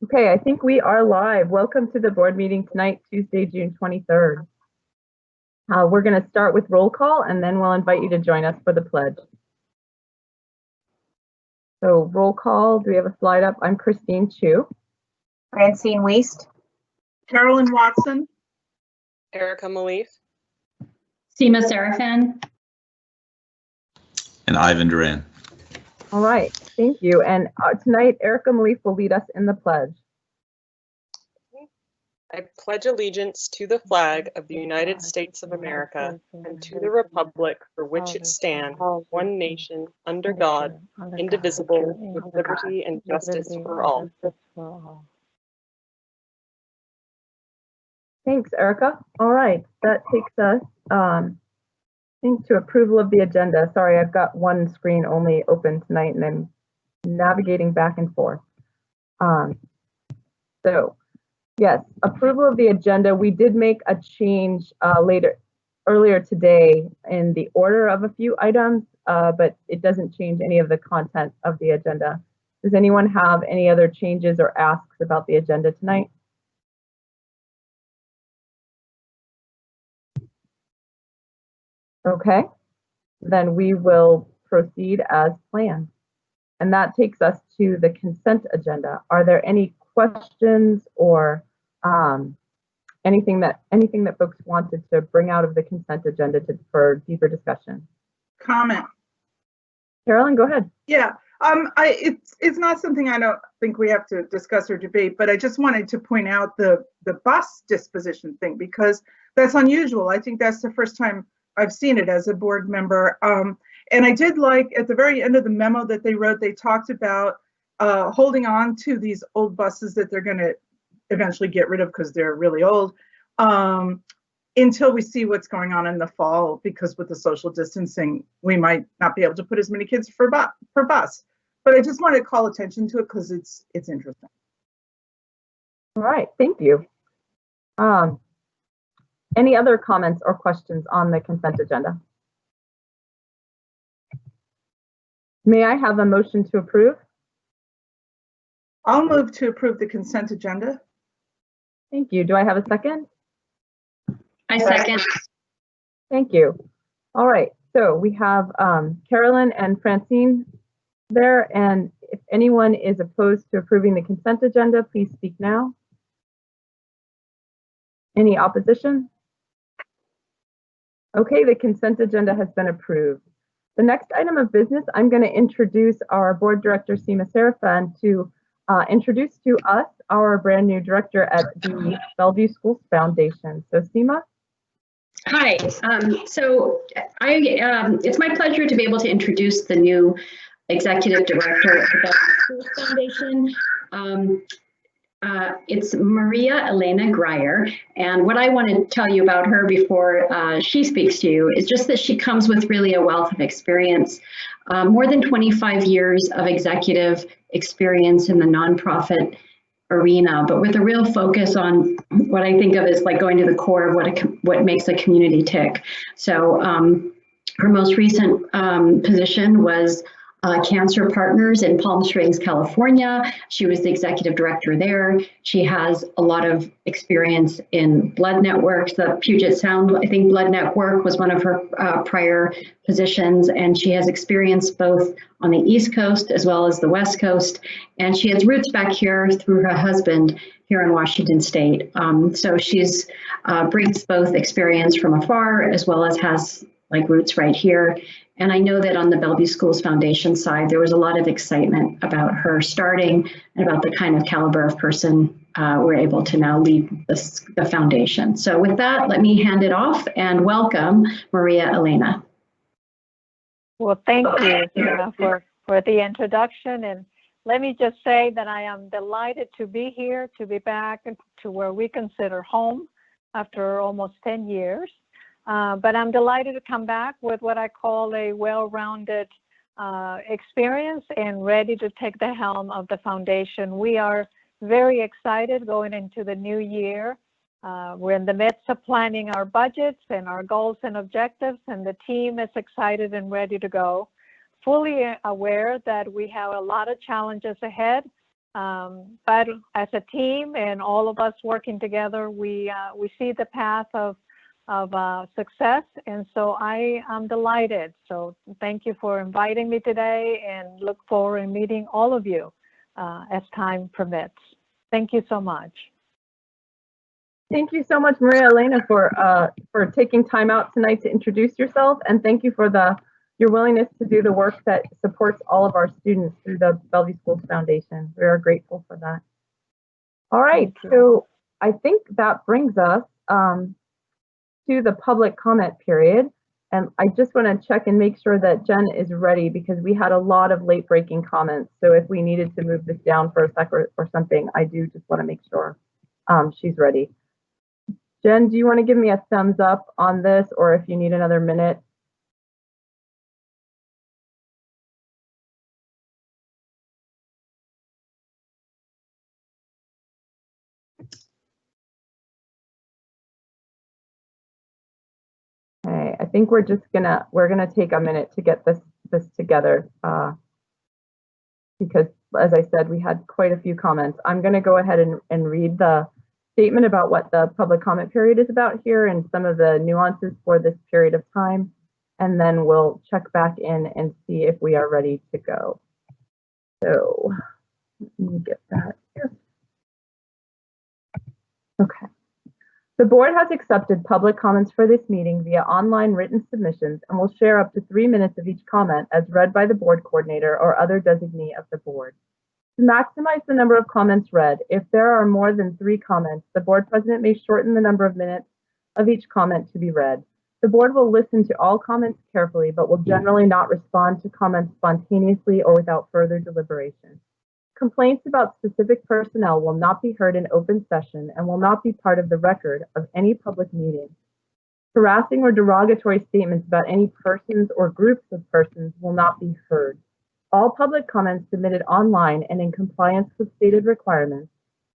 Okay, I think we are live. Welcome to the board meeting tonight, Tuesday, June 23rd. We're going to start with roll call and then we'll invite you to join us for the pledge. So roll call, do we have a slide up? I'm Christine Chu. Francine Weist. Carolyn Watson. Erica Malif. Seema Serafin. And Ivan Duran. All right, thank you. And tonight, Erica Malif will lead us in the pledge. I pledge allegiance to the flag of the United States of America and to the republic for which it stands, one nation, under God, indivisible, with liberty and justice for all. Thanks, Erica. All right, that takes us, I think, to approval of the agenda. Sorry, I've got one screen only open tonight and I'm navigating back and forth. So, yes, approval of the agenda. We did make a change earlier today in the order of a few items, but it doesn't change any of the content of the agenda. Does anyone have any other changes or asks about the agenda tonight? Okay, then we will proceed as planned. And that takes us to the consent agenda. Are there any questions or anything that folks wanted to bring out of the consent agenda for deeper discussion? Comment. Carolyn, go ahead. Yeah, it's not something I don't think we have to discuss or debate, but I just wanted to point out the bus disposition thing because that's unusual. I think that's the first time I've seen it as a board member. And I did like at the very end of the memo that they wrote, they talked about holding on to these old buses that they're going to eventually get rid of because they're really old until we see what's going on in the fall, because with the social distancing, we might not be able to put as many kids per bus. But I just wanted to call attention to it because it's interesting. All right, thank you. Any other comments or questions on the consent agenda? May I have a motion to approve? I'll move to approve the consent agenda. Thank you. Do I have a second? I second. Thank you. All right, so we have Carolyn and Francine there, and if anyone is opposed to approving the consent agenda, please speak now. Any opposition? Okay, the consent agenda has been approved. The next item of business, I'm going to introduce our board director, Seema Serafin, to introduce to us our brand new director at the Bellevue Schools Foundation. So Seema. Hi, it's my pleasure to be able to introduce the new executive director of the Bellevue Schools Foundation. It's Maria Elena Greyer, and what I want to tell you about her before she speaks to you is just that she comes with really a wealth of experience, more than 25 years of executive experience in the nonprofit arena, but with a real focus on what I think of as like going to the core of what makes a community tick. So her most recent position was Cancer Partners in Palm Springs, California. She was the executive director there. She has a lot of experience in blood networks. The Puget Sound, I think, blood network was one of her prior positions, and she has experience both on the East Coast as well as the West Coast. And she has roots back here through her husband here in Washington State. So she's brings both experience from afar as well as has like roots right here. And I know that on the Bellevue Schools Foundation side, there was a lot of excitement about her starting and about the kind of caliber of person we're able to now lead the foundation. So with that, let me hand it off and welcome Maria Elena. Well, thank you for the introduction. And let me just say that I am delighted to be here, to be back to where we consider home after almost 10 years. But I'm delighted to come back with what I call a well-rounded experience and ready to take the helm of the foundation. We are very excited going into the new year. We're in the midst of planning our budgets and our goals and objectives, and the team is excited and ready to go. Fully aware that we have a lot of challenges ahead, But as a team and all of us working together, we see the path of success. And so I am delighted. So thank you for inviting me today, and look forward to meeting all of you as time permits. Thank you so much. Thank you so much, Maria Elena, for taking time out tonight to introduce yourself, and thank you for your willingness to do the work that supports all of our students through the Bellevue Schools Foundation. We are grateful for that. All right, so I think that brings us to the public comment period, and I just want to check and make sure that Jen is ready, because we had a lot of late breaking comments. So if we needed to move this down for a sec or something, I do just want to make sure she's ready. Jen, do you want to give me a thumbs up on this, or if you need another minute? Okay, I think we're gonna take a minute to get this together, because as I said, we had quite a few comments. I'm gonna go ahead and read the statement about what the public comment period is about here and some of the nuances for this period of time, and then we'll check back in and see if we are ready to go. So let me get that here. Okay. The board has accepted public comments for this meeting via online written submissions and will share up to 3 minutes of each comment as read by the board coordinator or other designee of the board. To maximize the number of comments read, if there are more than 3 comments, the board president may shorten the number of minutes of each comment to be read. The board will listen to all comments carefully, but will generally not respond to comments spontaneously or without further deliberation. Complaints about specific personnel will not be heard in open session and will not be part of the record of any public meeting. Harassing or derogatory statements about any persons or groups of persons will not be heard. All public comments submitted online and in compliance with stated requirements,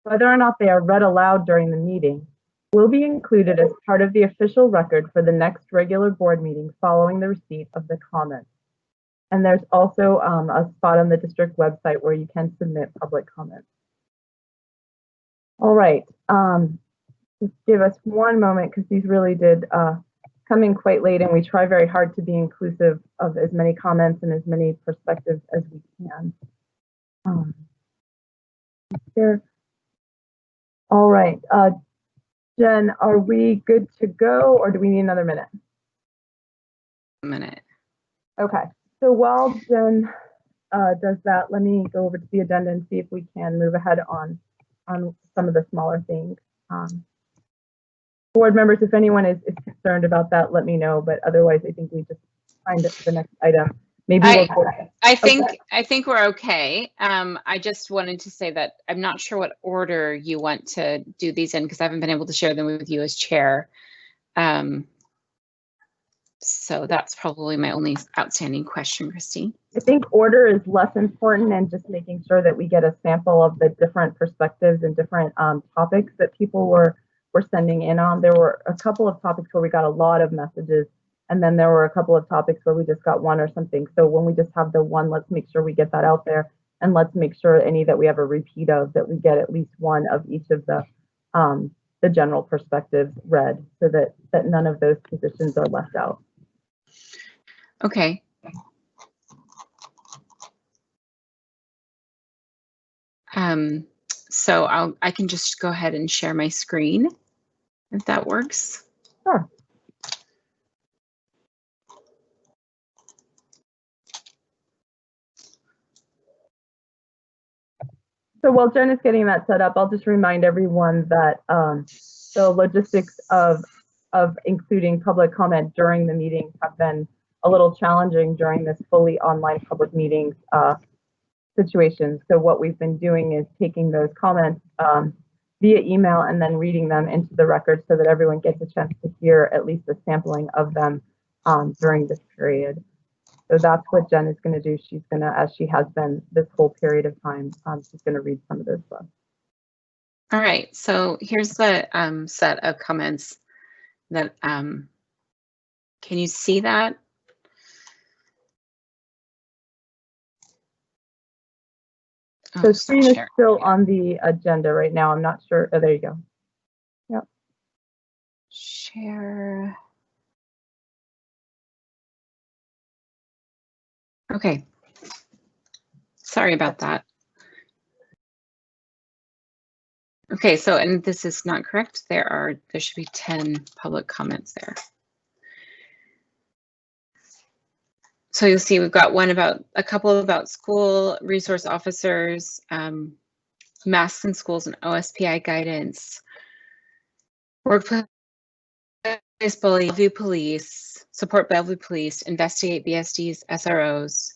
whether or not they are read aloud during the meeting, will be included as part of the official record for the next regular board meeting following the receipt of the comments. And there's also a spot on the district website where you can submit public comments. All right, just give us one moment, because these really did come in quite late, and we try very hard to be inclusive of as many comments and as many perspectives as we can. Here. All right, Jen, are we good to go, or do we need another minute? A minute. Okay. So while Jen does that, let me go over to the agenda and see if we can move ahead on some of the smaller things. Board members, if anyone is concerned about that, let me know. But otherwise, I think we just find the next item. Maybe I think we're okay. I just wanted to say that I'm not sure what order you want to do these in, because I haven't been able to share them with you as chair. So that's probably my only outstanding question, Christine. I think order is less important, and just making sure that we get a sample of the different perspectives and different topics that people were sending in on. There were a couple of topics where we got a lot of messages, and then there were a couple of topics where we just got one or something. So when we just have the one, let's make sure we get that out there, and let's make sure any that we have a repeat of, that we get at least one of each of the general perspectives read, so that none of those positions are left out. Okay. So I can just go ahead and share my screen, if that works. Sure. So while Jen is getting that set up, I'll just remind everyone that the logistics of including public comment during the meetings have been a little challenging during this fully online public meetings situation. So what we've been doing is taking those comments via email and then reading them into the record so that everyone gets a chance to hear at least a sampling of them during this period. So that's what Jen is going to do. She's going to, as she has been this whole period of time, she's going to read some of those books. All right, so here's the set of comments that, can you see that? So Oh, screen is share. still on the agenda right now. I'm not sure. Oh, there you go. Share. Okay. Sorry about that. Okay, so, and this is not correct. There should be 10 public comments there. So you'll see we've got a couple about school resource officers, masks in schools and OSPI guidance, workplace bullying, Bellevue Police, support Bellevue Police, investigate BSD's SROs,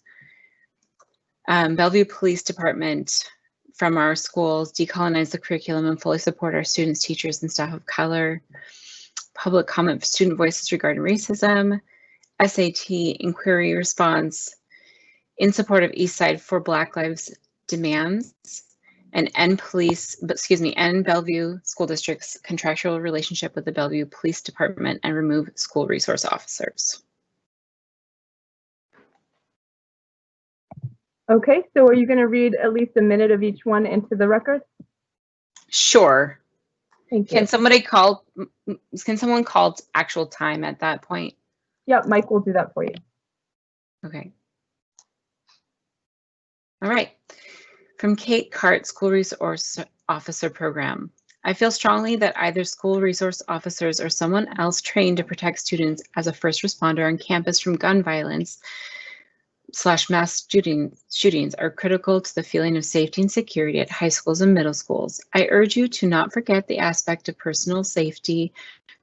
Bellevue Police Department from our schools, decolonize the curriculum and fully support our students, teachers, and staff of color, public comment for student voices regarding racism, SAT inquiry response, in support of East Side for Black Lives demands, and end Bellevue School District's contractual relationship with the Bellevue Police Department and remove school resource officers. Okay, so are you going to read at least a minute of each one into the record? Sure. Thank you. Can someone call actual time at that point? Yeah, Mike will do that for you. Okay. All right. From Kate Cart, School Resource Officer Program. I feel strongly that either school resource officers or someone else trained to protect students as a first responder on campus from gun violence / mass shootings are critical to the feeling of safety and security at high schools and middle schools. I urge you to not forget the aspect of personal safety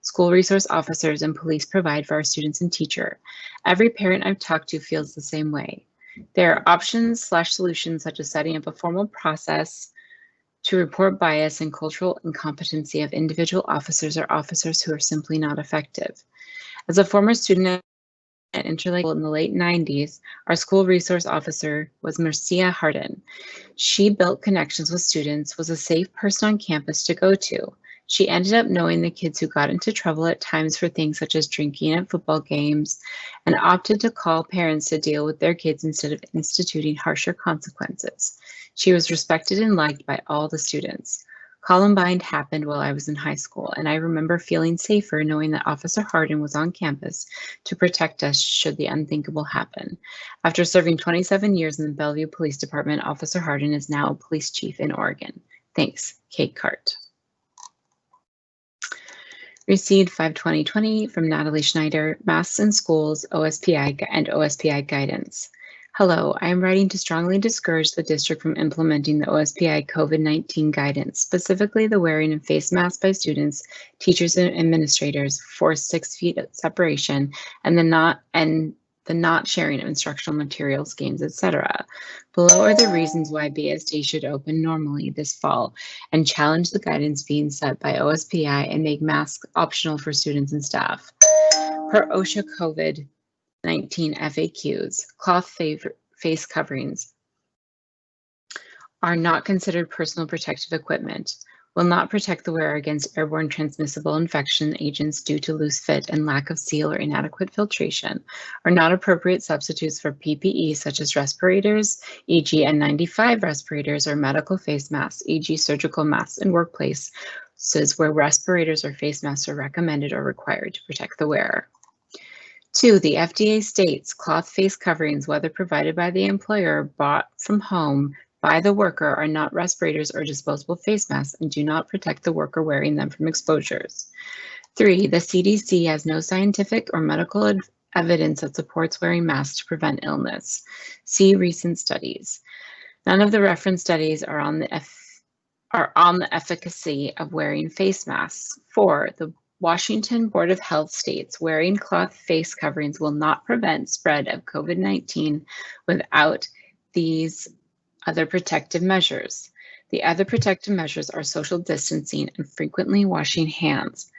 school resource officers and police provide for our students and teacher. Every parent I've talked to feels the same way. There are options / solutions such as setting up a formal process to report bias and cultural incompetency of individual officers or officers who are simply not effective. As a former student at Interlake in the late 90s, our school resource officer was Marcia Harden. She built connections with students, was a safe person on campus to go to. She ended up knowing the kids who got into trouble at times for things such as drinking at football games and opted to call parents to deal with their kids instead of instituting harsher consequences. She was respected and liked by all the students. Columbine happened while I was in high school, and I remember feeling safer knowing that Officer Harden was on campus to protect us should the unthinkable happen. After serving 27 years in the Bellevue Police Department, Officer Harden is now a police chief in Oregon. Thanks, Kate Cart. Received 5/20/20 from Natalie Schneider, Masks in Schools, OSPI and OSPI Guidance. Hello, I am writing to strongly discourage the district from implementing the OSPI COVID-19 guidance, specifically the wearing of face masks by students, teachers, and administrators for 6 feet separation, and the not sharing of instructional materials, games, etc. Below are the reasons why BSD should open normally this fall and challenge the guidance being set by OSPI and make masks optional for students and staff. Per OSHA COVID-19 FAQs, cloth face coverings are not considered personal protective equipment, will not protect the wearer against airborne transmissible infection agents due to loose fit and lack of seal or inadequate filtration, are not appropriate substitutes for PPE such as respirators, e.g. N95 respirators or medical face masks, e.g. surgical masks in workplaces where respirators or face masks are recommended or required to protect the wearer. 2, the FDA states cloth face coverings, whether provided by the employer or bought from home by the worker, are not respirators or disposable face masks and do not protect the worker wearing them from exposures. 3, the CDC has no scientific or medical evidence that supports wearing masks to prevent illness. See recent studies. None of the reference studies are on the efficacy of wearing face masks. 4, the Washington Board of Health states wearing cloth face coverings will not prevent spread of COVID-19 without these other protective measures. The other protective measures are social distancing and frequently washing hands.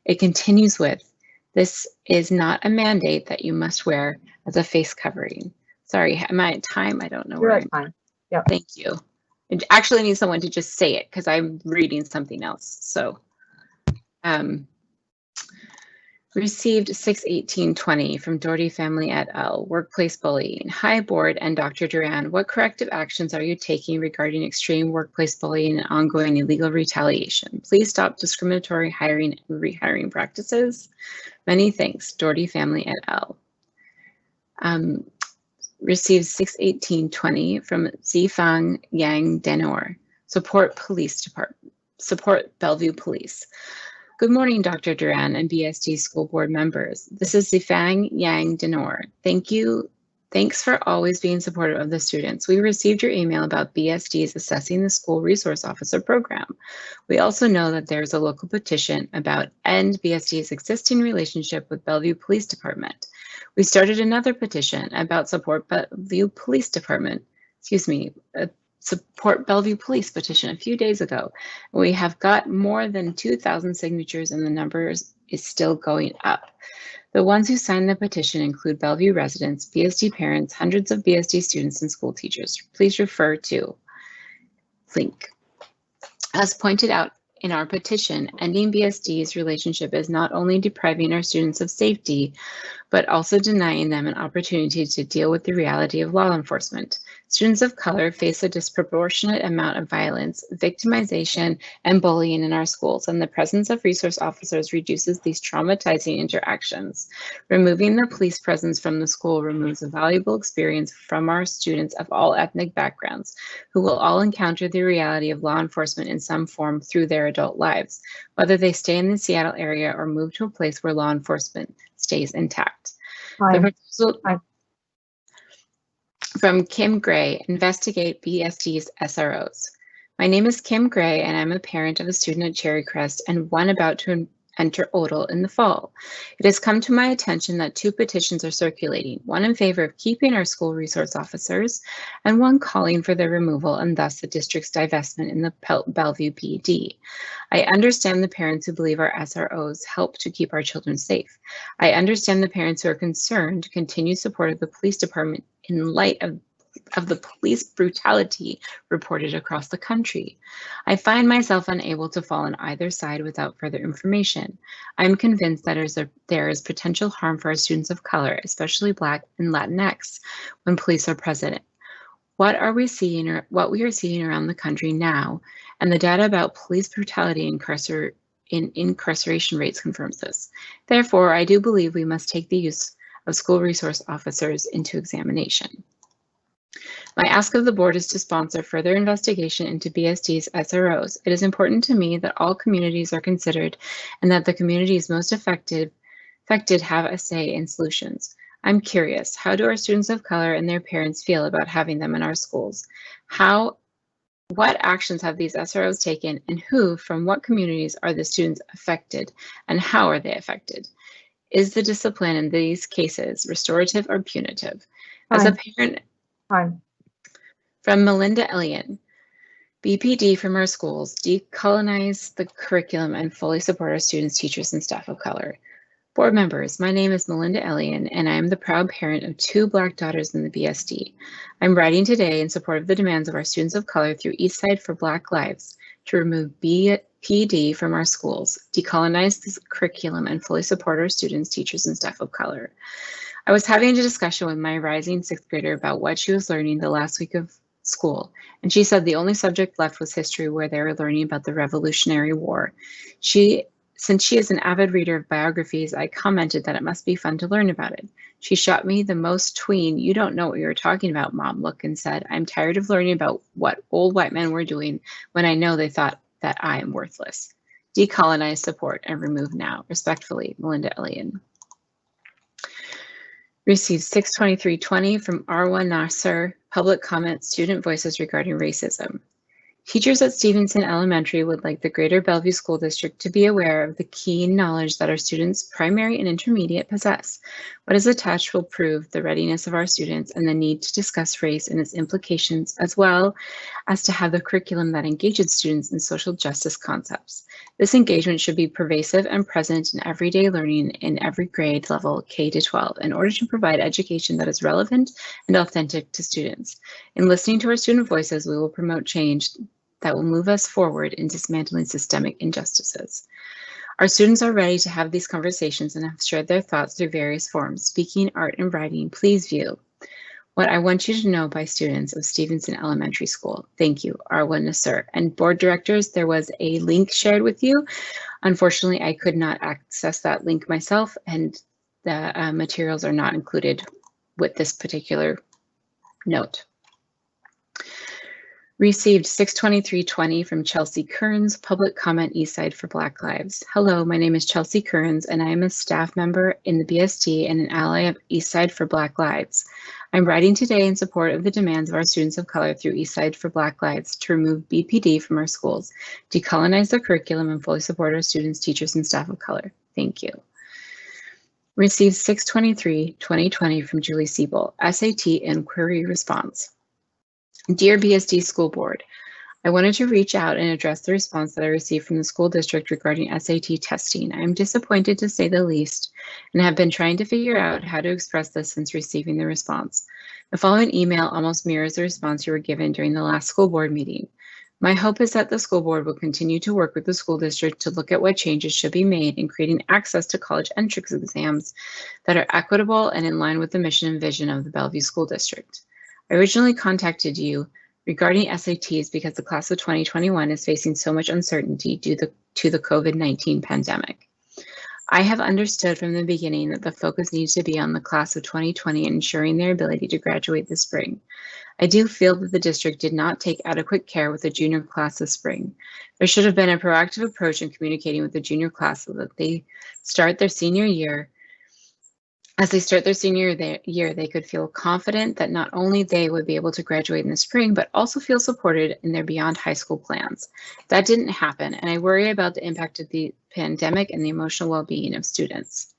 It continues with, this is not a mandate that you must wear as a face covering. Sorry, am I at time? I don't know You're where at time. Yeah. Thank you. I actually need someone to just say it because I'm reading something else. So, Received 6/18/20 from Doherty Family et al. Workplace bullying. Hi, board and Dr. Duran. What corrective actions are you taking regarding extreme workplace bullying and ongoing illegal retaliation? Please stop discriminatory hiring and rehiring practices. Many thanks, Doherty Family et al. Received 6/18/20 from Zifang Yang Denor. Support Police Department. Support Bellevue Police. Good morning, Dr. Duran and BSD school board members. This is Zifang Yang Denor. Thanks for always being supportive of the students. We received your email about BSD's Assessing the School Resource Officer program. We also know that there's a local petition about end BSD's existing relationship with Bellevue Police Department. We started another petition about support Bellevue Police Department, support Bellevue Police petition a few days ago. We have got more than 2,000 signatures and the numbers is still going up. The ones who signed the petition include Bellevue residents, BSD parents, hundreds of BSD students and school teachers. Please refer to link. As pointed out in our petition, ending BSD's relationship is not only depriving our students of safety, but also denying them an opportunity to deal with the reality of law enforcement. Students of color face a disproportionate amount of violence, victimization, and bullying in our schools, and the presence of resource officers reduces these traumatizing interactions. Removing the police presence from the school removes a valuable experience from our students of all ethnic backgrounds, who will all encounter the reality of law enforcement in some form through their adult lives, whether they stay in the Seattle area or move to a place where law enforcement stays intact. The proposal from Kim Gray, investigate BSD's SROs. My name is Kim Gray, and I'm a parent of a student at Cherry Crest and one about to enter Odell in the fall. It has come to my attention that 2 petitions are circulating, one in favor of keeping our school resource officers and one calling for their removal and thus the district's divestment in the Bellevue PD. I understand the parents who believe our SROs help to keep our children safe. I understand the parents who are concerned to continue support of the police department in light of the police brutality reported across the country. I find myself unable to fall on either side without further information. I'm convinced that there is potential harm for our students of color, especially Black and Latinx, when police are present. What we are seeing around the country now, and the data about police brutality in incarceration rates confirms this. Therefore, I do believe we must take the use of school resource officers into examination. My ask of the board is to sponsor further investigation into BSD's SROs. It is important to me that all communities are considered and that the communities most affected have a say in solutions. I'm curious, how do our students of color and their parents feel about having them in our schools? What actions have these SROs taken, and who from what communities are the students affected, and how are they affected? Is the discipline in these cases restorative or punitive? As a parent, from Melinda Elliott, BPD from our schools, decolonize the curriculum and fully support our students, teachers, and staff of color. Board members, my name is Melinda Elliott, and I am the proud parent of 2 Black daughters in the BSD. I'm writing today in support of the demands of our students of color through Eastside for Black Lives to remove BPD from our schools, decolonize the curriculum, and fully support our students, teachers, and staff of color. I was having a discussion with my rising 6th grader about what she was learning the last week of school, and she said the only subject left was history, where they were learning about the Revolutionary War. Since she is an avid reader of biographies, I commented that it must be fun to learn about it. She shot me the most tween, "You don't know what you're talking about, Mom," look and said, "I'm tired of learning about what old white men were doing when I know they thought that I am worthless. Decolonize, support, and remove now. Respectfully, Melinda Elliott." Received 6/23/20 from Arwa Nasser, public comment, student voices regarding racism. Teachers at Stevenson Elementary would like the Greater Bellevue School District to be aware of the keen knowledge that our students, primary and intermediate, possess. What is attached will prove the readiness of our students and the need to discuss race and its implications, as well as to have the curriculum that engages students in social justice concepts. This engagement should be pervasive and present in everyday learning in every grade level, K to 12, in order to provide education that is relevant and authentic to students. In listening to our student voices, we will promote change that will move us forward in dismantling systemic injustices. Our students are ready to have these conversations and have shared their thoughts through various forms, speaking, art, and writing. Please view What I Want You to Know by students of Stevenson Elementary School. Thank you, Arwa Nasser. And board directors, there was a link shared with you. Unfortunately, I could not access that link myself, and the materials are not included with this particular note. Received 6/23/20 from Chelsea Kearns, public comment Eastside for Black Lives. Hello, my name is Chelsea Kearns and I am a staff member in the BSD and an ally of Eastside for Black Lives. I'm writing today in support of the demands of our students of color through Eastside for Black Lives to remove BPD from our schools, decolonize their curriculum, and fully support our students, teachers, and staff of color. Thank you. Received 6/23/2020 from Julie Siebel, SAT inquiry response. Dear BSD School Board, I wanted to reach out and address the response that I received from the school district regarding SAT testing. I am disappointed to say the least and have been trying to figure out how to express this since receiving the response. The following email almost mirrors the response you were given during the last school board meeting. My hope is that the school board will continue to work with the school district to look at what changes should be made in creating access to college entrance exams that are equitable and in line with the mission and vision of the Bellevue School District. I originally contacted you regarding SATs because the class of 2021 is facing so much uncertainty due to the COVID-19 pandemic. I have understood from the beginning that the focus needs to be on the class of 2020 and ensuring their ability to graduate this spring. I do feel that the district did not take adequate care with the junior class this spring. There should have been a proactive approach in communicating with the junior class so that they start their senior year. As they start their senior year, they could feel confident that not only they would be able to graduate in the spring, but also feel supported in their beyond high school plans. That didn't happen, and I worry about the impact of the pandemic and the emotional well-being of students.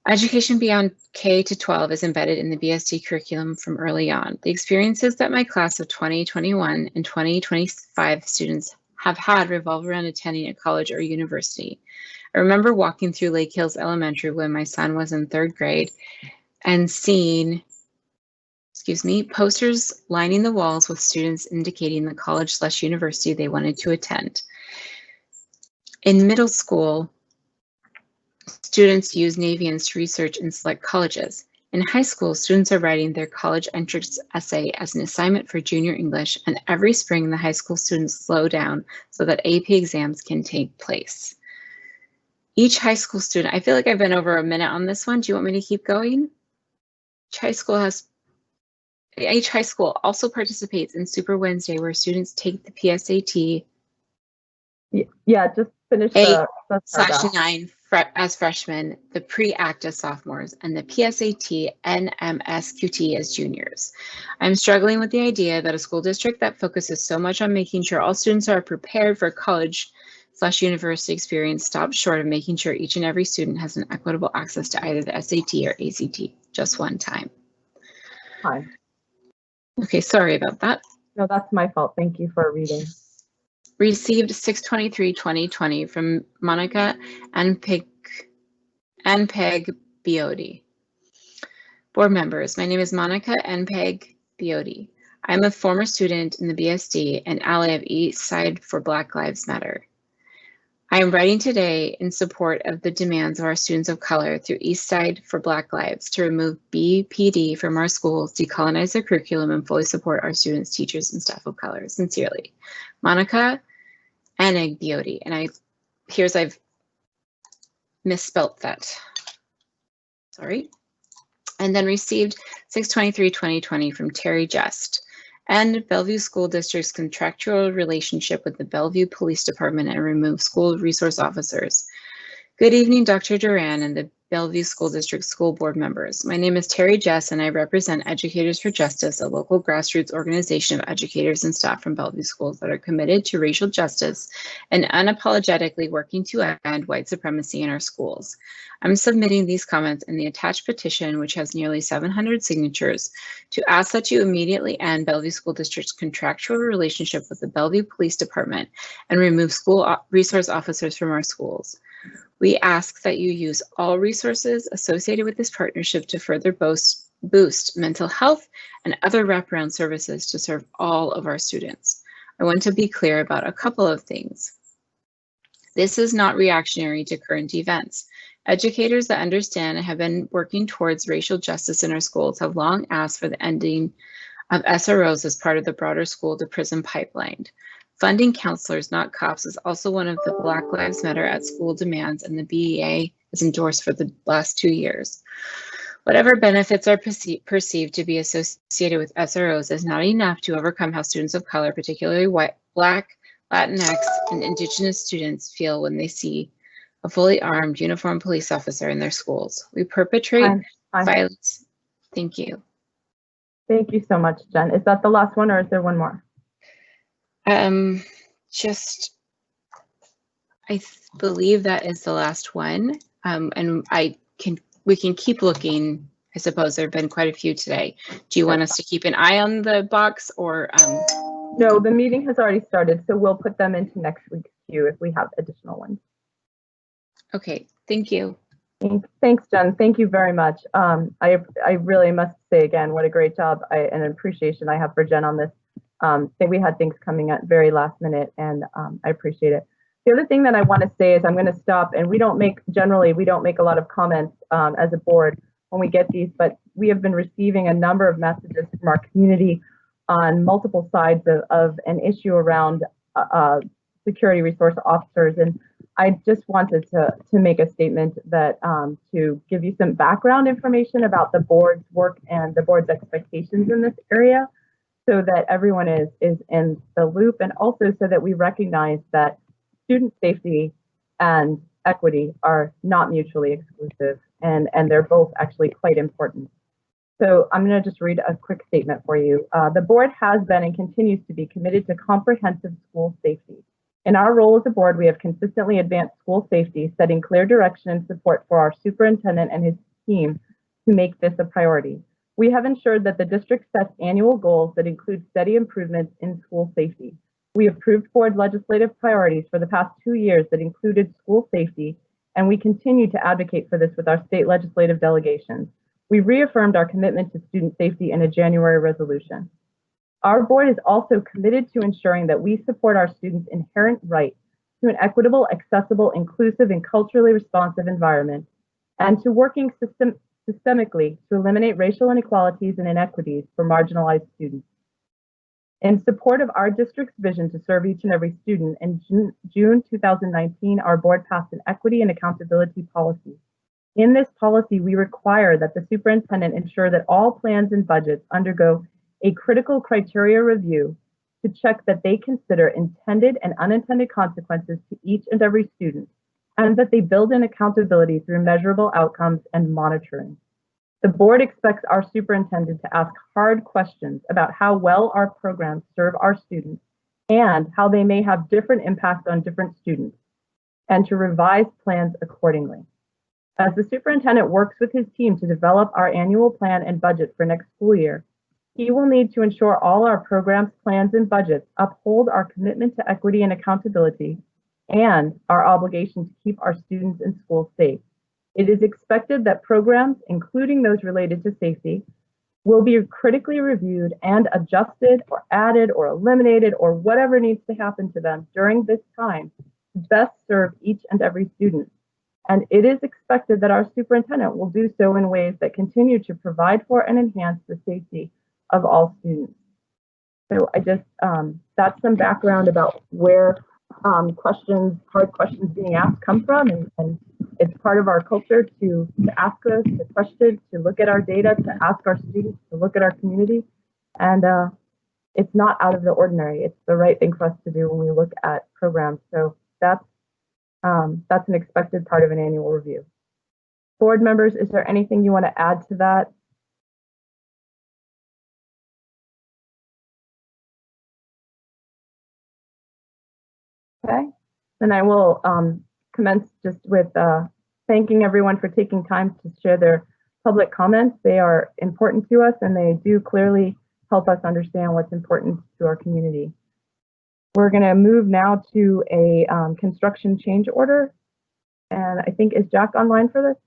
Education beyond K to 12 is embedded in the BSD curriculum from early on. The experiences that my class of 2021 and 2025 students have had revolve around attending a college or university. I remember walking through Lake Hills Elementary when my son was in 3rd grade and seeing, posters lining the walls with students indicating the college/university they wanted to attend. In middle school, students use Navians to research and select colleges. In high school, students are writing their college entrance essay as an assignment for junior English, and every spring the high school students slow down so that AP exams can take place. Each high school student, I feel like I've been over a minute on this one. Do you want me to keep going? Each high school also participates in Super Wednesday, where students take the PSAT. Yeah, just finish the /9 as freshmen, the pre-ACT as sophomores, and the PSAT NMSQT as juniors. I'm struggling with the idea that a school district that focuses so much on making sure all students are prepared for college/university experience stops short of making sure each and every student has an equitable access to either the SAT or ACT just one time. Fine. Okay, sorry about that. No, that's my fault. Thank you for reading. Received 6/23/2020 from Monica and Peg Biodi. Board members, my name is Monica and Peg Biodi. I'm a former student in the BSD and ally of Eastside for Black Lives Matter. I am writing today in support of the demands of our students of color through Eastside for Black Lives to remove BPD from our schools, decolonize their curriculum, and fully support our students, teachers, and staff of color. Sincerely, Monica Aneg Biodi. And I've misspelt that. Sorry. And then received 6/23/2020 from Terry Just. End Bellevue School District's contractual relationship with the Bellevue Police Department and remove school resource officers. Good evening, Dr. Duran and the Bellevue School District School Board members. My name is Terry Jess and I represent Educators for Justice, a local grassroots organization of educators and staff from Bellevue schools that are committed to racial justice and unapologetically working to end white supremacy in our schools. I'm submitting these comments in the attached petition, which has nearly 700 signatures, to ask that you immediately end Bellevue School District's contractual relationship with the Bellevue Police Department and remove school resource officers from our schools. We ask that you use all resources associated with this partnership to further boost mental health and other wraparound services to serve all of our students. I want to be clear about a couple of things. This is not reactionary to current events. Educators that understand and have been working towards racial justice in our schools have long asked for the ending of SROs as part of the broader school to prison pipeline. Funding counselors, not cops, is also one of the Black Lives Matter at School demands, and the BEA is endorsed for the last 2 years. Whatever benefits are perceived to be associated with SROs is not enough to overcome how students of color, particularly white, Black, Latinx, and Indigenous students feel when they see a fully armed, uniformed police officer in their schools. We perpetrate violence. Thank you. Thank you so much, Jen. Is that the last one, or is there one more? I believe that is the last one. And we can keep looking. I suppose there have been quite a few today. Do you want us to keep an eye on the box, or? No, the meeting has already started, so we'll put them into next week's queue if we have additional ones. Okay, thank you. Thanks, Jen. Thank you very much. I really must say again, what a great job and appreciation I have for Jen on this. We had things coming at very last minute, and I appreciate it. The other thing that I want to say is I'm going to stop, and we don't make a lot of comments as a board when we get these, but we have been receiving a number of messages from our community on multiple sides of an issue around security resource officers. And I just wanted to make a statement that to give you some background information about the board's work and the board's expectations in this area, so that everyone is in the loop, and also so that we recognize that student safety and equity are not mutually exclusive, and they're both actually quite important. So I'm going to just read a quick statement for you. The board has been and continues to be committed to comprehensive school safety. In our role as a board, we have consistently advanced school safety, setting clear direction and support for our superintendent and his team to make this a priority. We have ensured that the district sets annual goals that include steady improvements in school safety. We approved board legislative priorities for the past 2 years that included school safety, and we continue to advocate for this with our state legislative delegations. We reaffirmed our commitment to student safety in a January resolution. Our board is also committed to ensuring that we support our students' inherent right to an equitable, accessible, inclusive, and culturally responsive environment, and to working systemically to eliminate racial inequalities and inequities for marginalized students. In support of our district's vision to serve each and every student, in June 2019, our board passed an equity and accountability policy. In this policy, we require that the superintendent ensure that all plans and budgets undergo a critical criteria review to check that they consider intended and unintended consequences to each and every student, and that they build in accountability through measurable outcomes and monitoring. The board expects our superintendent to ask hard questions about how well our programs serve our students and how they may have different impacts on different students, and to revise plans accordingly. As the superintendent works with his team to develop our annual plan and budget for next school year, he will need to ensure all our programs, plans, and budgets uphold our commitment to equity and accountability and our obligation to keep our students and schools safe. It is expected that programs, including those related to safety, will be critically reviewed and adjusted or added or eliminated or whatever needs to happen to them during this time to best serve each and every student. And it is expected that our superintendent will do so in ways that continue to provide for and enhance the safety of all students. So I just, that's some background about where hard questions being asked come from, and it's part of our culture to ask us the question, to look at our data, to ask our students, to look at our community, and it's not out of the ordinary. It's the right thing for us to do when we look at programs. So that's an expected part of an annual review. Board members, is there anything you want to add to that? Okay, then I will commence just with thanking everyone for taking time to share their public comments. They are important to us, and they do clearly help us understand what's important to our community. We're going to move now to a construction change order. And I think, is Jack online for this?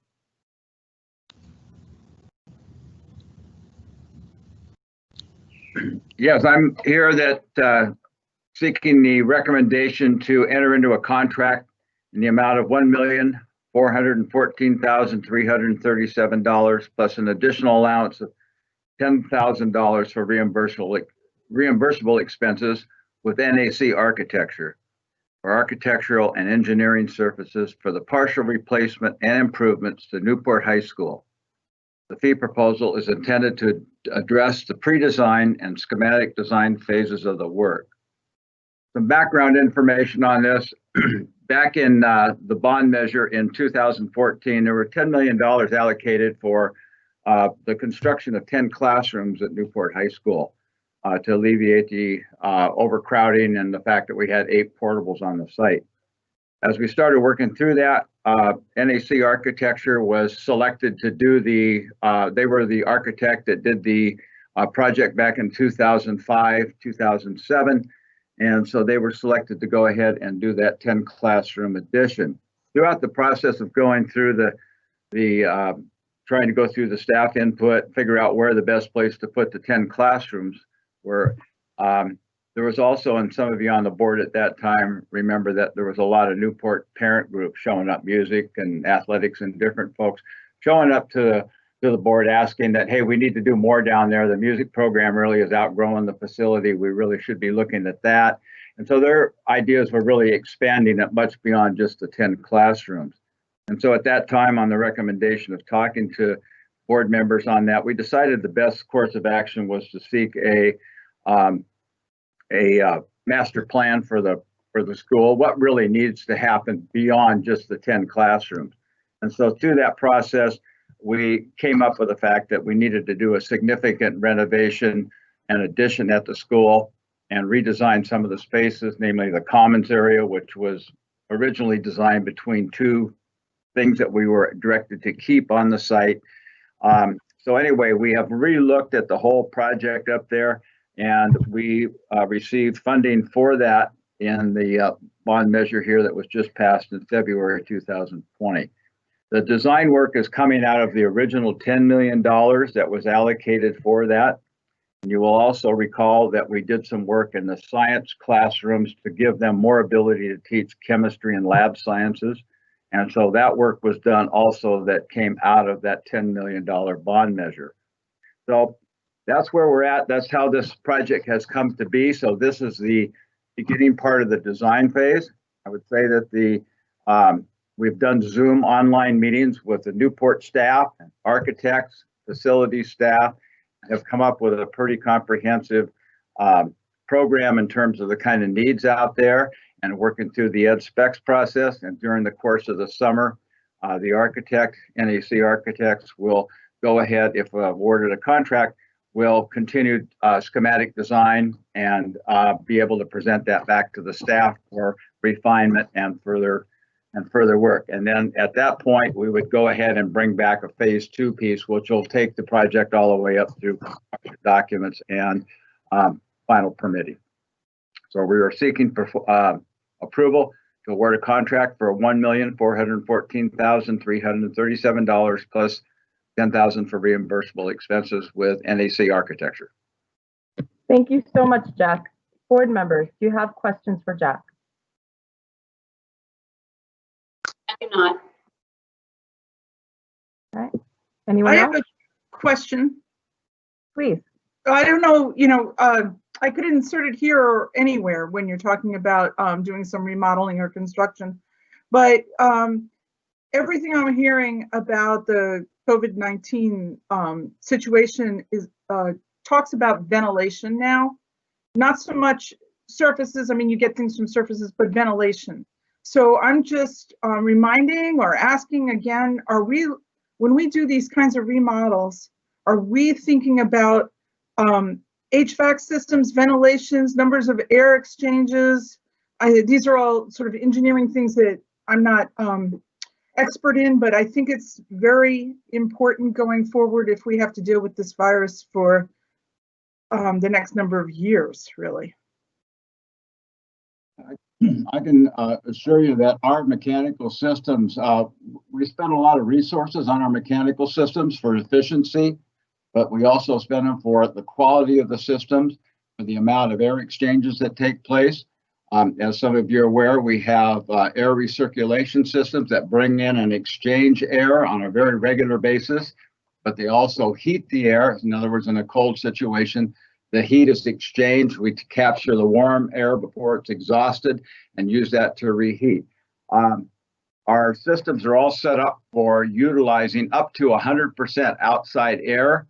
Yes, I'm here seeking the recommendation to enter into a contract in the amount of $1,414,337 plus an additional allowance of $10,000 for reimbursable expenses with NAC Architecture for architectural and engineering services for the partial replacement and improvements to Newport High School. The fee proposal is intended to address the pre-design and schematic design phases of the work. Some background information on this. Back in the bond measure in 2014, there were $10 million allocated for the construction of 10 classrooms at Newport High School to alleviate the overcrowding and the fact that we had 8 portables on the site. As we started working through that, NAC Architecture was selected to do they were the architect that did the project back in 2005, 2007. And so they were selected to go ahead and do that 10 classroom addition. Throughout the process of going through trying to go through the staff input, figure out where the best place to put the 10 classrooms were, there was also, and some of you on the board at that time remember that there was a lot of Newport parent groups showing up, music and athletics and different folks showing up to the board asking that, hey, we need to do more down there. The music program really is outgrowing the facility. We really should be looking at that. And so their ideas were really expanding it much beyond just the 10 classrooms. And so at that time, on the recommendation of talking to board members on that, we decided the best course of action was to seek a master plan for the school, what really needs to happen beyond just the 10 classrooms. And so through that process, we came up with the fact that we needed to do a significant renovation and addition at the school and redesign some of the spaces, namely the commons area, which was originally designed between 2 things that we were directed to keep on the site. So anyway, we have re-looked at the whole project up there, and we received funding for that in the bond measure here that was just passed in February 2020. The design work is coming out of the original $10 million that was allocated for that. And you will also recall that we did some work in the science classrooms to give them more ability to teach chemistry and lab sciences. And so that work was done also that came out of that $10 million bond measure. So that's where we're at. That's how this project has come to be. So this is the beginning part of the design phase. I would say that we've done Zoom online meetings with the Newport staff, architects, facility staff, have come up with a pretty comprehensive program in terms of the kind of needs out there and working through the ed specs process. And during the course of the summer, the architect, NAC Architects, will go ahead, if awarded a contract, will continue schematic design and be able to present that back to the staff for refinement and further work. And then at that point, we would go ahead and bring back a phase 2 piece, which will take the project all the way up through documents and final permitting. So we are seeking approval to award a contract for $1,414,337 plus $10,000 for reimbursable expenses with NAC Architecture. Thank you so much, Jack. Board members, do you have questions for Jack? I do not. All right. Anyone I else? have a question. Please. I don't know, I could insert it here or anywhere when you're talking about doing some remodeling or construction, but everything I'm hearing about the COVID-19 situation is talks about ventilation now, not so much surfaces. I mean, you get things from surfaces, but ventilation. So I'm just reminding or asking again, when we do these kinds of remodels, are we thinking about HVAC systems, ventilations, numbers of air exchanges? These are all sort of engineering things that I'm not expert in, but I think it's very important going forward if we have to deal with this virus for the next number of years, really. I can assure you that our mechanical systems, we spend a lot of resources on our mechanical systems for efficiency, but we also spend them for the quality of the systems, for the amount of air exchanges that take place. As some of you are aware, we have air recirculation systems that bring in and exchange air on a very regular basis, but they also heat the air. In other words, in a cold situation, the heat is exchanged. We capture the warm air before it's exhausted and use that to reheat. Our systems are all set up for utilizing up to 100% outside air.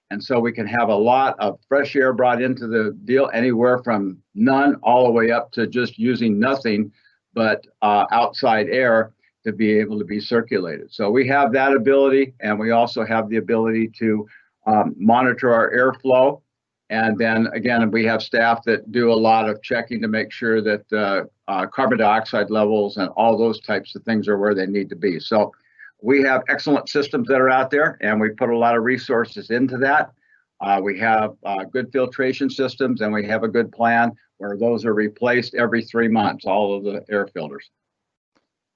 And so we can have a lot of fresh air brought into the deal, anywhere from none all the way up to just using nothing but outside air to be able to be circulated. So we have that ability, and we also have the ability to monitor our airflow. And then again, we have staff that do a lot of checking to make sure that carbon dioxide levels and all those types of things are where they need to be. So we have excellent systems that are out there, and we put a lot of resources into that. We have good filtration systems, and we have a good plan where those are replaced every 3 months, all of the air filters.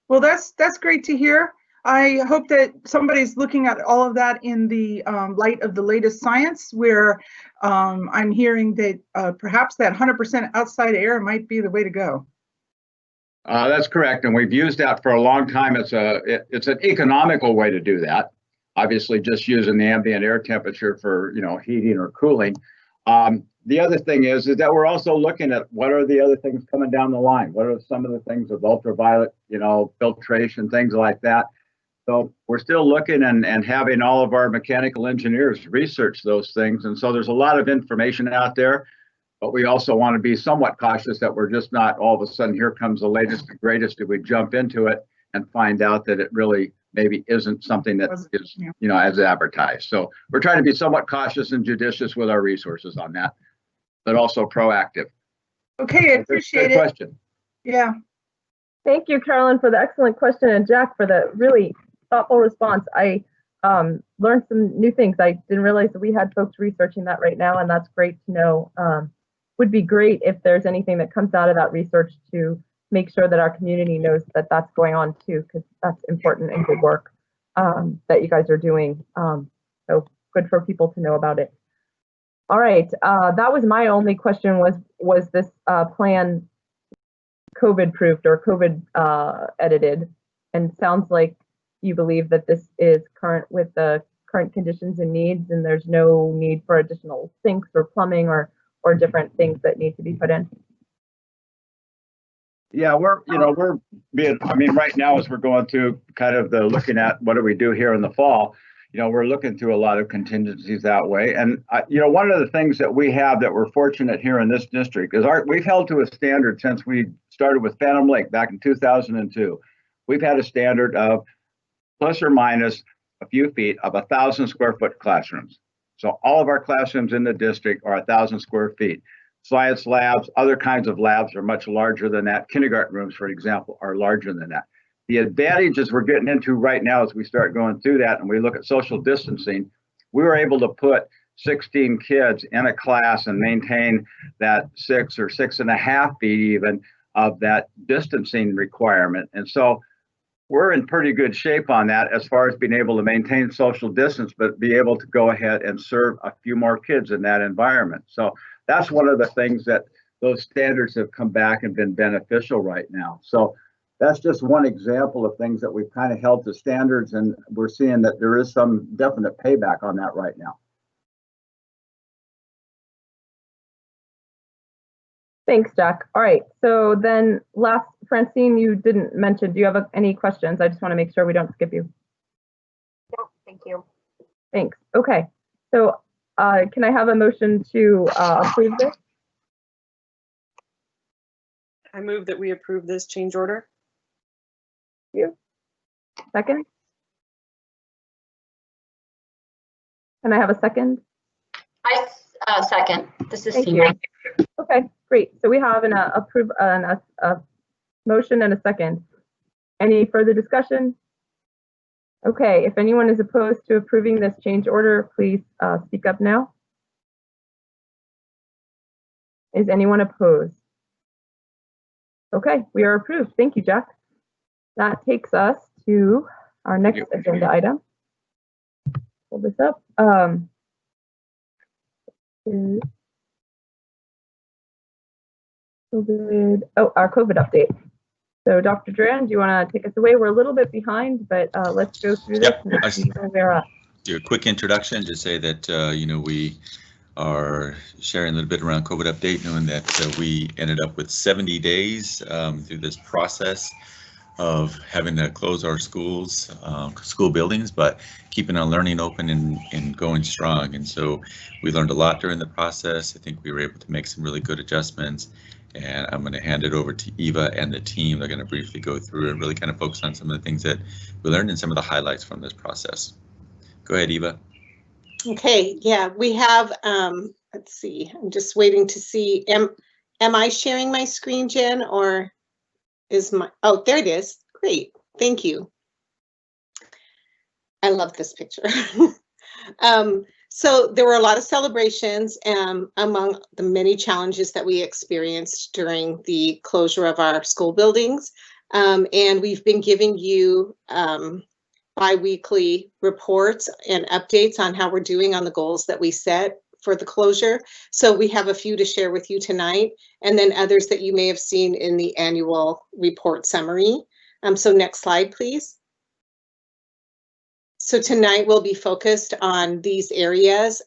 Well, that's great to hear. I hope that somebody's looking at all of that in the light of the latest science, where I'm hearing that perhaps that 100% outside air might be the way to go. That's correct, and we've used that for a long time. It's an economical way to do that. Obviously, just using the ambient air temperature for heating or cooling. The other thing is that we're also looking at what are the other things coming down the line. What are some of the things with ultraviolet, filtration, things like that. So we're still looking and having all of our mechanical engineers research those things. And so there's a lot of information out there, but we also want to be somewhat cautious that we're just not all of a sudden, here comes the latest and greatest. Do we jump into it and find out that it really maybe isn't something that is, as advertised. So we're trying to be somewhat cautious and judicious with our resources on that, but also proactive. Okay, I appreciate it. Question. Yeah. Thank you, Carolyn, for the excellent question, and Jack for the really thoughtful response. I learned some new things. I didn't realize that we had folks researching that right now, and that's great to know. Would be great if there's anything that comes out of that research to make sure that our community knows that that's going on too, because that's important and good work that you guys are doing. So good for people to know about it. All right, that was my only question, was this plan COVID proofed or COVID edited? And sounds like you believe that this is current with the current conditions and needs, and there's no need for additional sinks or plumbing or different things that need to be put in. Yeah, we're being, right now as we're going through kind of the looking at what do we do here in the fall, we're looking through a lot of contingencies that way. And, one of the things that we have that we're fortunate here in this district is we've held to a standard since we started with Phantom Lake back in 2002. We've had a standard of plus or minus a few feet of 1,000 square foot classrooms. So all of our classrooms in the district are 1,000 square feet. Science labs, other kinds of labs are much larger than that. Kindergarten rooms, for example, are larger than that. The advantages we're getting into right now as we start going through that and we look at social distancing, we were able to put 16 kids in a class and maintain that 6 or 6.5 feet even of that distancing requirement. And so we're in pretty good shape on that as far as being able to maintain social distance, but be able to go ahead and serve a few more kids in that environment. So that's one of the things that those standards have come back and been beneficial right now. So that's just one example of things that we've kind of held to standards, and we're seeing that there is some definite payback on that right now. Thanks, Jack. All right, so then last, Francine, you didn't mention, do you have any questions? I just want to make sure we don't skip you. No, thank you. Thanks. Okay, so can I have a motion to approve this? I move that we approve this change order. Thank you. Second? Can I have a second? I second. This is Thank Seema. you. Okay, great. So we have a motion and a second. Any further discussion? Okay, if anyone is opposed to approving this change order, please speak up now. Is anyone opposed? Okay, we are approved. Thank you, Jack. That takes us to our next agenda item. Pull this up. our COVID update. So Dr. Duran, do you want to take us away? We're a little bit behind, but let's go through this and see where we're at. Do a quick introduction, just say that, we are sharing a little bit around COVID update, knowing that we ended up with 70 days through this process of having to close our schools, school buildings, but keeping our learning open and going strong. And so we learned a lot during the process. I think we were able to make some really good adjustments. And I'm going to hand it over to Eva and the team. They're going to briefly go through and really kind of focus on some of the things that we learned and some of the highlights from this process. Go ahead, Eva. Okay, yeah, we have, let's see, I'm just waiting to see, am I sharing my screen, Jen, or is my, oh, there it is. Great, thank you. I love this picture. So there were a lot of celebrations among the many challenges that we experienced during the closure of our school buildings. And we've been giving you bi-weekly reports and updates on how we're doing on the goals that we set for the closure. So we have a few to share with you tonight, and then others that you may have seen in the annual report summary. So next slide, please. So tonight we'll be focused on these areas,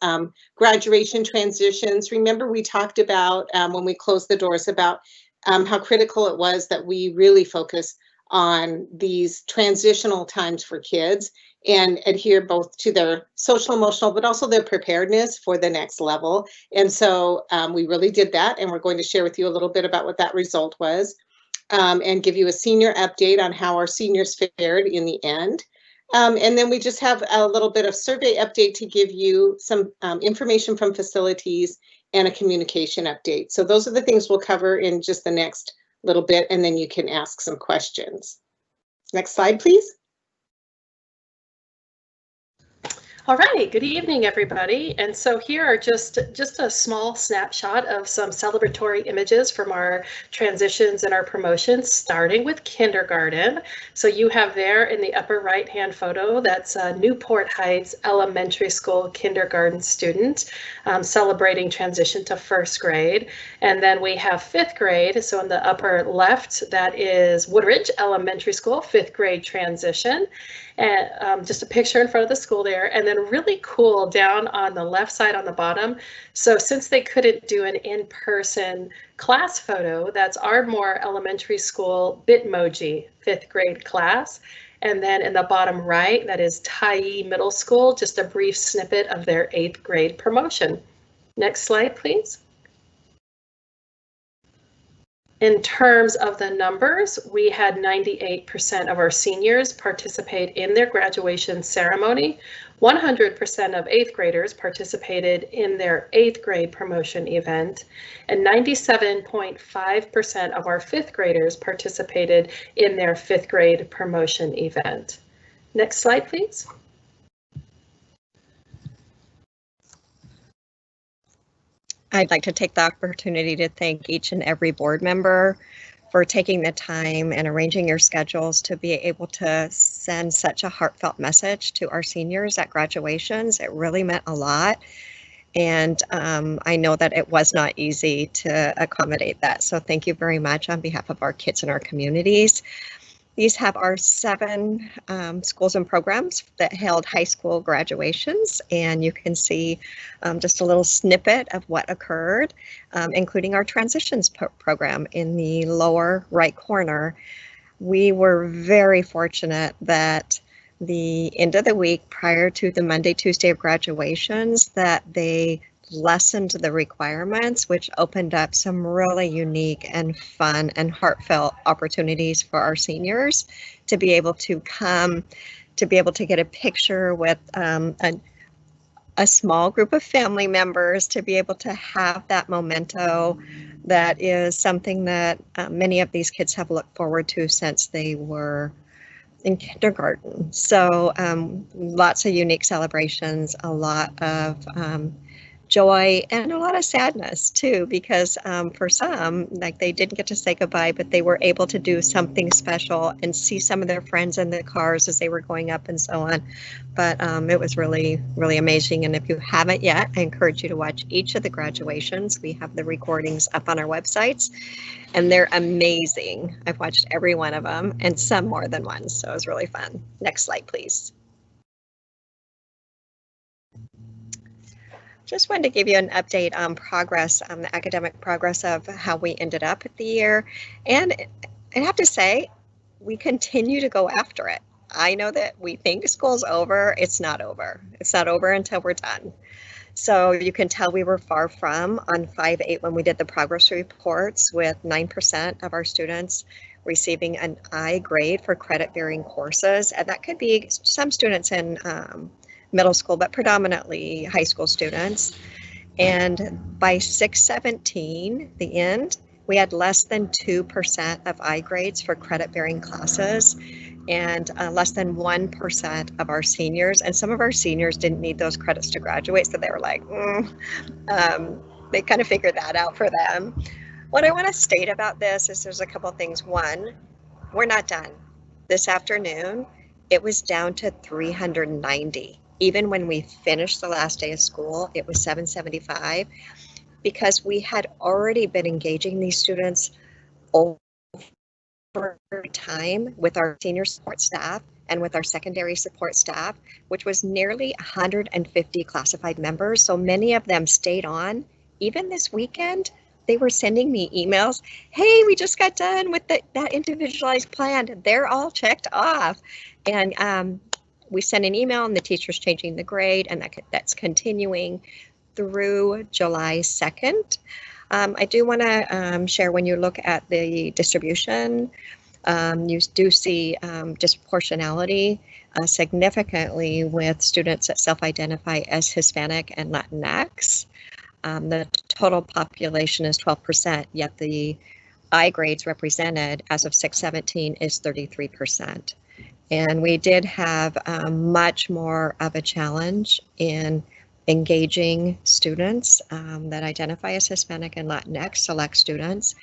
graduation transitions. Remember we talked about when we closed the doors about how critical it was that we really focus on these transitional times for kids and adhere both to their social, emotional, but also their preparedness for the next level. And so we really did that, and we're going to share with you a little bit about what that result was and give you a senior update on how our seniors fared in the end. And then we just have a little bit of survey update to give you some information from facilities and a communication update. So those are the things we'll cover in just the next little bit, and then you can ask some questions. Next slide, please. All right, good evening, everybody. And so here are just a small snapshot of some celebratory images from our transitions and our promotions, starting with kindergarten. So you have there in the upper right-hand photo, that's Newport Heights Elementary School kindergarten student celebrating transition to first grade. And then we have fifth grade. So in the upper left, that is Woodridge Elementary School, fifth grade transition. And just a picture in front of the school there, and then really cool down on the left side on the bottom. So since they couldn't do an in-person class photo, that's Ardmore Elementary School Bitmoji fifth grade class. And then in the bottom right, that is Tyee Middle School, just a brief snippet of their 8th grade promotion. Next slide, please. In terms of the numbers, we had 98% of our seniors participate in their graduation ceremony. 100% of 8th graders participated in their 8th grade promotion event, and 97.5% of our 5th graders participated in their 5th grade promotion event. Next slide, please. I'd like to take the opportunity to thank each and every board member for taking the time and arranging your schedules to be able to send such a heartfelt message to our seniors at graduations. It really meant a lot. And I know that it was not easy to accommodate that. So thank you very much on behalf of our kids and our communities. These have our 7 schools and programs that held high school graduations, and you can see just a little snippet of what occurred, including our transitions program in the lower right corner. We were very fortunate that the end of the week prior to the Monday, Tuesday of graduations, that they lessened the requirements, which opened up some really unique and fun and heartfelt opportunities for our seniors to be able to come, to be able to get a picture with a small group of family members, to be able to have that memento that is something that many of these kids have looked forward to since they were in kindergarten. So lots of unique celebrations, a lot of joy, and a lot of sadness too, because for some, like, they didn't get to say goodbye, but they were able to do something special and see some of their friends in the cars as they were going up and so on. But it was really, really amazing. And if you haven't yet, I encourage you to watch each of the graduations. We have the recordings up on our websites, and they're amazing. I've watched every one of them, and some more than one, so it was really fun. Next slide, please. Just wanted to give you an update on progress, on the academic progress of how we ended up at the year. And I have to say, we continue to go after it. I know that we think school's over. It's not over. It's not over until we're done. So you can tell we were far from on 5/8 when we did the progress reports, with 9% of our students receiving an I grade for credit-bearing courses. And that could be some students in middle school, but predominantly high school students. And by 6/17, the end, we had less than 2% of I grades for credit-bearing classes, and less than 1% of our seniors. And some of our seniors didn't need those credits to graduate, so they were like, they kind of figured that out for them. What I want to state about this is there's a couple things. One, we're not done. This afternoon, it was down to 390. Even when we finished the last day of school, it was 775, because we had already been engaging these students over time with our senior support staff and with our secondary support staff, which was nearly 150 classified members. So many of them stayed on. Even this weekend, they were sending me emails. Hey, we just got done with that individualized plan. They're all checked off. And we sent an email, and the teacher's changing the grade, and that's continuing through July 2nd. I do want to share, when you look at the distribution, you do see disproportionality significantly with students that self-identify as Hispanic and Latinx. The total population is 12%, yet the I grades represented as of 6/17 is 33%. And we did have much more of a challenge in engaging students that identify as Hispanic and Latinx, select students.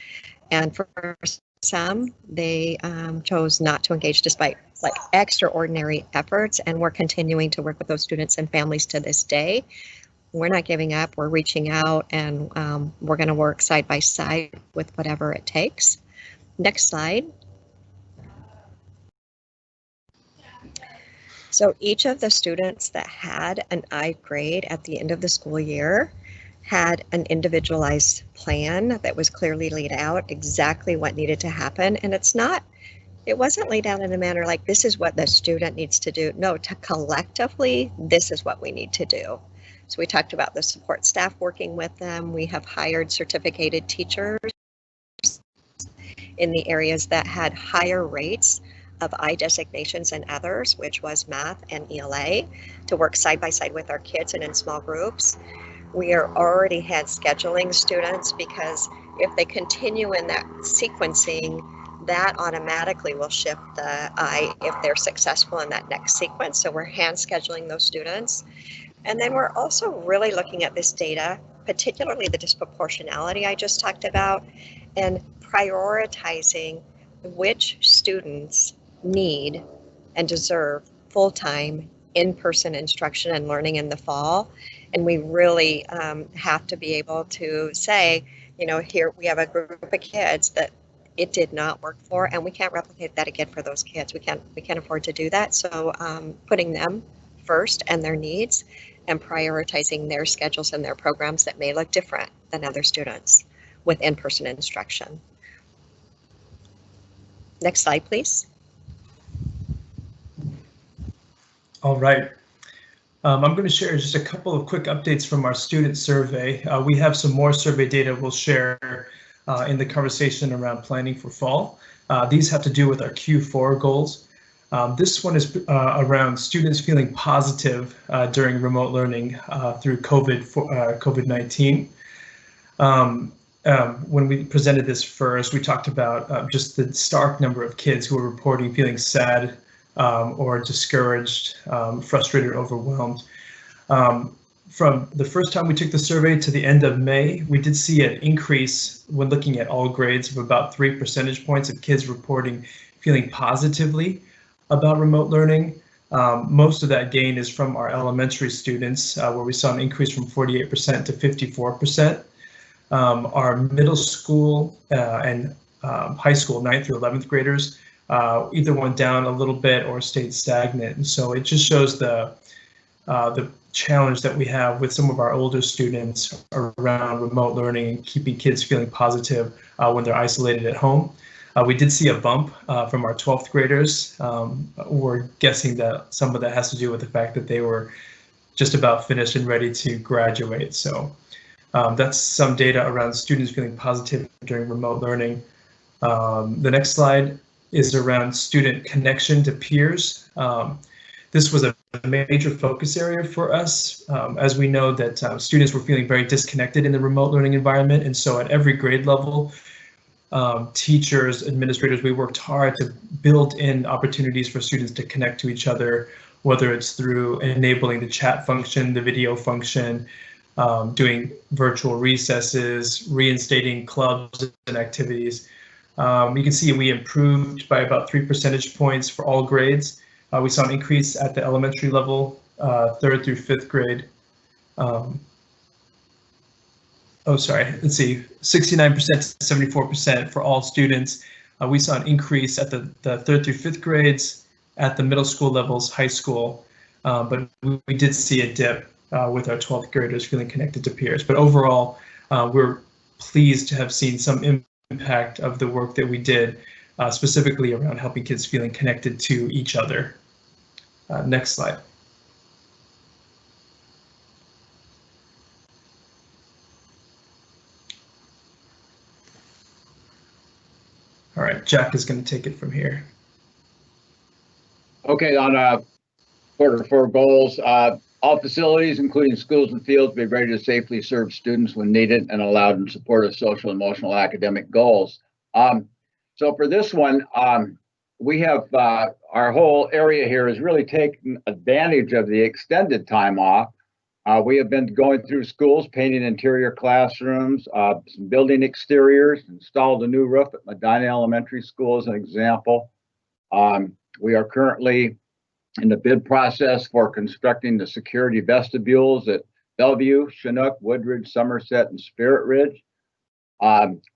And for some, they chose not to engage despite like extraordinary efforts. And we're continuing to work with those students and families to this day. We're not giving up, we're reaching out, and we're going to work side by side with whatever it takes. Next slide. So each of the students that had an I grade at the end of the school year had an individualized plan that was clearly laid out, exactly what needed to happen. And it wasn't laid out in a manner like, this is what the student needs to do. No, collectively, this is what we need to do. So we talked about the support staff working with them. We have hired certificated teachers in the areas that had higher rates of I designations and others, which was math and ELA, to work side by side with our kids and in small groups. We are already had scheduling students, because if they continue in that sequencing, that automatically will shift the I if they're successful in that next sequence. So we're hand scheduling those students. And then we're also really looking at this data, particularly the disproportionality I just talked about, and prioritizing which students need and deserve full-time in-person instruction and learning in the fall. And we really have to be able to say, here we have a group of kids that it did not work for, and we can't replicate that again for those kids. We can't afford to do that. So putting them first and their needs, and prioritizing their schedules and their programs that may look different than other students with in-person instruction. Next slide, please. All right. I'm going to share just a couple of quick updates from our student survey. We have some more survey data we'll share in the conversation around planning for fall. These have to do with our Q4 goals. This one is around students feeling positive during remote learning through COVID-19. When we presented this first, we talked about just the stark number of kids who are reporting feeling sad or discouraged, frustrated, overwhelmed. from the first time we took the survey to the end of May, we did see an increase when looking at all grades of about 3 percentage points of kids reporting feeling positively about remote learning. Most of that gain is from our elementary students, where we saw an increase from 48% to 54%. Our middle school and high school, 9th through 11th graders, either went down a little bit or stayed stagnant. And so it just shows the challenge that we have with some of our older students around remote learning and keeping kids feeling positive when they're isolated at home. We did see a bump from our 12th graders. We're guessing that some of that has to do with the fact that they were just about finished and ready to graduate. So that's some data around students feeling positive during remote learning. The next slide is around student connection to peers. This was a major focus area for us, as we know that students were feeling very disconnected in the remote learning environment. And so at every grade level, teachers, administrators, we worked hard to build in opportunities for students to connect to each other, whether it's through enabling the chat function, the video function, doing virtual recesses, reinstating clubs and activities. You can see we improved by about 3 percentage points for all grades. We saw an increase at the elementary level, 3rd through 5th grade. Let's see, 69% to 74% for all students. We saw an increase at the 3rd through 5th grades, at the middle school levels, high school, but we did see a dip with our 12th graders feeling connected to peers. But overall, we're pleased to have seen some impact of the work that we did, specifically around helping kids feeling connected to each other. Next slide. All right, Jack is going to take it from here. Okay, on quarter 4 goals, all facilities, including schools and fields, be ready to safely serve students when needed and allowed in support of social, emotional, academic goals. So for this one, we have our whole area here is really taking advantage of the extended time off. We have been going through schools, painting interior classrooms, some building exteriors, installed a new roof at Medina Elementary School as an example. We are currently in the bid process for constructing the security vestibules at Bellevue, Chinook, Woodridge, Somerset, and Spirit Ridge.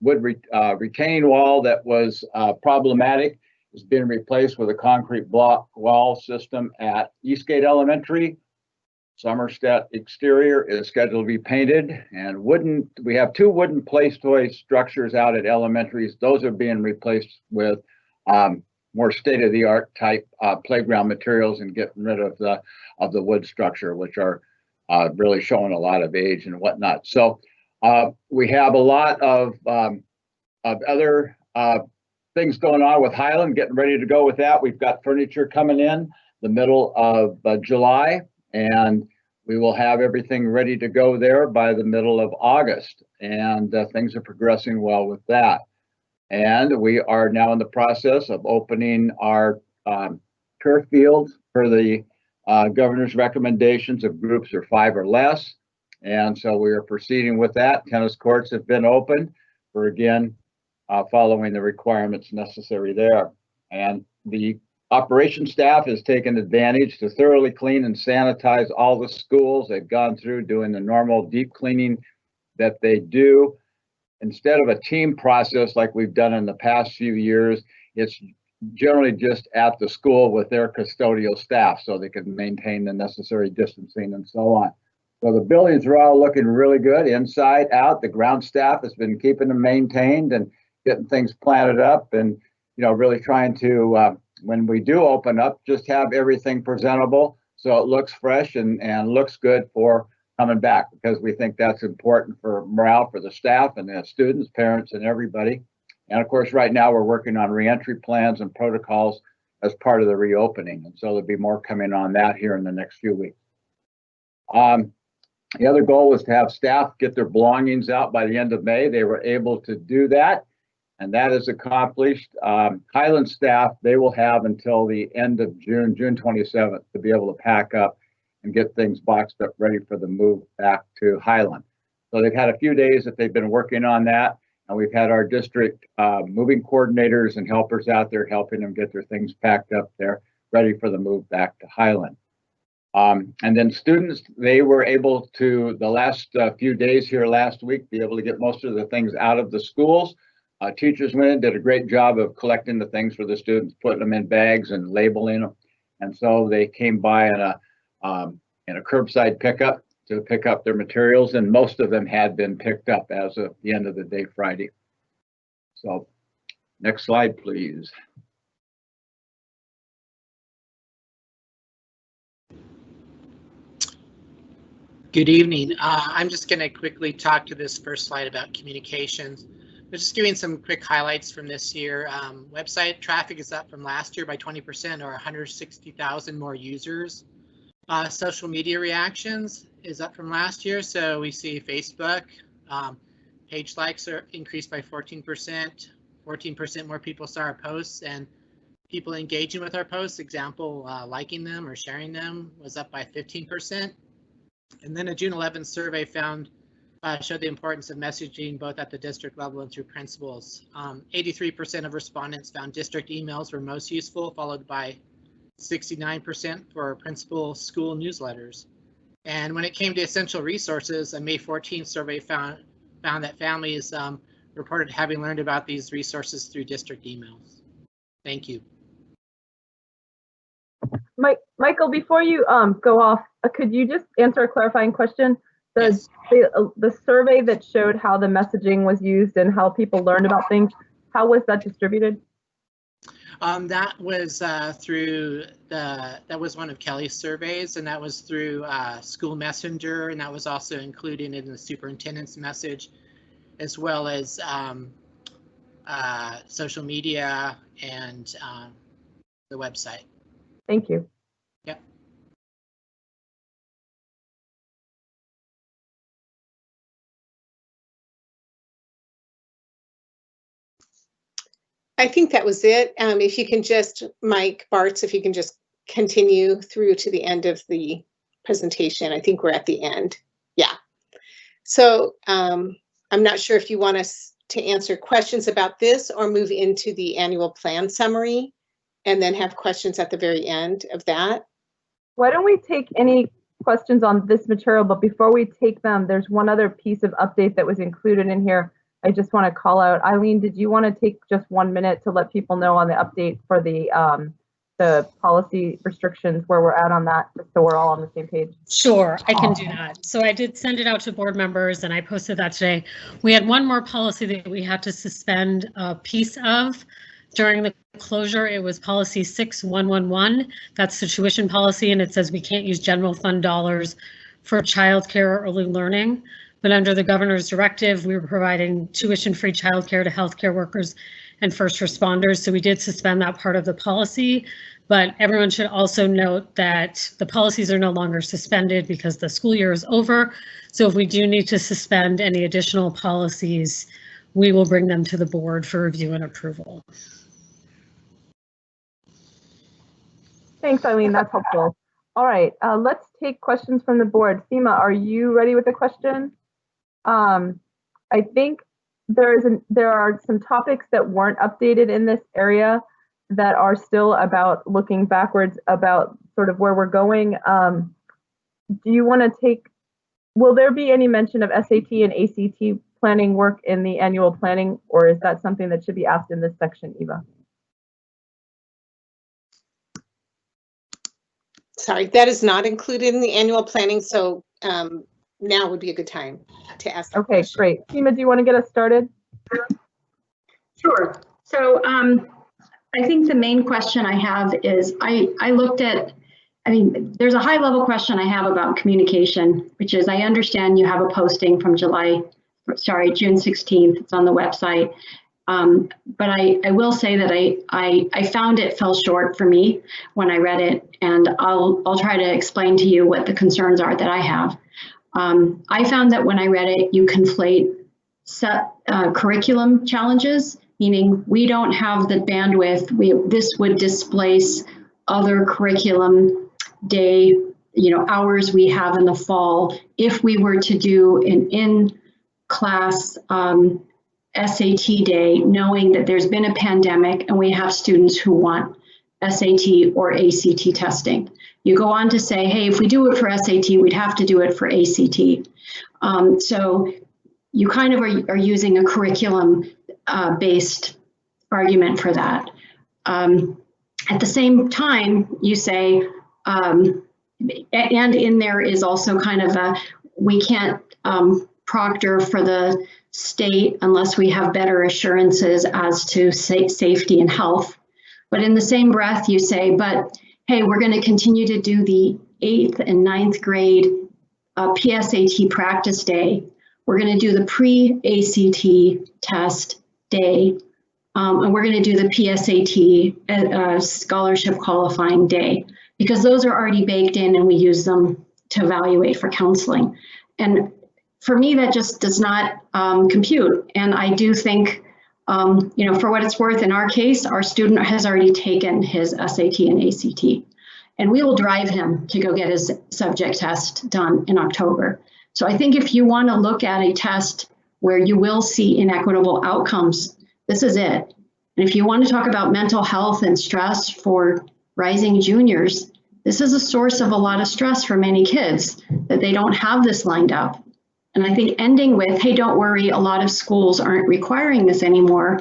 Retaining wall that was problematic is being replaced with a concrete block wall system at Eastgate Elementary. Somerset exterior is scheduled to be painted, and we have 2 wooden place toy structures out at elementaries. Those are being replaced with more state-of-the-art type playground materials and getting rid of the wood structure, which are really showing a lot of age and whatnot. So we have a lot of other things going on with Highland, getting ready to go with that. We've got furniture coming in the middle of July, and we will have everything ready to go there by the middle of August, and things are progressing well with that. And we are now in the process of opening our turf fields for the governor's recommendations of groups of 5 or less. And so we are proceeding with that. Tennis courts have been opened for, again, following the requirements necessary there. And the operations staff has taken advantage to thoroughly clean and sanitize all the schools. They've gone through doing the normal deep cleaning that they do. Instead of a team process like we've done in the past few years, it's generally just at the school with their custodial staff so they can maintain the necessary distancing and so on. So the buildings are all looking really good inside, out. The ground staff has been keeping them maintained and getting things planted up, and really trying to, when we do open up, just have everything presentable so it looks fresh and looks good for coming back, because we think that's important for morale for the staff and the students, parents, and everybody. And of course, right now we're working on reentry plans and protocols as part of the reopening. And so there'll be more coming on that here in the next few weeks. The other goal was to have staff get their belongings out by the end of May. They were able to do that, and that is accomplished. Highland staff, they will have until the end of June 27th, to be able to pack up and get things boxed up ready for the move back to Highland. So they've had a few days that they've been working on that, and we've had our district moving coordinators and helpers out there helping them get their things packed up there, ready for the move back to Highland. And then students, they were able to, the last few days here last week, be able to get most of the things out of the schools. Teachers went in, did a great job of collecting the things for the students, putting them in bags and labeling them. And so they came by in a curbside pickup to pick up their materials, and most of them had been picked up as of the end of the day Friday. So next slide, please. Good evening. I'm just going to quickly talk to this first slide about communications. We're just giving some quick highlights from this year. Website traffic is up from last year by 20%, or 160,000 more users. Social media reactions is up from last year. So we see Facebook, page likes are increased by 14%, 14% more people saw our posts, and people engaging with our posts, example, liking them or sharing them, was up by 15%. And then a June 11th survey showed the importance of messaging both at the district level and through principals. 83% of respondents found district emails were most useful, followed by 69% for principal school newsletters. And when it came to essential resources, a May 14th survey found that families reported having learned about these resources through district emails. Thank you. Michael, before you go off, could you just answer a clarifying question? Yes. The survey that showed how the messaging was used and how people learned about things, how was that distributed? That was that was one of Kelly's surveys, and that was through School Messenger, and that was also included in the superintendent's message, as well as social media and the website. Thank you. Yep. I think that was it. If you can just, Mike Bartz, if you can just continue through to the end of the presentation. I think we're at the end. Yeah. So I'm not sure if you want us to answer questions about this or move into the annual plan summary and then have questions at the very end of that. Why don't we take any questions on this material, but before we take them, there's one other piece of update that was included in here. I just want to call out. Eileen, did you want to take just 1 minute to let people know on the update for the policy restrictions, where we're at on that, just so we're all on the same page? Sure, I can do that. So I did send it out to board members and I posted that today. We had one more policy that we had to suspend a piece of during the closure. It was policy 6111. That's the tuition policy, and it says we can't use general fund dollars for childcare or early learning. But under the governor's directive, we were providing tuition-free childcare to healthcare workers and first responders. So we did suspend that part of the policy, but everyone should also note that the policies are no longer suspended because the school year is over. So if we do need to suspend any additional policies, we will bring them to the board for review and approval. Thanks, Eileen, that's helpful. All right, let's take questions from the board. Seema, are you ready with a question? I think there are some topics that weren't updated in this area that are still about looking backwards about sort of where we're going. Do you want to take, will there be any mention of SAT and ACT planning work in the annual planning, or is that something that should be asked in this section, Eva? Sorry, that is not included in the annual planning, so now would be a good time to ask. Okay, great. Seema, do you want to get us started? Sure. So I think the main question I have is I looked at, I mean, there's a high level question I have about communication, which is I understand you have a posting from June 16th. It's on the website. But I will say that I found it fell short for me when I read it, and I'll try to explain to you what the concerns are that I have. I found that when I read it, you conflate curriculum challenges, meaning we don't have the bandwidth. This would displace other curriculum day, hours we have in the fall, if we were to do an in-class SAT day, knowing that there's been a pandemic and we have students who want SAT or ACT testing. You go on to say, hey, if we do it for SAT, we'd have to do it for ACT. So you kind of are using a curriculum-based argument for that. At the same time, you say, and in there is also kind of we can't proctor for the state unless we have better assurances as to safety and health. But in the same breath, you say, but hey, we're going to continue to do the 8th and 9th grade PSAT practice day. We're going to do the pre-ACT test day, and we're going to do the PSAT scholarship qualifying day, because those are already baked in and we use them to evaluate for counseling. And for me, that just does not compute. And I do think, for what it's worth, in our case, our student has already taken his SAT and ACT, and we will drive him to go get his subject test done in October. So I think if you want to look at a test where you will see inequitable outcomes, this is it. And if you want to talk about mental health and stress for rising juniors, this is a source of a lot of stress for many kids that they don't have this lined up. And I think ending with, hey, don't worry, a lot of schools aren't requiring this anymore,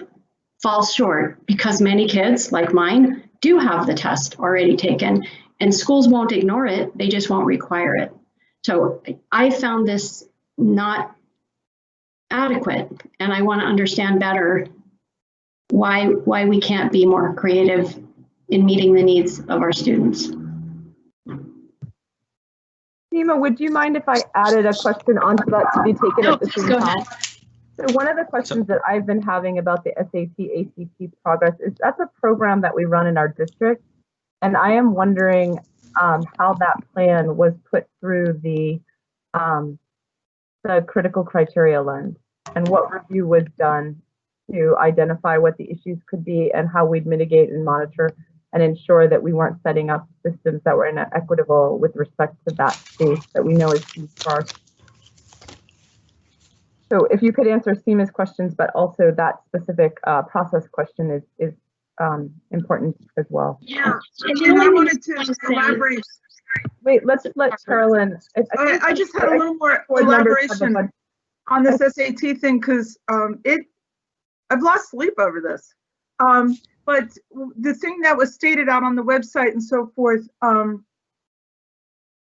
falls short, because many kids, like mine, do have the test already taken, and schools won't ignore it, they just won't require it. So I found this not adequate, and I want to understand better why we can't be more creative in meeting the needs of our students. Seema, would you mind if I added a question onto that to be taken at the same time? So one of the questions that I've been having about the SAT, ACT progress is that's a program that we run in our district. And I am wondering how that plan was put through the critical criteria lens, and what review was done to identify what the issues could be and how we'd mitigate and monitor and ensure that we weren't setting up systems that were inequitable with respect to that space that we know is key for our. So if you could answer Seema's questions, but also that specific process question is important as well. Yeah, and I wanted to elaborate. Wait, let's let Carolyn. I just had a little more elaboration on this SAT thing, because I've lost sleep over this. But the thing that was stated out on the website and so forth,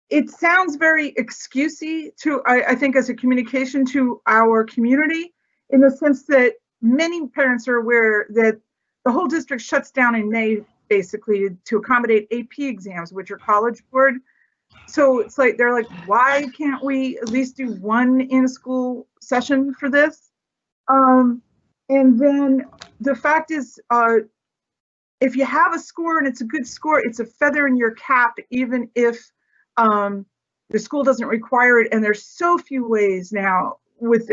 it sounds very excusey to, I think, as a communication to our community, in the sense that many parents are aware that the whole district shuts down in May, basically, to accommodate AP exams, which are College Board. So it's like, they're like, why can't we at least do one in-school session for this? And then the fact is, if you have a score and it's a good score, it's a feather in your cap, even if the school doesn't require it. And there's so few ways now with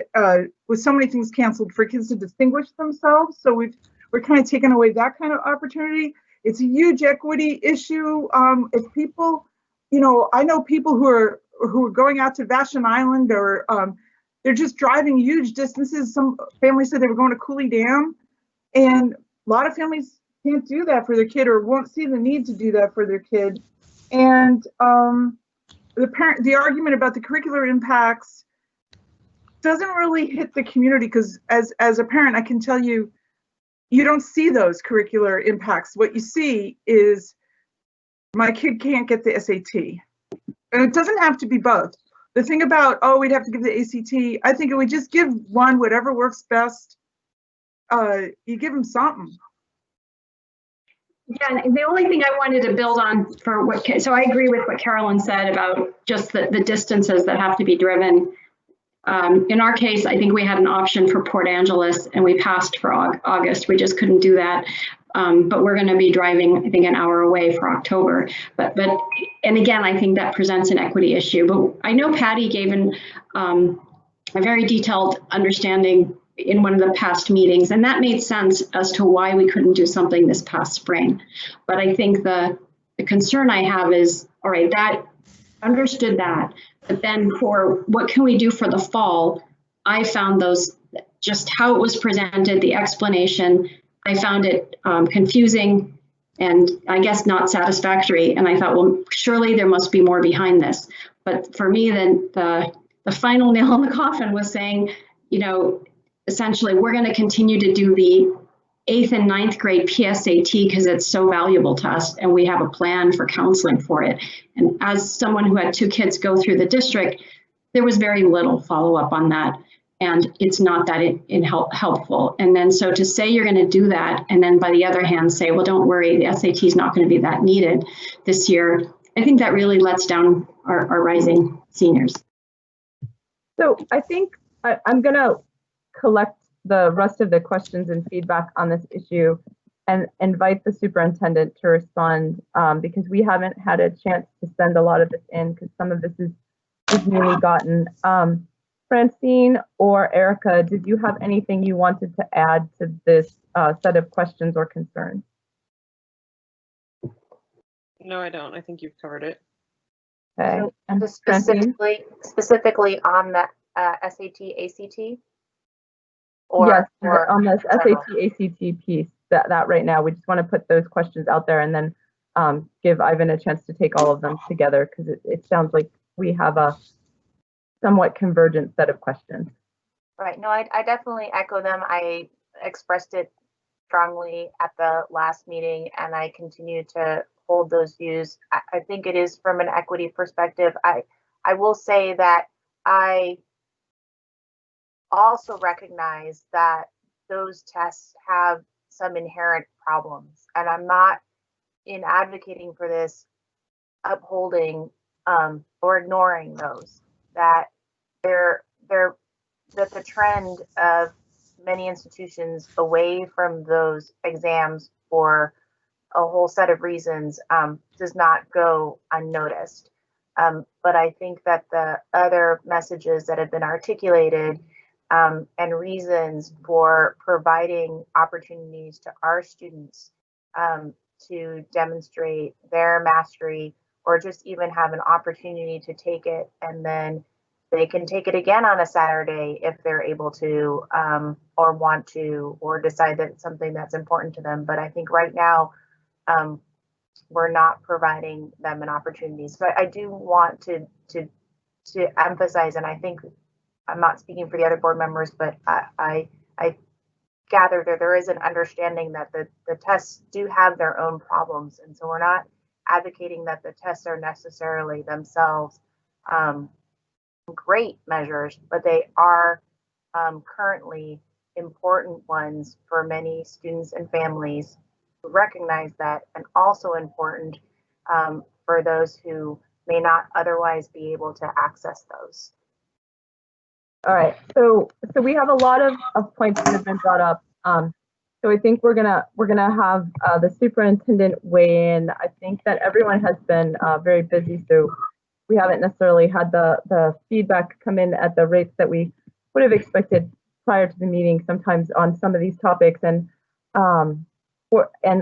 so many things canceled for kids to distinguish themselves. So we're kind of taking away that kind of opportunity. It's a huge equity issue. If people, I know people who are going out to Vashon Island, or they're just driving huge distances. Some families said they were going to Cooley Dam, and a lot of families can't do that for their kid, or won't see the need to do that for their kid. And the argument about the curricular impacts doesn't really hit the community, because as a parent, I can tell you, you don't see those curricular impacts. What you see is, my kid can't get the SAT. And it doesn't have to be both. The thing about, we'd have to give the ACT, I think if we just give one, whatever works best, you give them something. Yeah, and the only thing I wanted to build on so I agree with what Carolyn said about just the distances that have to be driven. In our case, I think we had an option for Port Angeles, and we passed for August. We just couldn't do that. But we're going to be driving, I think, an hour away for October. And again, I think that presents an equity issue. But I know Patty gave a very detailed understanding in one of the past meetings, and that made sense as to why we couldn't do something this past spring. But I think the concern I have is, all right, that understood that. But then for what can we do for the fall, I found those, just how it was presented, the explanation, I found it confusing and I guess not satisfactory. And I thought, well, surely there must be more behind this. But for me, then the final nail in the coffin was saying, you know, essentially, we're going to continue to do the 8th and 9th grade PSAT because it's so valuable to us and we have a plan for counseling for it. And as someone who had 2 kids go through the district, there was very little follow-up on that. And it's not that helpful. And then so to say you're going to do that, and then by the other hand say, well, don't worry, the SAT is not going to be that needed this year, I think that really lets down our rising seniors. So I think I'm going to collect the rest of the questions and feedback on this issue and invite the superintendent to respond because we haven't had a chance to send a lot of this in because some of this is newly gotten. Francine or Erica, did you have anything you wanted to add to this set of questions or concerns? No, I don't. I think you've covered it. Okay. So And specifically on the SAT, ACT? Or, yes, or on this general? SAT, ACT piece, that right now, we just want to put those questions out there and then give Ivan a chance to take all of them together because it sounds like we have a somewhat convergent set of questions. Right. No, I definitely echo them. I expressed it strongly at the last meeting and I continue to hold those views. I think it is from an equity perspective. I will say that I also recognize that those tests have some inherent problems and I'm not in advocating for this upholding or ignoring those, that that the trend of many institutions away from those exams for a whole set of reasons does not go unnoticed. But I think that the other messages that have been articulated and reasons for providing opportunities to our students to demonstrate their mastery or just even have an opportunity to take it and then they can take it again on a Saturday if they're able to or want to or decide that it's something that's important to them. But I think right now we're not providing them an opportunity. So I do want to emphasize, and I think I'm not speaking for the other board members, but I gather that there is an understanding that the tests do have their own problems. And so we're not advocating that the tests are necessarily themselves great measures, but they are currently important ones for many students and families who recognize that, and also important for those who may not otherwise be able to access those. All right, so we have a lot of points that have been brought up. So I think we're gonna have the superintendent weigh in. I think that everyone has been very busy, so we haven't necessarily had the feedback come in at the rates that we would have expected prior to the meeting sometimes on some of these topics. And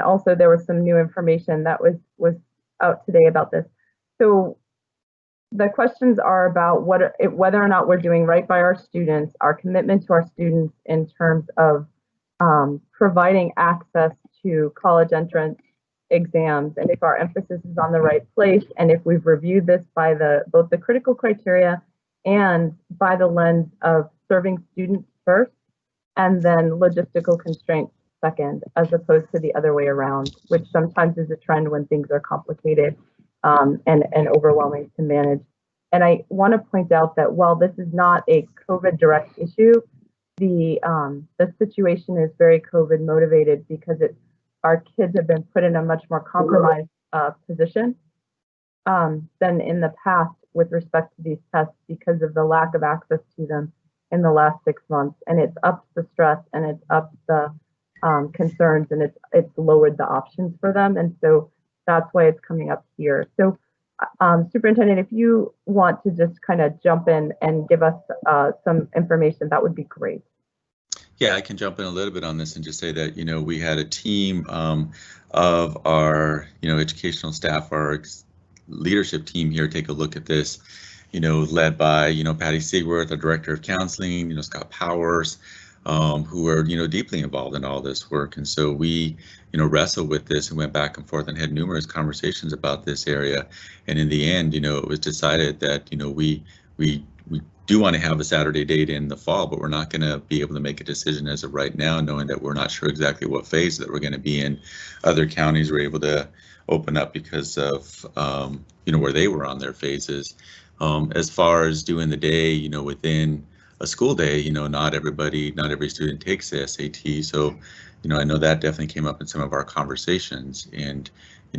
also there was some new information that was out today about this. So the questions are about whether or not we're doing right by our students, our commitment to our students in terms of providing access to college entrance exams, and if our emphasis is on the right place, and if we've reviewed this by both the critical criteria and by the lens of serving students first, and then logistical constraints second, as opposed to the other way around, which sometimes is a trend when things are complicated and overwhelming to manage. And I want to point out that while this is not a COVID direct issue, the situation is very COVID motivated because our kids have been put in a much more compromised position than in the past with respect to these tests because of the lack of access to them in the last 6 months. And it's upped the stress and it's upped the concerns and it's lowered the options for them. And so that's why it's coming up here. So Superintendent, if you want to just kind of jump in and give us some information, that would be great. Yeah, I can jump in a little bit on this and just say that, we had a team of our, educational staff, our leadership team here take a look at this, led by, Patty Sigworth, the Director of Counseling, Scott Powers, who are, deeply involved in all this work. And so we, wrestled with this and went back and forth and had numerous conversations about this area. And in the end, it was decided that, we do want to have a Saturday date in the fall, but we're not going to be able to make a decision as of right now, knowing that we're not sure exactly what phase that we're going to be in. Other counties were able to open up because of, where they were on their phases. As far as doing the day, within a school day, not every student takes the SAT. So, I know that definitely came up in some of our conversations. And,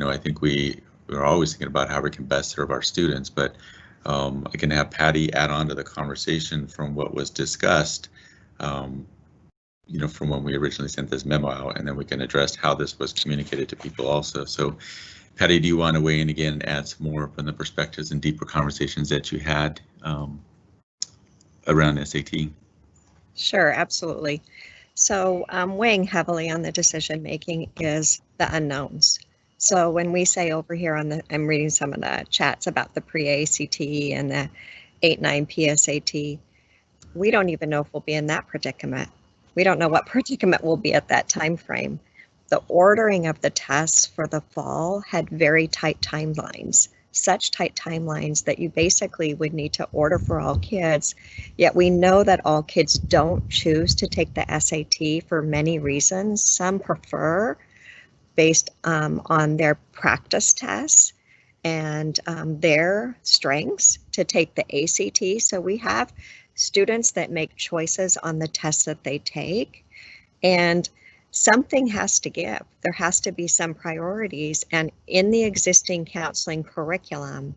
I think we're always thinking about how we can best serve our students, but I can have Patty add on to the conversation from what was discussed, from when we originally sent this memo out, and then we can address how this was communicated to people also. So, Patty, do you want to weigh in again and add some more from the perspectives and deeper conversations that you had around SAT? Sure, absolutely. So weighing heavily on the decision making is the unknowns. So when we say over here I'm reading some of the chats about the pre-ACT and the 8-9 PSAT, we don't even know if we'll be in that predicament. We don't know what predicament we'll be at that time frame. The ordering of the tests for the fall had very tight timelines, such tight timelines that you basically would need to order for all kids. Yet we know that all kids don't choose to take the SAT for many reasons. Some prefer based on their practice tests and their strengths to take the ACT. So we have students that make choices on the tests that they take, and something has to give. There has to be some priorities. And in the existing counseling curriculum,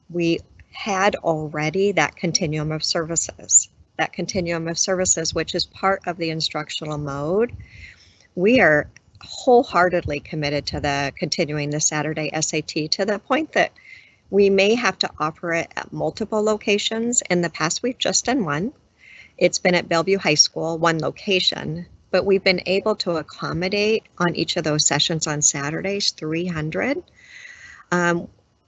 we had already that continuum of services. That continuum of services, which is part of the instructional mode. We are wholeheartedly committed to the continuing the Saturday SAT to the point that we may have to offer it at multiple locations. In the past, we've just done one. It's been at Bellevue High School, one location, but we've been able to accommodate on each of those sessions on Saturdays, 300.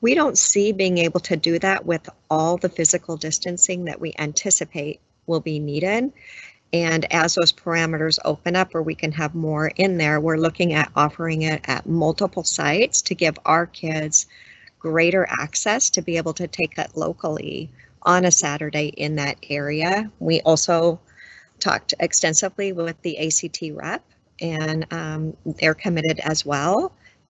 We don't see being able to do that with all the physical distancing that we anticipate will be needed. And as those parameters open up, or we can have more in there, we're looking at offering it at multiple sites to give our kids greater access to be able to take it locally on a Saturday in that area. We also talked extensively with the ACT rep, and they're committed as well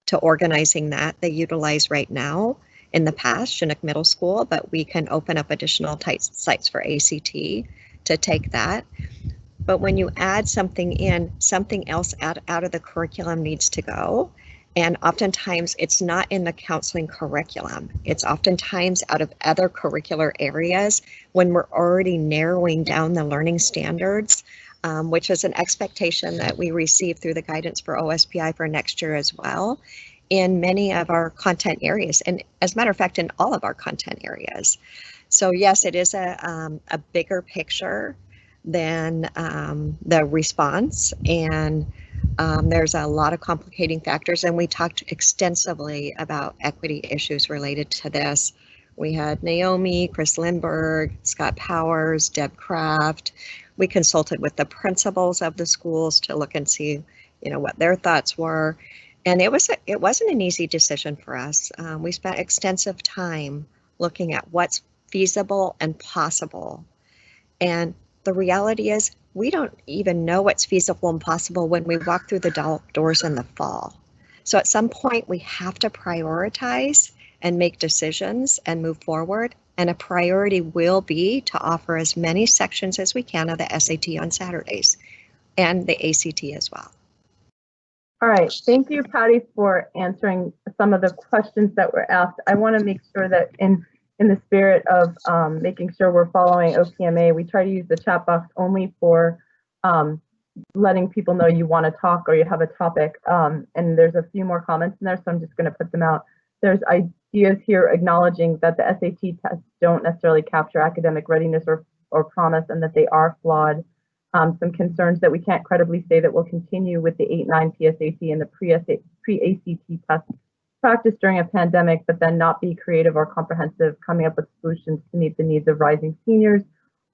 to organizing that. They utilize right now in the past Chinook Middle School, but we can open up additional sites for ACT to take that. But when you add something in, something else out of the curriculum needs to go. And oftentimes it's not in the counseling curriculum. It's oftentimes out of other curricular areas when we're already narrowing down the learning standards, which is an expectation that we receive through the guidance for OSPI for next year as well, in many of our content areas. And as a matter of fact, in all of our content areas. So yes, it is a bigger picture than the response, and there's a lot of complicating factors, and we talked extensively about equity issues related to this. We had Naomi, Chris Lindberg, Scott Powers, Deb Kraft. We consulted with the principals of the schools to look and see, what their thoughts were, and it wasn't an easy decision for us. We spent extensive time looking at what's feasible and possible, and the reality is we don't even know what's feasible and possible when we walk through the doors in the fall. So at some point we have to prioritize and make decisions and move forward. And a priority will be to offer as many sections as we can of the SAT on Saturdays and the ACT as well. All right, thank you, Patty, for answering some of the questions that were asked. I want to make sure that in the spirit of making sure we're following OPMA, we try to use the chat box only for letting people know you want to talk or you have a topic. And there's a few more comments in there, so I'm just going to put them out. There's ideas here acknowledging that the SAT tests don't necessarily capture academic readiness or promise, and that they are flawed. Some concerns that we can't credibly say that we'll continue with the 8-9 PSAT and the pre-ACT test practice during a pandemic, but then not be creative or comprehensive, coming up with solutions to meet the needs of rising seniors.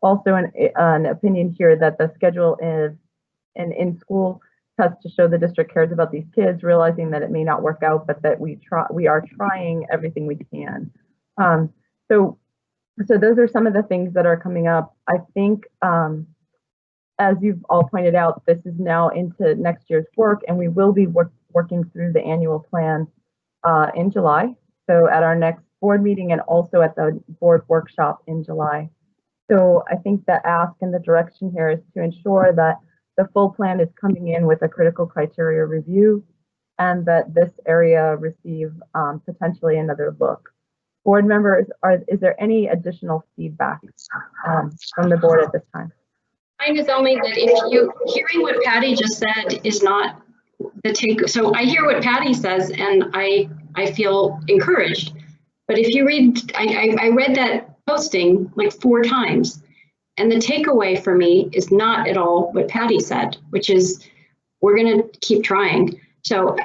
Also an opinion here that the schedule is an in-school test to show the district cares about these kids, realizing that it may not work out, but that we are trying everything we can. So those are some of the things that are coming up. I think, as you've all pointed out, this is now into next year's work, and we will be working through the annual plan in July. So at our next board meeting and also at the board workshop in July. So I think the ask and the direction here is to ensure that the full plan is coming in with a critical criteria review and that this area receive potentially another look. Board members, is there any additional feedback from the board at this time? Mine is only that if you, hearing what Patty just said is not the take. So I hear what Patty says and I feel encouraged. But if you read, I read that posting like 4 times. And the takeaway for me is not at all what Patty said, which is we're going to keep trying. So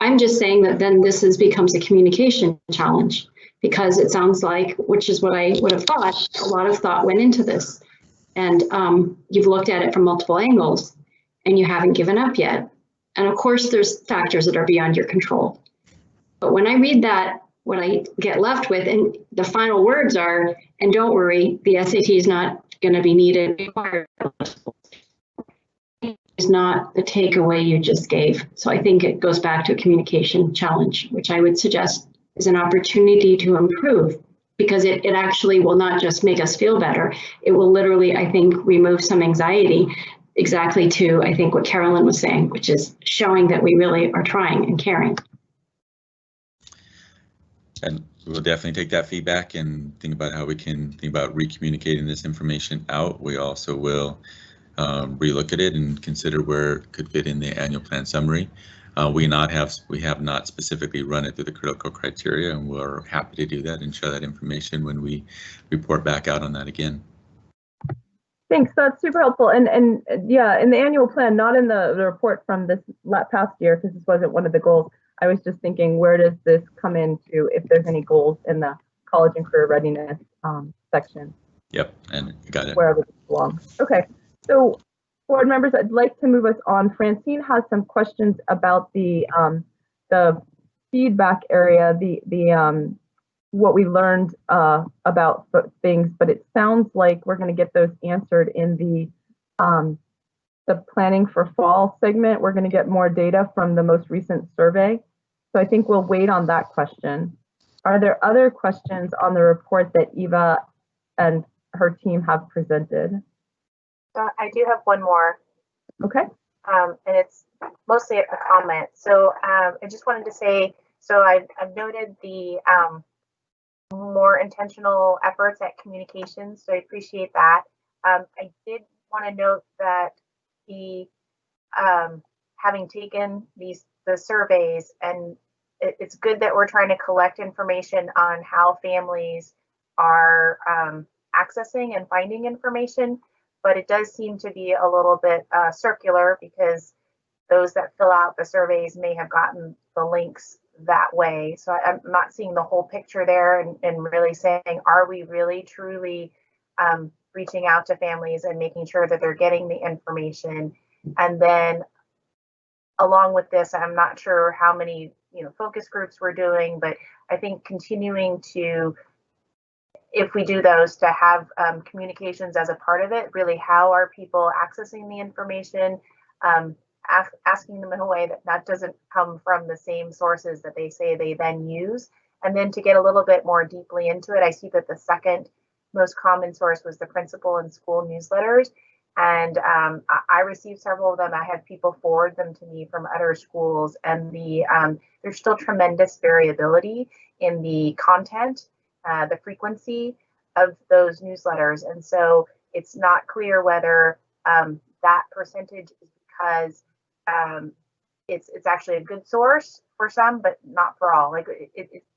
I'm just saying that then this becomes a communication challenge, because it sounds like, which is what I would have thought, a lot of thought went into this. And you've looked at it from multiple angles and you haven't given up yet. And of course, there's factors that are beyond your control. But when I read that, what I get left with, and the final words are, and don't worry, the SAT is not going to be needed. Is not the takeaway you just gave. So I think it goes back to a communication challenge, which I would suggest is an opportunity to improve, because it actually will not just make us feel better. It will literally, I think, remove some anxiety, exactly to, I think, what Carolyn was saying, which is showing that we really are trying and caring. And we'll definitely take that feedback and think about how we can think about recommunicating this information out. We also will relook at it and consider where it could fit in the annual plan summary. We have not specifically run it through the critical criteria, and we're happy to do that and share that information when we report back out on that again. Thanks, that's super helpful. And yeah, in the annual plan, not in the report from this past year, because this wasn't one of the goals. I was just thinking, where does this come into if there's any goals in the college and career readiness section? Yep, and got it. Wherever it belongs. Okay, so board members, I'd like to move us on. Francine has some questions about the feedback area, the what we learned about things, but it sounds like we're going to get those answered in the planning for fall segment. We're going to get more data from the most recent survey. So I think we'll wait on that question. Are there other questions on the report that Eva and her team have presented? I do have one more. Okay. And it's mostly a comment. So I just wanted to say, so I've noted the more intentional efforts at communications, so I appreciate that. I did want to note that the having taken the surveys, and it's good that we're trying to collect information on how families are accessing and finding information, but it does seem to be a little bit circular, because those that fill out the surveys may have gotten the links that way. So I'm not seeing the whole picture there, and really saying, are we really truly reaching out to families and making sure that they're getting the information? And then along with this, I'm not sure how many focus groups we're doing, but I think continuing to, if we do those, to have communications as a part of it. Really, how are people accessing the information? Asking them in a way that doesn't come from the same sources that they say they then use. And then to get a little bit more deeply into it, I see that the second most common source was the principal and school newsletters. And I received several of them. I had people forward them to me from other schools, and there's still tremendous variability in the content, the frequency of those newsletters. And so it's not clear whether that percentage is because it's actually a good source for some, but not for all. Like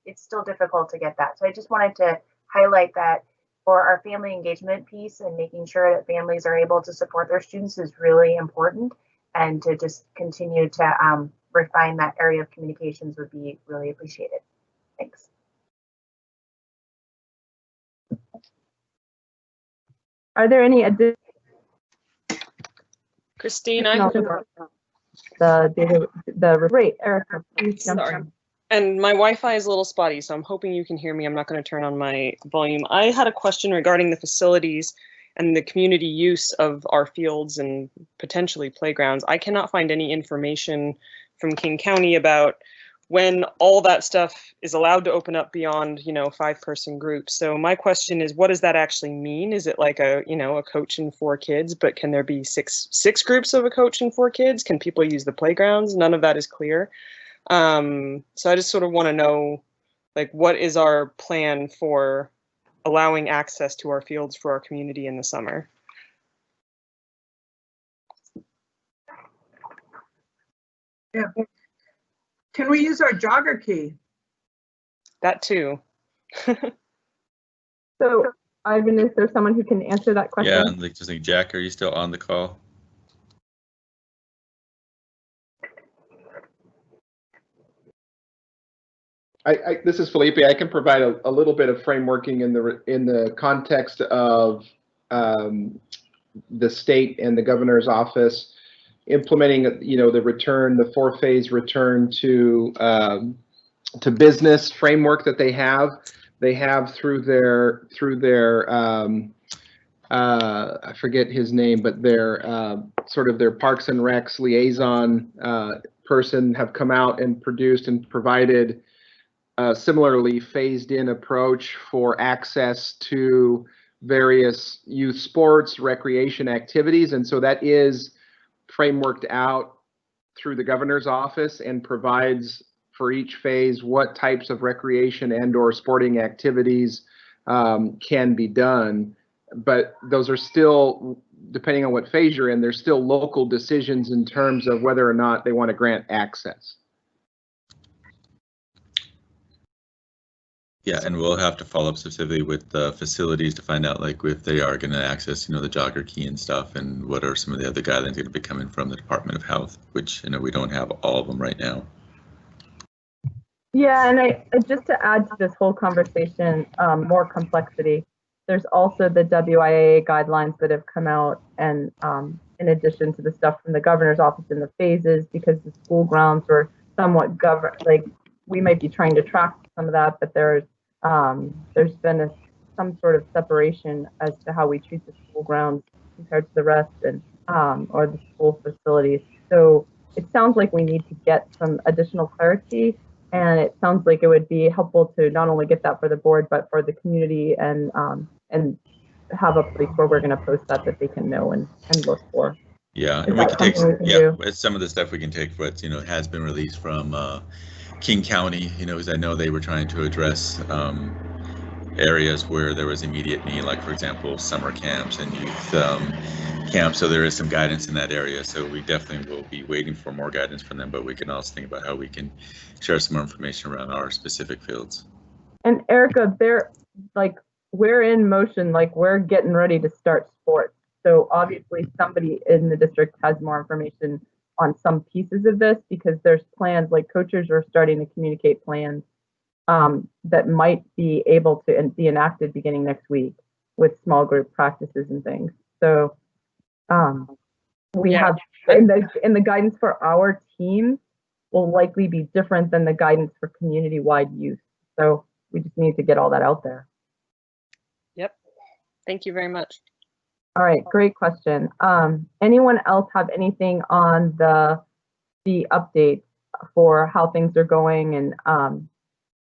it's still difficult to get that. So I just wanted to highlight that for our family engagement piece, and making sure that families are able to support their students is really important, and to just continue to refine that area of communications would be really appreciated. Thanks. Are there any additional Christine, great, Erica, please jump sorry. in. And my Wi-Fi is a little spotty, so I'm hoping you can hear me. I'm not going to turn on my volume. I had a question regarding the facilities and the community use of our fields and potentially playgrounds. I cannot find any information from King County about when all that stuff is allowed to open up beyond, 5-person groups. So my question is, what does that actually mean? Is it like a coach and 4 kids, but can there be six groups of a coach and 4 kids? Can people use the playgrounds? None of that is clear. So I just sort of want to know, like, what is our plan for allowing access to our fields for our community in the summer? Yeah. Can we use our jogger key? That too. So, Ivan, is there someone who can answer that question? Yeah, like, just like, Jack, are you still on the call? This is Felipe. I can provide a little bit of frameworking in the context of the state and the governor's office implementing, the 4-phase return to business framework that they have. They have through their I forget his name, but their sort of their Parks and Recs liaison person have come out and produced and provided similarly phased in approach for access to various youth sports, recreation activities. And so that is frameworked out through the governor's office and provides for each phase what types of recreation and or sporting activities can be done. But those are still, depending on what phase you're in, there's still local decisions in terms of whether or not they want to grant access. Yeah, and we'll have to follow up specifically with the facilities to find out, like, if they are going to access, the jogger key and stuff, and what are some of the other guidelines going to be coming from the Department of Health, which, we don't have all of them right now. Yeah, and just to add to this whole conversation, more complexity, there's also the WIAA guidelines that have come out, and in addition to the stuff from the governor's office in the phases, because the school grounds were somewhat governed, like, we might be trying to track some of that, but there's been some sort of separation as to how we treat the school grounds compared to the rest, and or the school facilities. So it sounds like we need to get some additional clarity, and it sounds like it would be helpful to not only get that for the board, but for the community, and have a place where we're going to post that they can know and look for. Yeah, and we can take some of the stuff we can take what has been released from King County, because I know they were trying to address areas where there was immediate need, like, for example, summer camps and youth camps. So there is some guidance in that area. So we definitely will be waiting for more guidance from them, but we can also think about how we can share some more information around our specific fields. And Erica, we're in motion, like, we're getting ready to start sports. So obviously somebody in the district has more information on some pieces of this, because there's plans, like, coaches are starting to communicate plans that might be able to be enacted beginning next week with small group practices and things. So we have, and the guidance for our team will likely be different than the guidance for community-wide use. So we just need to get all that out there. Yep. Thank you very much. All right, great question. Anyone else have anything on the update for how things are going? And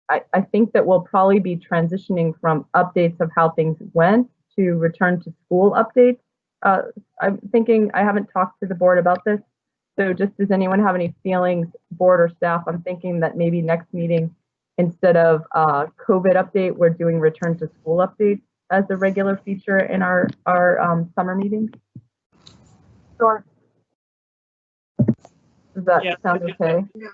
I think that we'll probably be transitioning from updates of how things went to return to school updates. I'm thinking, I haven't talked to the board about this. So just does anyone have any feelings, board or staff? I'm thinking that maybe next meeting, instead of COVID update, we're doing return to school updates as a regular feature in our summer meetings. Sure. Does that sound okay? Yeah.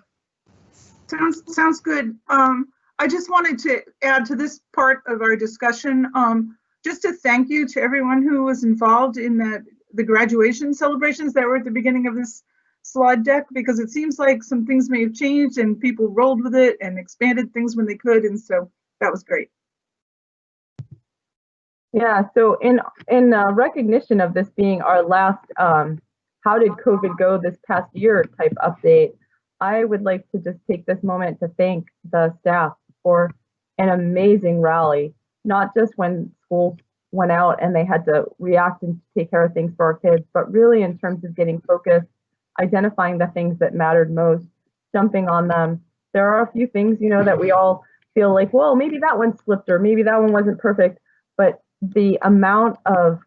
Sounds good. I just wanted to add to this part of our discussion, just to thank you to everyone who was involved in the graduation celebrations that were at the beginning of this slide deck because it seems like some things may have changed and people rolled with it and expanded things when they could. And so that was great. Yeah, so in recognition of this being our last how did COVID go this past year type update, I would like to just take this moment to thank the staff for an amazing rally, not just when schools went out and they had to react and take care of things for our kids, but really in terms of getting focused, identifying the things that mattered most, jumping on them. There are a few things, you know, that we all feel like, well, maybe that one slipped or maybe that one wasn't perfect, but the amount of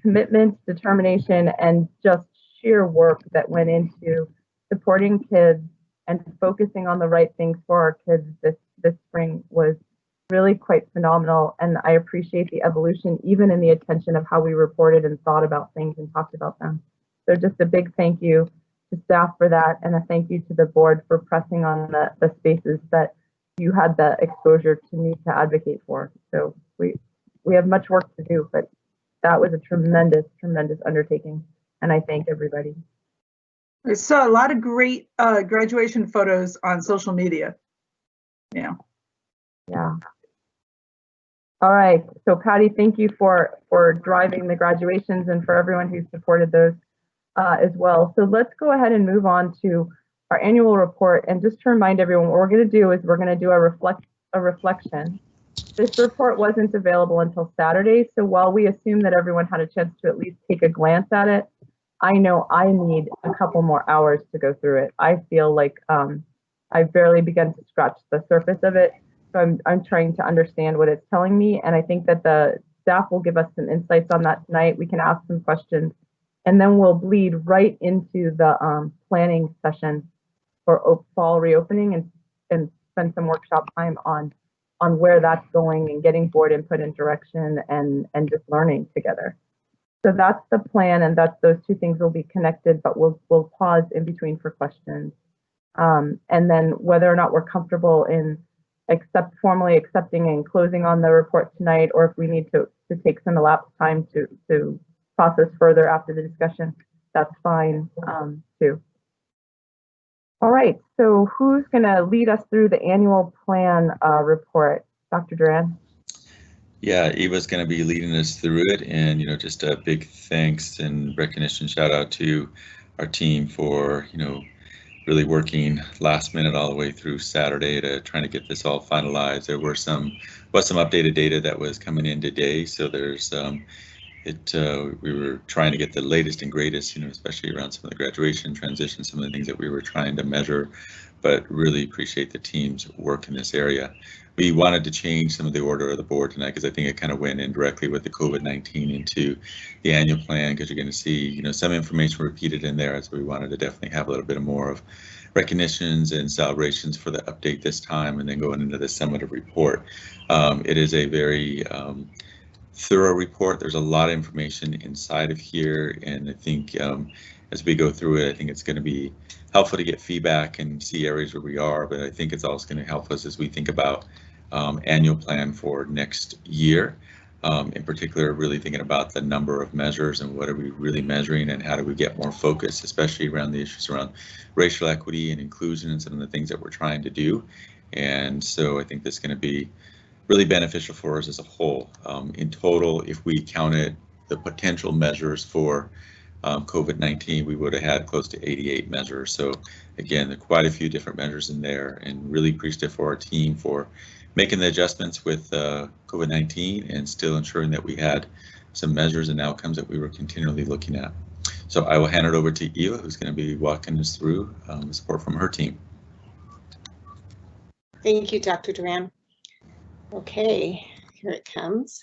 commitment, determination, and just sheer work that went into supporting kids and focusing on the right things for our kids this spring was really quite phenomenal. And I appreciate the evolution, even in the attention of how we reported and thought about things and talked about them. So just a big thank you to staff for that, and a thank you to the board for pressing on the spaces that you had the exposure to need to advocate for. So we have much work to do, but that was a tremendous, tremendous undertaking. And I thank everybody. I saw a lot of great graduation photos on social media. Yeah. Yeah. All right. So Patty, thank you for driving the graduations and for everyone who supported those as well. So let's go ahead and move on to our annual report. And just to remind everyone, what we're going to do is we're going to do a reflection. This report wasn't available until Saturday, so while we assume that everyone had a chance to at least take a glance at it, I know I need a couple more hours to go through it. I feel like I've barely begun to scratch the surface of it, so I'm trying to understand what it's telling me, and I think that the staff will give us some insights on that tonight. We can ask some questions, and then we'll bleed right into the planning session for fall reopening and spend some workshop time on where that's going and getting board input and direction and just learning together. So that's the plan, and those two things will be connected, but we'll pause in between for questions. And then whether or not we're comfortable in formally accepting and closing on the report tonight, or if we need to take some elapsed time to process further after the discussion, that's fine too. All right, so who's going to lead us through the annual plan report? Dr. Duran? Yeah, Eva's going to be leading us through it, and just a big thanks and recognition, shout out to our team for really working last minute all the way through Saturday to trying to get this all finalized. There was some updated data that was coming in today, so there's we were trying to get the latest and greatest, especially around some of the graduation transition, some of the things that we were trying to measure, but really appreciate the team's work in this area. We wanted to change some of the order of the board tonight because I think it kind of went in directly with the COVID-19 into the annual plan, because you're going to see, some information repeated in there, as we wanted to definitely have a little bit more of recognitions and celebrations for the update this time, and then going into the summative report. It is a very thorough report. There's a lot of information inside of here, and I think as we go through it, I think it's going to be helpful to get feedback and see areas where we are, but I think it's also going to help us as we think about annual plan for next year. In particular, really thinking about the number of measures and what are we really measuring and how do we get more focus, especially around the issues around racial equity and inclusion and some of the things that we're trying to do. And so I think this is going to be really beneficial for us as a whole. In total, if we counted the potential measures for COVID-19, we would have had close to 88 measures. So again, there are quite a few different measures in there, and really appreciative for our team for making the adjustments with COVID-19 and still ensuring that we had some measures and outcomes that we were continually looking at. So I will hand it over to Eva, who's going to be walking us through support from her team. Thank you, Dr. Duran. Okay, here it comes.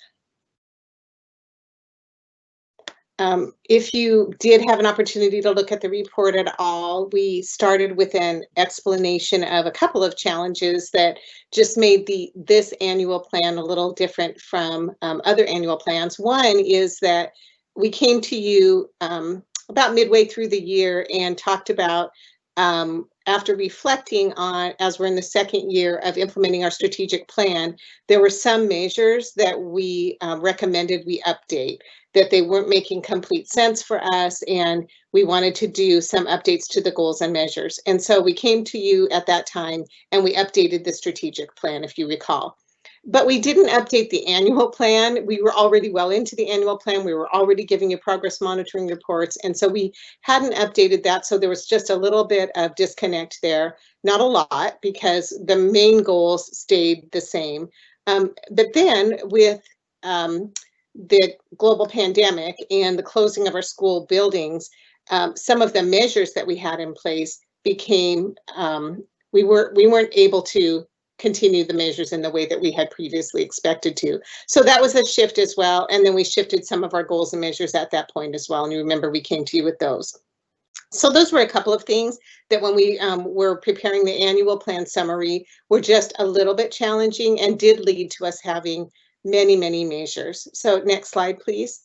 If you did have an opportunity to look at the report at all, we started with an explanation of a couple of challenges that just made this annual plan a little different from other annual plans. One is that we came to you about midway through the year and talked about after reflecting on, as we're in the second year of implementing our strategic plan, there were some measures that we recommended we update. that they weren't making complete sense for us, and we wanted to do some updates to the goals and measures. And so we came to you at that time and we updated the strategic plan, if you recall. But we didn't update the annual plan. We were already well into the annual plan. We were already giving you progress monitoring reports. And so we hadn't updated that. So there was just a little bit of disconnect there. Not a lot, because the main goals stayed the same. But then with the global pandemic and the closing of our school buildings, some of the measures that we had in place became, we weren't able to continue the measures in the way that we had previously expected to. So that was a shift as well. And then we shifted some of our goals and measures at that point as well. And you remember we came to you with those. So those were a couple of things that when we were preparing the annual plan summary were just a little bit challenging and did lead to us having many, many measures. So next slide, please.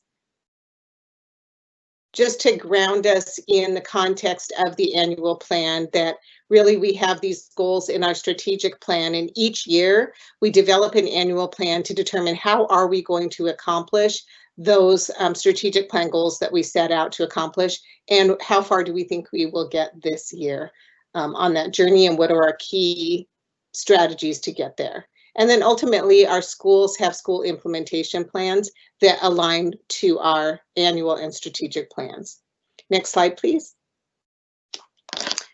Just to ground us in the context of the annual plan, that really we have these goals in our strategic plan, and each year we develop an annual plan to determine how are we going to accomplish those strategic plan goals that we set out to accomplish, and how far do we think we will get this year on that journey, and what are our key strategies to get there. And then ultimately our schools have school implementation plans that align to our annual and strategic plans. Next slide, please.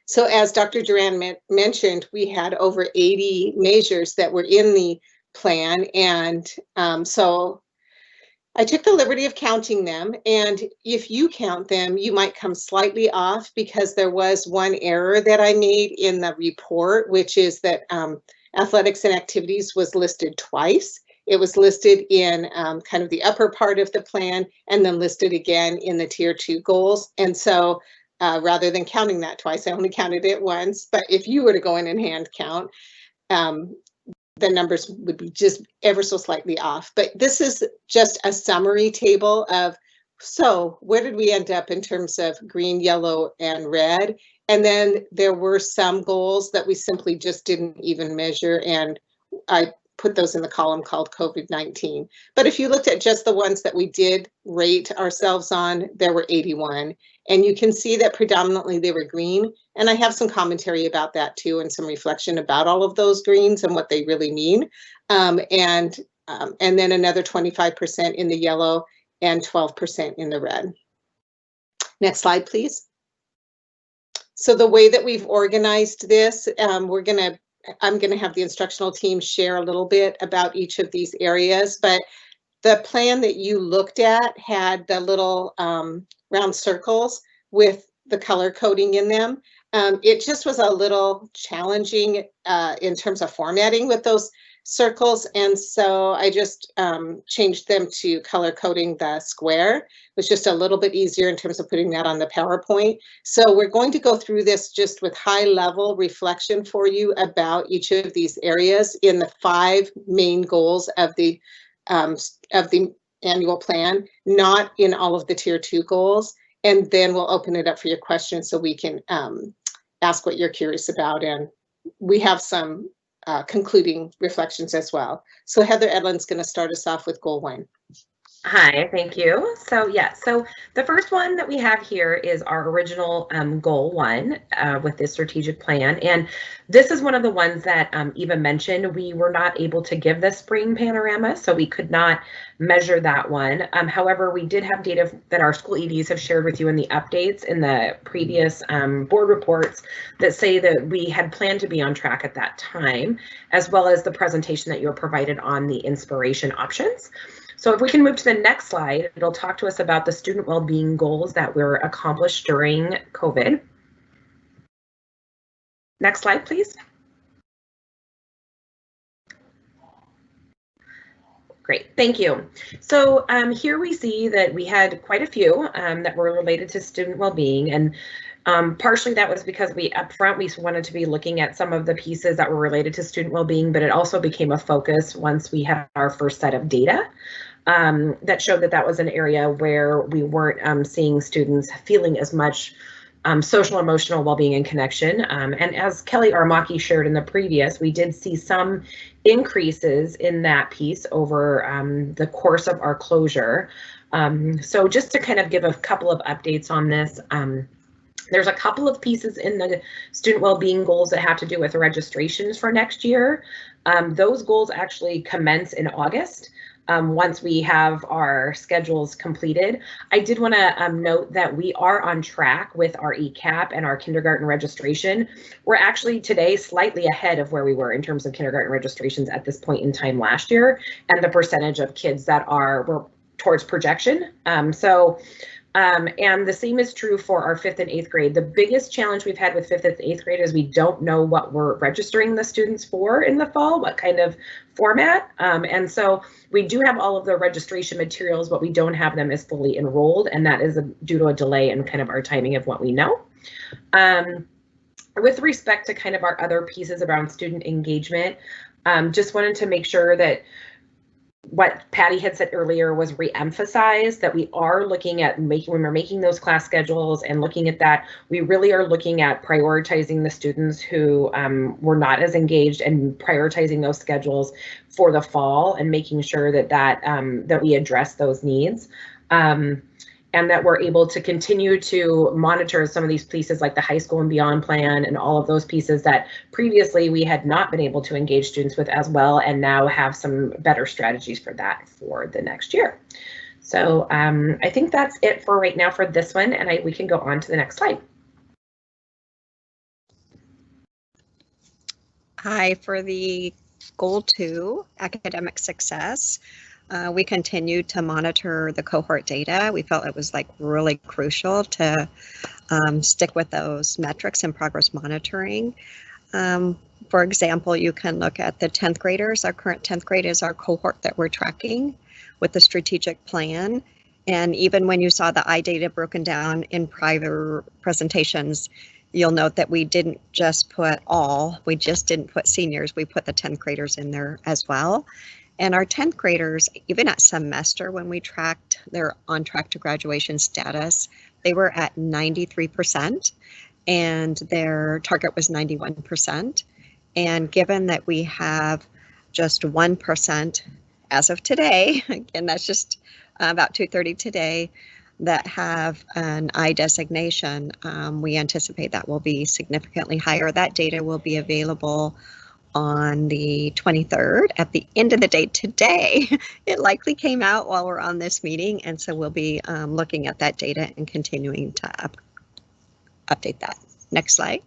So as Dr. Duran mentioned, we had over 80 measures that were in the plan. And so I took the liberty of counting them. And if you count them, you might come slightly off, because there was one error that I made in the report, which is that athletics and activities was listed twice. It was listed in kind of the upper part of the plan and then listed again in the tier 2 goals. And so rather than counting that twice, I only counted it once. But if you were to go in and hand count, the numbers would be just ever so slightly off. But this is just a summary table of, so where did we end up in terms of green, yellow, and red? And then there were some goals that we simply just didn't even measure, and I put those in the column called COVID-19. But if you looked at just the ones that we did rate ourselves on, there were 81. And you can see that predominantly they were green. And I have some commentary about that too, and some reflection about all of those greens and what they really mean. And then another 25% in the yellow and 12% in the red. Next slide, please. So the way that we've organized this, I'm gonna have the instructional team share a little bit about each of these areas, but the plan that you looked at had the little round circles with the color coding in them. It just was a little challenging in terms of formatting with those circles, and so I just changed them to color coding the square. It was just a little bit easier in terms of putting that on the PowerPoint. So we're going to go through this just with high level reflection for you about each of these areas in the 5 main goals of the annual plan, not in all of the tier 2 goals. And then we'll open it up for your questions so we can ask what you're curious about. And we have some concluding reflections as well. So Heather Edlin's going to start us off with goal 1. Hi, thank you. So so the first one that we have here is our original goal 1 with this strategic plan. And this is one of the ones that Eva mentioned. We were not able to give the spring panorama, so we could not measure that one. However, we did have data that our school EDs have shared with you in the updates in the previous board reports that say that we had planned to be on track at that time, as well as the presentation that you were provided on the inspiration options. So if we can move to the next slide, it'll talk to us about the student well-being goals that were accomplished during COVID. Next slide, please. Great, thank you. So here we see that we had quite a few that were related to student well-being, and partially that was because we wanted to be looking at some of the pieces that were related to student well-being, but it also became a focus once we had our first set of data that showed that that was an area where we weren't seeing students feeling as much social, emotional well-being and connection. And as Kelly Armaki shared in the previous, we did see some increases in that piece over the course of our closure. So just to kind of give a couple of updates on this, there's a couple of pieces in the student well-being goals that have to do with registrations for next year. Those goals actually commence in August. Once we have our schedules completed. I did want to note that we are on track with our ECAP and our kindergarten registration. We're actually today slightly ahead of where we were in terms of kindergarten registrations at this point in time last year, and the percentage of kids that were towards projection. And the same is true for our 5th and 8th grade. The biggest challenge we've had with 5th and 8th grade is we don't know what we're registering the students for in the fall, what kind of format. And so we do have all of the registration materials, but we don't have them as fully enrolled. And that is due to a delay in kind of our timing of what we know. With respect to kind of our other pieces around student engagement, just wanted to make sure that what Patty had said earlier was re-emphasized, that we are looking at when we're making those class schedules and looking at that, we really are looking at prioritizing the students who were not as engaged and prioritizing those schedules for the fall and making sure that we address those needs. And that we're able to continue to monitor some of these pieces like the high school and beyond plan and all of those pieces that previously we had not been able to engage students with as well, and now have some better strategies for that for the next year. So I think that's it for right now for this one, and we can go on to the next slide. Hi, for the goal 2, academic success. We continued to monitor the cohort data. We felt it was really crucial to stick with those metrics and progress monitoring. For example, you can look at the 10th graders. Our current 10th grade is our cohort that we're tracking with the strategic plan. And even when you saw the data broken down in prior presentations, you'll note that we didn't just put we just didn't put seniors, we put the 10th graders in there as well. And our 10th graders, even at semester when we tracked their on track to graduation status, they were at 93% and their target was 91%. And given that we have just 1% as of today, again, that's just about 2:30 today, that have an I designation, we anticipate that will be significantly higher. That data will be available on the 23rd at the end of the day today. It likely came out while we're on this meeting, and so we'll be looking at that data and continuing to update that. Next slide.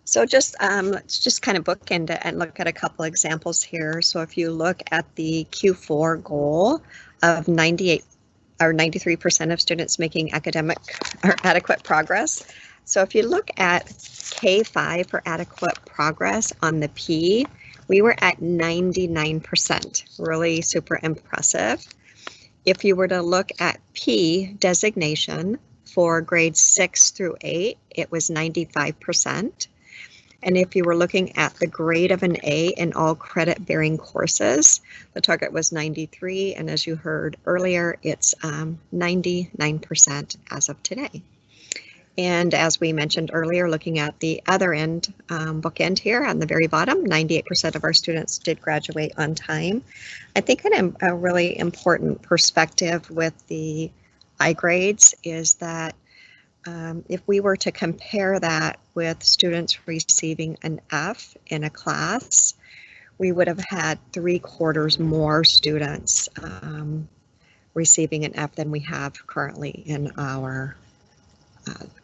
So let's just kind of bookend it and look at a couple examples here. So if you look at the Q4 goal of 93% of students making academic or adequate progress. So if you look at K5 for adequate progress on the P, we were at 99%, really super impressive. If you were to look at P designation for grades 6 through 8, it was 95%. And if you were looking at the grade of an A in all credit-bearing courses, the target was 93, and as you heard earlier, it's 99% as of today. And as we mentioned earlier, looking at the other end, bookend here on the very bottom, 98% of our students did graduate on time. I think a really important perspective with the I grades is that if we were to compare that with students receiving an F in a class, we would have had 3/4 more students receiving an F than we have currently in our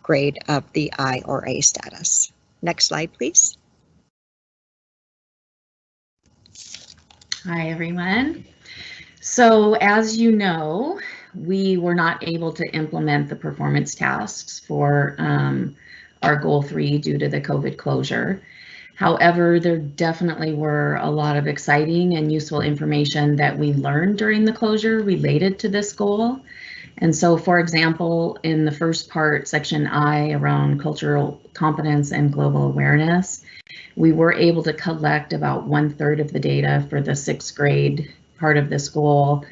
grade of the I or A status. Next slide, please. Hi, everyone. So as you know, we were not able to implement the performance tasks for our goal 3 due to the COVID closure. However, there definitely were a lot of exciting and useful information that we learned during the closure related to this goal. And so, for example, in the first part, section I, around cultural competence and global awareness, we were able to collect about 1/3 of the data for the 6th grade part of this goal.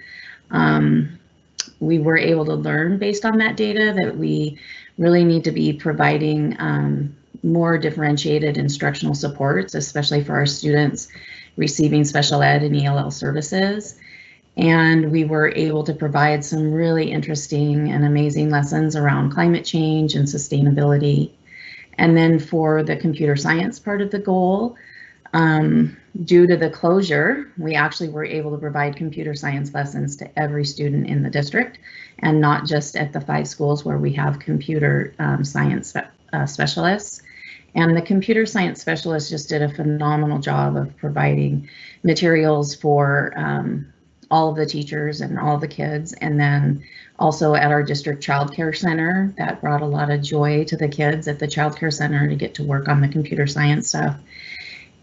We were able to learn based on that data that we really need to be providing more differentiated instructional supports, especially for our students receiving special ed and ELL services. And we were able to provide some really interesting and amazing lessons around climate change and sustainability. And then for the computer science part of the goal, due to the closure, we actually were able to provide computer science lessons to every student in the district, and not just at the 5 schools where we have computer science specialists. And the computer science specialists just did a phenomenal job of providing materials for all of the teachers and all of the kids. And then also at our district child care center, that brought a lot of joy to the kids at the child care center to get to work on the computer science stuff.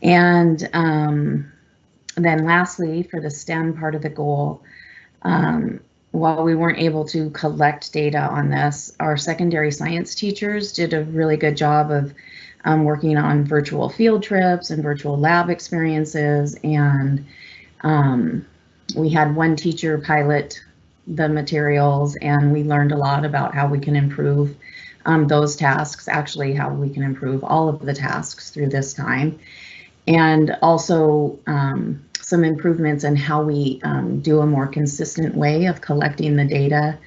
And then lastly, for the STEM part of the goal, while we weren't able to collect data on this, our secondary science teachers did a really good job of working on virtual field trips and virtual lab experiences. And we had one teacher pilot the materials, and we learned a lot about how we can improve those tasks, actually how we can improve all of the tasks through this time. And also some improvements in how we do a more consistent way of collecting the data.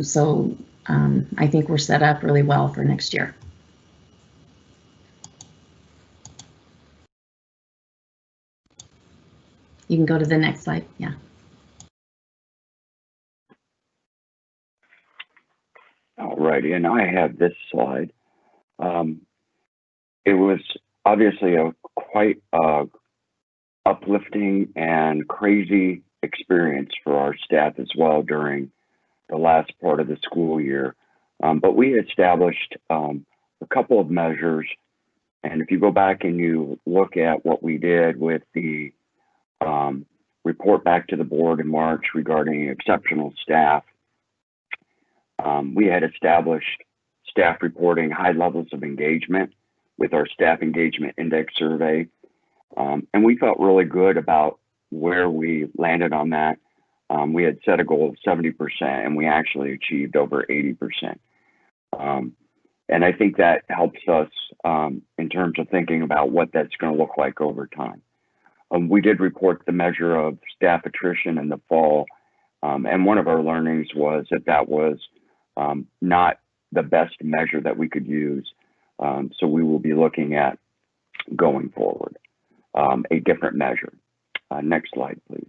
So I think we're set up really well for next year. You can go to the next slide. Yeah. All righty, and I have this slide. It was obviously a quite uplifting and crazy experience for our staff as well during the last part of the school year. But we established a couple of measures, and if you go back and you look at what we did with the report back to the board in March regarding exceptional staff, we had established staff reporting high levels of engagement with our staff engagement index survey. And we felt really good about where we landed on that. We had set a goal of 70%, and we actually achieved over 80%. And I think that helps us in terms of thinking about what that's going to look like over time. We did report the measure of staff attrition in the fall, and one of our learnings was that that was not the best measure that we could use. So we will be looking at going forward a different measure. Next slide, please.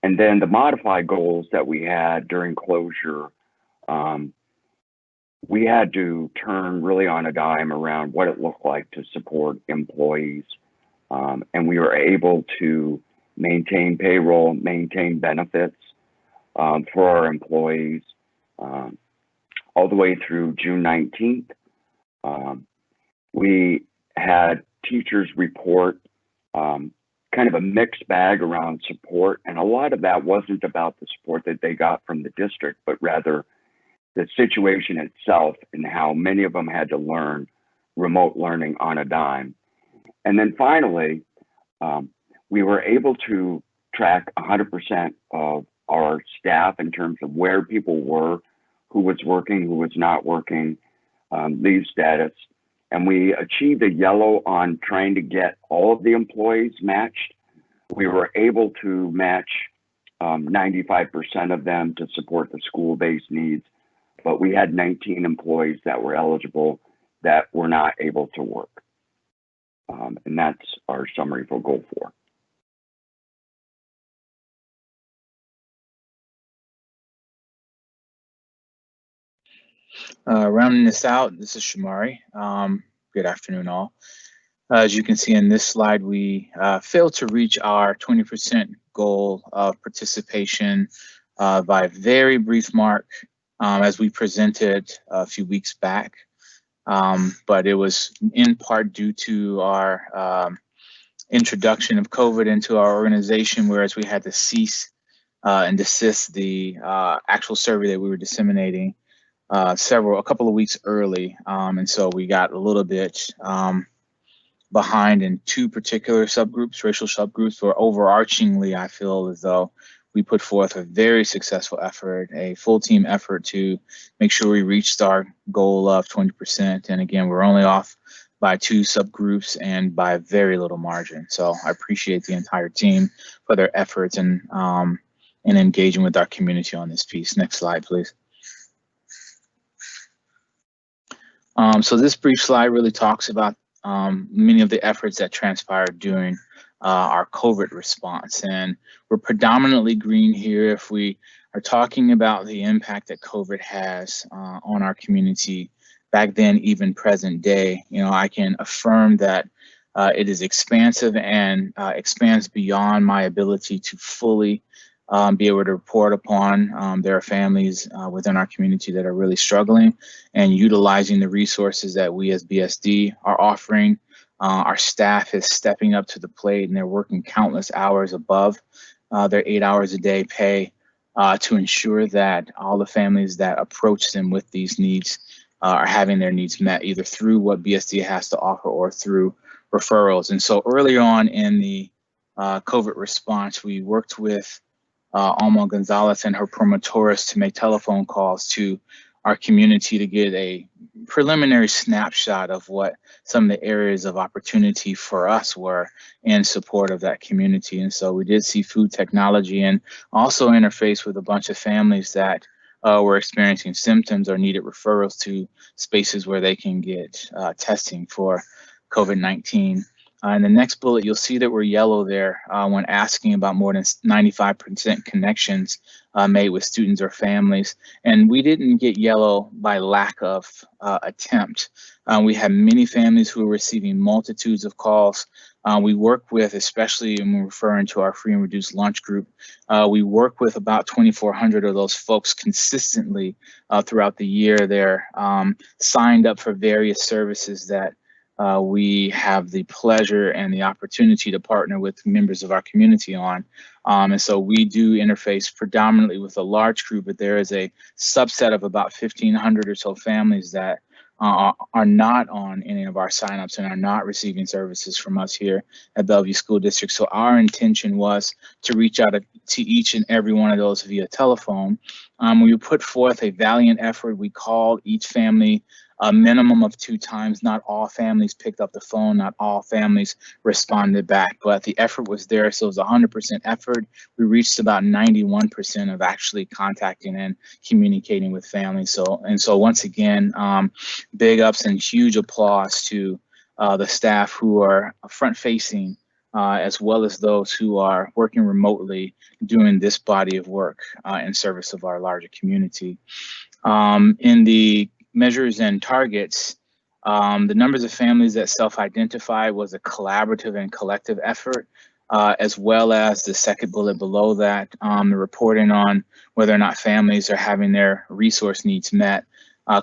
And then the modified goals that we had during closure, we had to turn really on a dime around what it looked like to support employees. And we were able to maintain payroll, maintain benefits for our employees all the way through June 19th. We had teachers report kind of a mixed bag around support, and a lot of that wasn't about the support that they got from the district, but rather the situation itself and how many of them had to learn remote learning on a dime. And then finally, we were able to track 100% of our staff in terms of where people were, who was working, who was not working, leave status. And we achieved a yellow on trying to get all of the employees matched. We were able to match 95% of them to support the school-based needs, but we had 19 employees that were eligible that were not able to work. And that's our summary for Goal 4. Rounding this out, this is Shamari. Good afternoon, all. As you can see in this slide, we failed to reach our 20% goal of participation by a very brief mark, as we presented a few weeks back. But it was in part due to our introduction of COVID into our organization, whereas we had to cease and desist the actual survey that we were disseminating a couple of weeks early, and so we got a little bit behind in two particular subgroups, racial subgroups, where overarchingly I feel as though we put forth a very successful effort, a full team effort to make sure we reached our goal of 20%. And again, we're only off by 2 subgroups and by very little margin. So I appreciate the entire team for their efforts and engaging with our community on this piece. Next slide, please. So this brief slide really talks about many of the efforts that transpired during our COVID response. And we're predominantly green here if we are talking about the impact that COVID has on our community back then, even present day. You know, I can affirm that it is expansive and expands beyond my ability to fully be able to report upon. There are families within our community that are really struggling and utilizing the resources that we as BSD are offering. Our staff is stepping up to the plate and they're working countless hours above their 8 hours a day pay to ensure that all the families that approach them with these needs are having their needs met, either through what BSD has to offer or through referrals. And so early on in the COVID response, we worked with Alma Gonzalez and her promotores to make telephone calls to our community to get a preliminary snapshot of what some of the areas of opportunity for us were in support of that community. And so we did see food technology and also interface with a bunch of families that were experiencing symptoms or needed referrals to spaces where they can get testing for COVID-19. In the next bullet, you'll see that we're yellow there when asking about more than 95% connections made with students or families. And we didn't get yellow by lack of attempt. We had many families who were receiving multitudes of calls. We work with, especially when we're referring to our free and reduced lunch group, we work with about 2,400 of those folks consistently throughout the year. They're signed up for various services that we have the pleasure and the opportunity to partner with members of our community on. And so we do interface predominantly with a large group, but there is a subset of about 1,500 or so families that are not on any of our signups and are not receiving services from us here at Bellevue School District. So our intention was to reach out to each and every one of those via telephone. We put forth a valiant effort. We called each family a minimum of 2 times. Not all families picked up the phone, not all families responded back, but the effort was there. So it was 100% effort. We reached about 91% of actually contacting and communicating with families. So once again, big ups and huge applause to the staff who are front facing as well as those who are working remotely doing this body of work in service of our larger community. In the measures and targets, the numbers of families that self-identify was a collaborative and collective effort, as well as the second bullet below that, the reporting on whether or not families are having their resource needs met.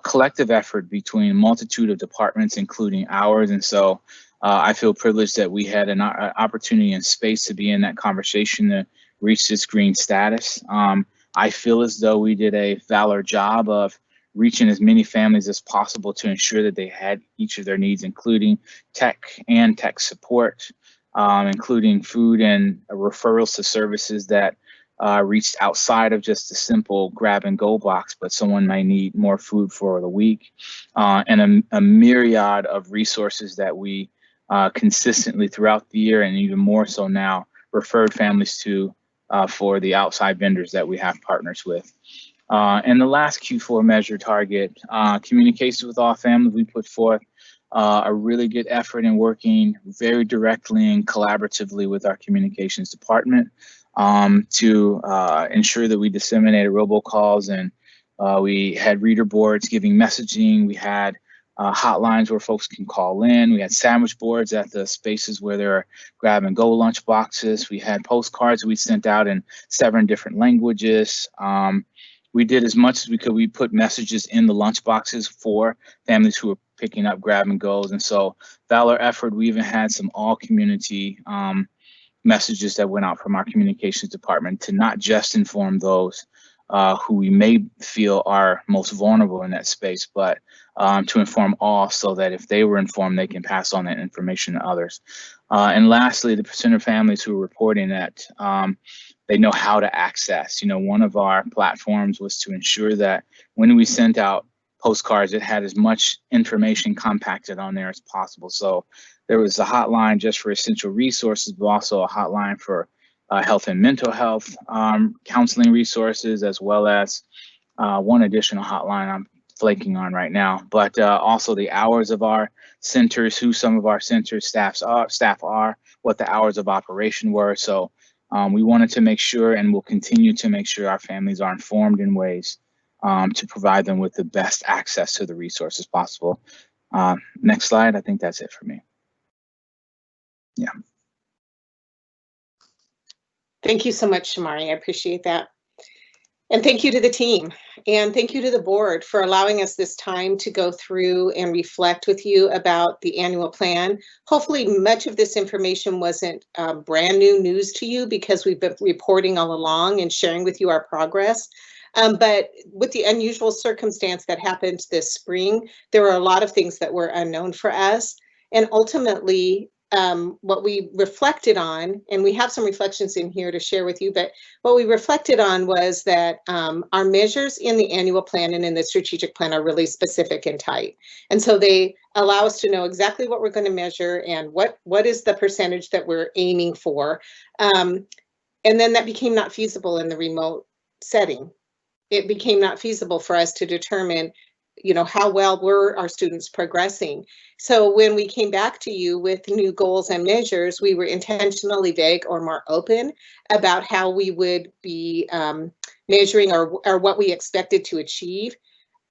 Collective effort between a multitude of departments, including ours. And so I feel privileged that we had an opportunity and space to be in that conversation to reach this green status. I feel as though we did a valor job of reaching as many families as possible to ensure that they had each of their needs, including tech and tech support, including food and referrals to services that reached outside of just a simple grab and go box, but someone might need more food for the week, and a myriad of resources that we consistently throughout the year and even more so now referred families to for the outside vendors that we have partners with. And the last Q4 measure target, communications with all families, we put forth a really good effort in working very directly and collaboratively with our communications department to ensure that we disseminated robocalls, and we had reader boards giving messaging. We had hotlines where folks can call in. We had sandwich boards at the spaces where there are grab and go lunch boxes. We had postcards we sent out in 7 different languages. We did as much as we could. We put messages in the lunch boxes for families who were picking up grab and goes. And so valor effort, we even had some all community messages that went out from our communications department to not just inform those who we may feel are most vulnerable in that space, but to inform all so that if they were informed, they can pass on that information to others. And lastly, the percent of families who are reporting that they know how to access. You know, one of our platforms was to ensure that when we sent out postcards, it had as much information compacted on there as possible. So there was a hotline just for essential resources, but also a hotline for health and mental health counseling resources, as well as one additional hotline I'm flanking on right now, but also the hours of our centers, who some of our center staff are, what the hours of operation were. So we wanted to make sure, and we'll continue to make sure, our families are informed in ways to provide them with the best access to the resources possible. Next slide. I think that's it for me. Yeah. Thank you so much, Shamari. I appreciate that. And thank you to the team, and thank you to the board for allowing us this time to go through and reflect with you about the annual plan. Hopefully much of this information wasn't brand new news to you, because we've been reporting all along and sharing with you our progress. But with the unusual circumstance that happened this spring, there were a lot of things that were unknown for us. And ultimately, what we reflected on, and we have some reflections in here to share with you, but what we reflected on was that our measures in the annual plan and in the strategic plan are really specific and tight. And so they allow us to know exactly what we're going to measure and what is the percentage that we're aiming for. And then that became not feasible in the remote setting. It became not feasible for us to determine, you know, how well were our students progressing. So when we came back to you with new goals and measures, we were intentionally vague or more open about how we would be measuring or what we expected to achieve.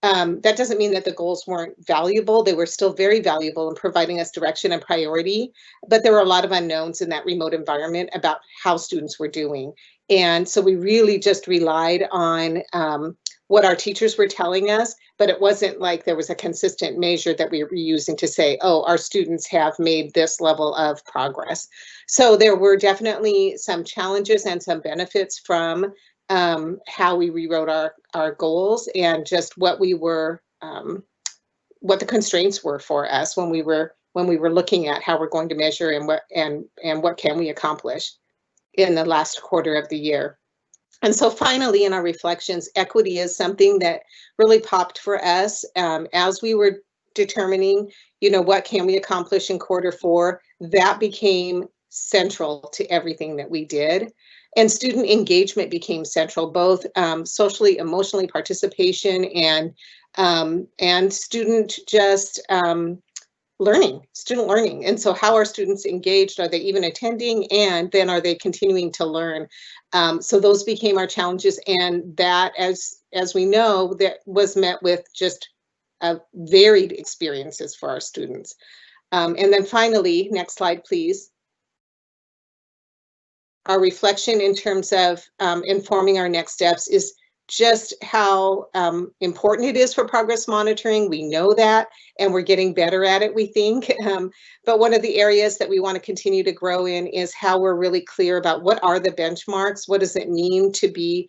That doesn't mean that the goals weren't valuable. They were still very valuable in providing us direction and priority, but there were a lot of unknowns in that remote environment about how students were doing. And so we really just relied on what our teachers were telling us, but it wasn't like there was a consistent measure that we were using to say, oh, our students have made this level of progress. So there were definitely some challenges and some benefits from how we rewrote our goals, and just what we were, what the constraints were for us when we were looking at how we're going to measure and what can we accomplish in the last quarter of the year. And so finally, in our reflections, equity is something that really popped for us as we were determining, you know, what can we accomplish in quarter 4. That became central to everything that we did. And student engagement became central, both socially, emotionally participation and student just student learning. And so how are students engaged? Are they even attending? And then are they continuing to learn? So those became our challenges. And that, as we know, that was met with just varied experiences for our students. And then finally, next slide, please. Our reflection in terms of informing our next steps is just how important it is for progress monitoring. We know that, and we're getting better at it, we think. But one of the areas that we want to continue to grow in is how we're really clear about what are the benchmarks, what does it mean to be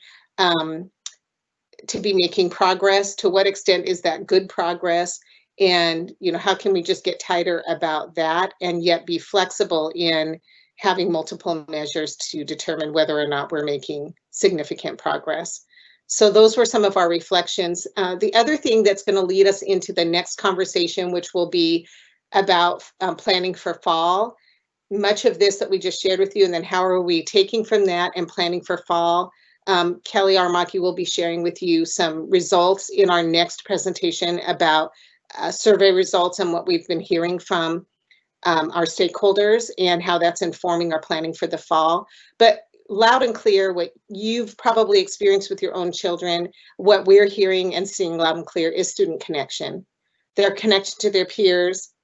making progress, to what extent is that good progress, and you know, how can we just get tighter about that and yet be flexible in having multiple measures to determine whether or not we're making significant progress. So those were some of our reflections. The other thing that's going to lead us into the next conversation, which will be about planning for fall. Much of this that we just shared with you, and then how are we taking from that and planning for fall. Kelly Armaki will be sharing with you some results in our next presentation about survey results and what we've been hearing from our stakeholders and how that's informing our planning for the fall. But loud and clear, what you've probably experienced with your own children, what we're hearing and seeing loud and clear is student connection. Their connection to their peers,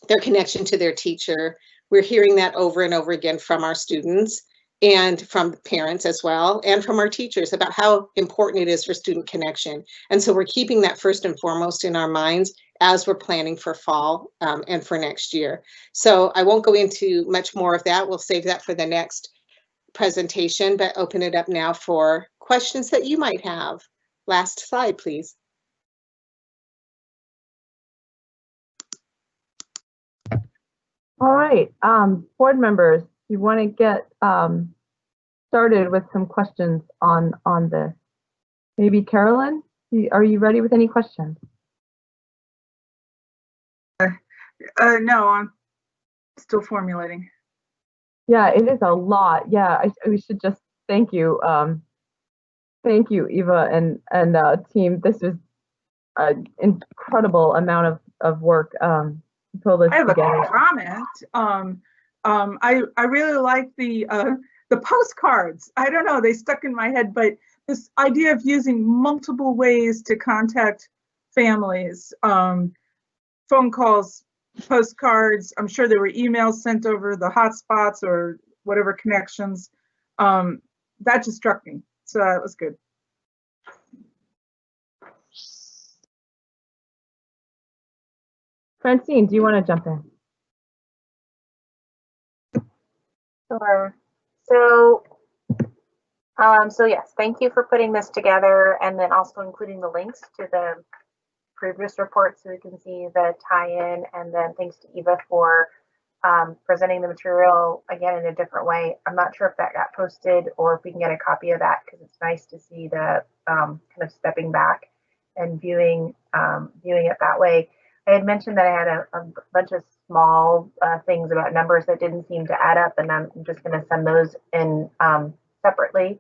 their connection to their teacher. We're hearing that over and over again from our students and from parents as well, and from our teachers about how important it is for student connection. And so we're keeping that first and foremost in our minds as we're planning for fall and for next year. So I won't go into much more of that. We'll save that for the next presentation, but open it up now for questions that you might have. Last slide, please. All right, board members, you want to get started with some questions on this. Maybe Carolyn, are you ready with any questions? No, I'm still formulating. Yeah, it is a lot. Yeah, we should just thank you. Thank you, Eva and team. This is an incredible amount of work. Pull this I have together. a comment. I really like the postcards. I don't know, they stuck in my head, but this idea of using multiple ways to contact families, phone calls, postcards. I'm sure there were emails sent over the hotspots or whatever connections. That just struck me. So that was good. Francine, do you want to jump in? Sure. So yes, thank you for putting this together and then also including the links to the previous reports so we can see the tie-in, and then thanks to Eva for presenting the material again in a different way. I'm not sure if that got posted or if we can get a copy of that, because it's nice to see the kind of stepping back and viewing it that way. I had mentioned that I had a bunch of small things about numbers that didn't seem to add up, and I'm just going to send those in separately.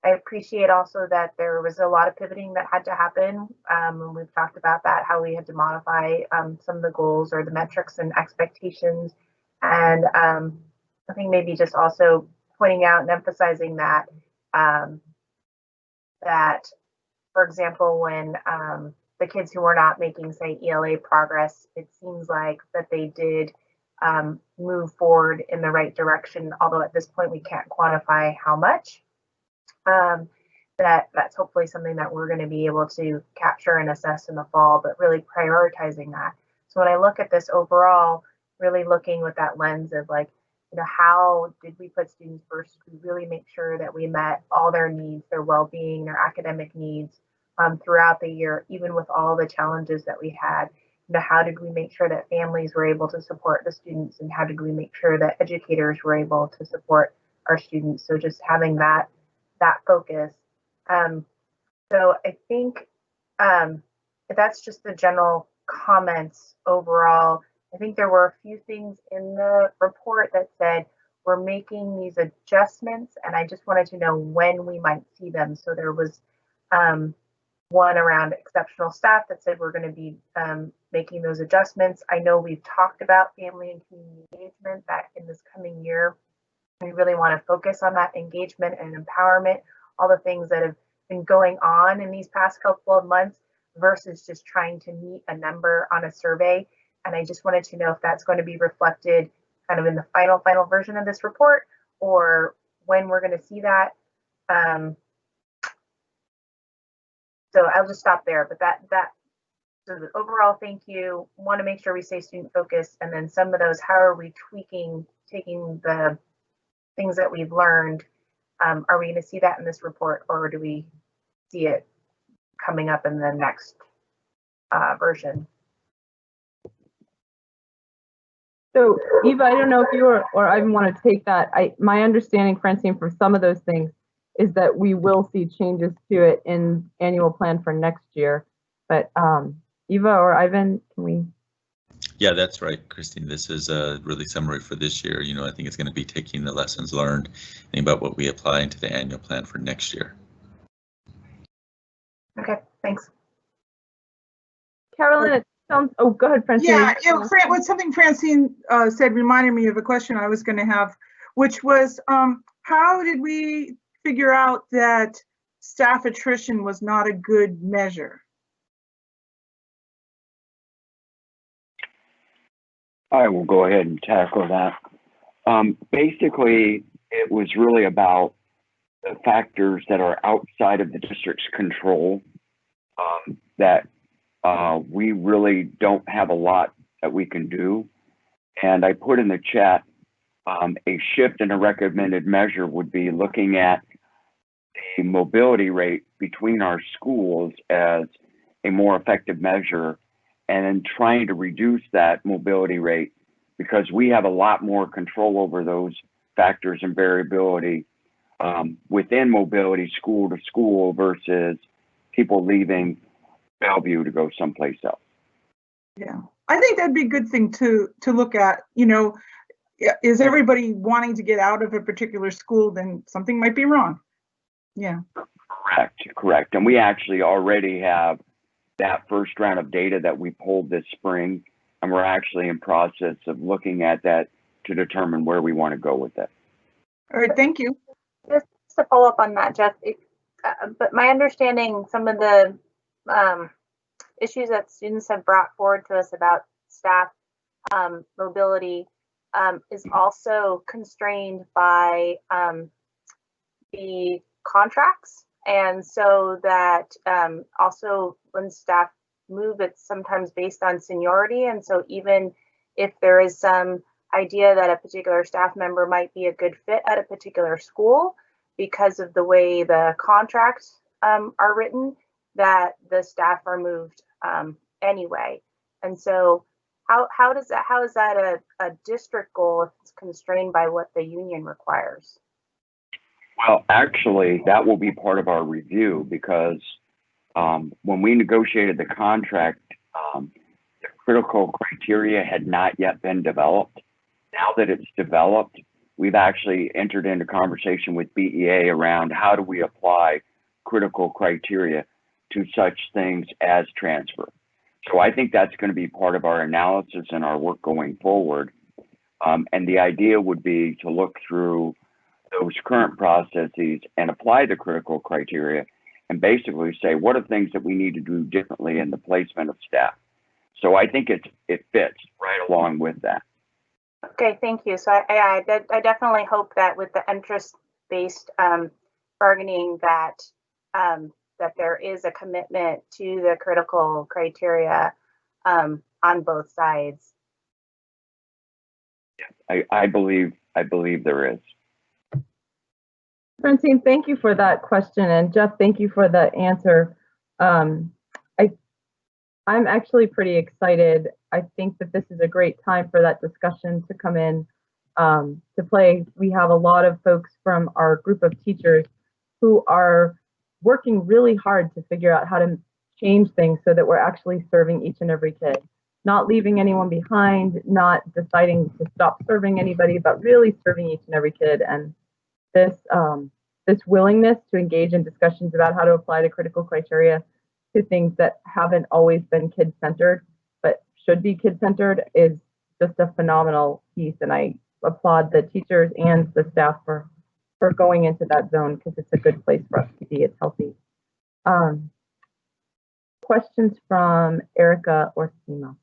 I appreciate also that there was a lot of pivoting that had to happen. And we've talked about that, how we had to modify some of the goals or the metrics and expectations. And I think maybe just also pointing out and emphasizing that, for example, when the kids who were not making, say, ELA progress, it seems like that they did move forward in the right direction, although at this point we can't quantify how much. That's hopefully something that we're going to be able to capture and assess in the fall, but really prioritizing that. So when I look at this overall, really looking with that lens of like, how did we put students first to really make sure that we met all their needs, their well-being, their academic needs throughout the year, even with all the challenges that we had. How did we make sure that families were able to support the students, and how did we make sure that educators were able to support our students? So just having that focus. So I think that's just the general comments overall. I think there were a few things in the report that said we're making these adjustments, and I just wanted to know when we might see them. So there was one around exceptional staff that said we're going to be making those adjustments. I know we've talked about family and community engagement, that in this coming year, we really want to focus on that engagement and empowerment, all the things that have been going on in these past couple of months versus just trying to meet a number on a survey. And I just wanted to know if that's going to be reflected kind of in the final version of this report, or when we're going to see that. So I'll just stop there, but so the overall, thank you. Want to make sure we stay student focused, and then some of those, how are we taking the things that we've learned? Are we going to see that in this report, or do we see it coming up in the next version? So Eva, I don't know if you or I want to take that. My understanding, Francine, from some of those things is that we will see changes to it in annual plan for next year. But Eva or Ivan, can we? Yeah, that's right, Christine. This is a really summary for this year. I think it's going to be taking the lessons learned and about what we apply into the annual plan for next year. Okay, thanks. Carolyn, it sounds, oh, go ahead, Francine. Yeah, what something Francine said reminded me of a question I was going to have, which was, how did we figure out that staff attrition was not a good measure? I will go ahead and tackle that. Basically, it was really about the factors that are outside of the district's control, that we really don't have a lot that we can do. And I put in the chat, a shift in a recommended measure would be looking at the mobility rate between our schools as a more effective measure, and then trying to reduce that mobility rate, because we have a lot more control over those factors and variability within mobility school to school versus people leaving Bellevue to go someplace else. Yeah, I think that'd be a good thing to look at. You know, is everybody wanting to get out of a particular school? Then something might be wrong. Yeah. Correct. And we actually already have that first round of data that we pulled this spring, and we're actually in process of looking at that to determine where we want to go with it. All right, thank you. Just to follow up on that, Jeff, but my understanding, some of the issues that students have brought forward to us about staff mobility is also constrained by the contracts. And so that also when staff move, it's sometimes based on seniority. And so even if there is some idea that a particular staff member might be a good fit at a particular school, because of the way the contracts are written, that the staff are moved anyway. And so how is that a district goal if it's constrained by what the union requires? Well, actually, that will be part of our review, because when we negotiated the contract, the critical criteria had not yet been developed. Now that it's developed, we've actually entered into conversation with BEA around how do we apply critical criteria to such things as transfer. So I think that's going to be part of our analysis and our work going forward. And the idea would be to look through those current processes and apply the critical criteria and basically say, what are things that we need to do differently in the placement of staff? So I think it fits right along with that. Okay, thank you. So I definitely hope that with the interest-based bargaining that that there is a commitment to the critical criteria on both sides. I believe there is. Francine, thank you for that question, and Jeff, thank you for the answer. I'm actually pretty excited. I think that this is a great time for that discussion to come in to play. We have a lot of folks from our group of teachers who are working really hard to figure out how to change things so that we're actually serving each and every kid, not leaving anyone behind, not deciding to stop serving anybody, but really serving each and every kid. And this willingness to engage in discussions about how to apply the critical criteria to things that haven't always been kid-centered, but should be kid-centered, is just a phenomenal piece. And I applaud the teachers and the staff for going into that zone, because it's a good place for us to be. It's healthy. Questions from Erica or Seema?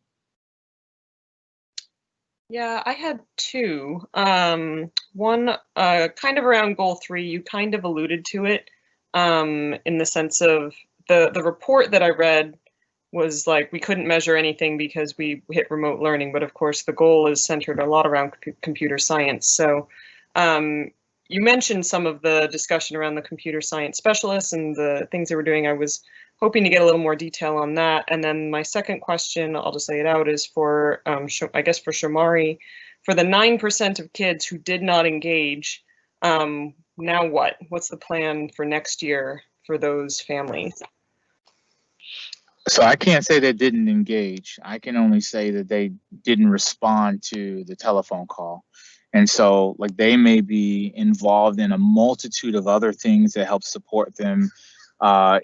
Yeah, I had two. One kind of around goal 3, you kind of alluded to it in the sense of the report that I read was like we couldn't measure anything because we hit remote learning, but of course the goal is centered a lot around computer science. So you mentioned some of the discussion around the computer science specialists and the things they were doing. I was hoping to get a little more detail on that. And then my second question, I'll just lay it out, is for, I guess for Shamari, for the 9% of kids who did not engage, now what? What's the plan for next year for those families? So I can't say they didn't engage. I can only say that they didn't respond to the telephone call. And so like they may be involved in a multitude of other things that help support them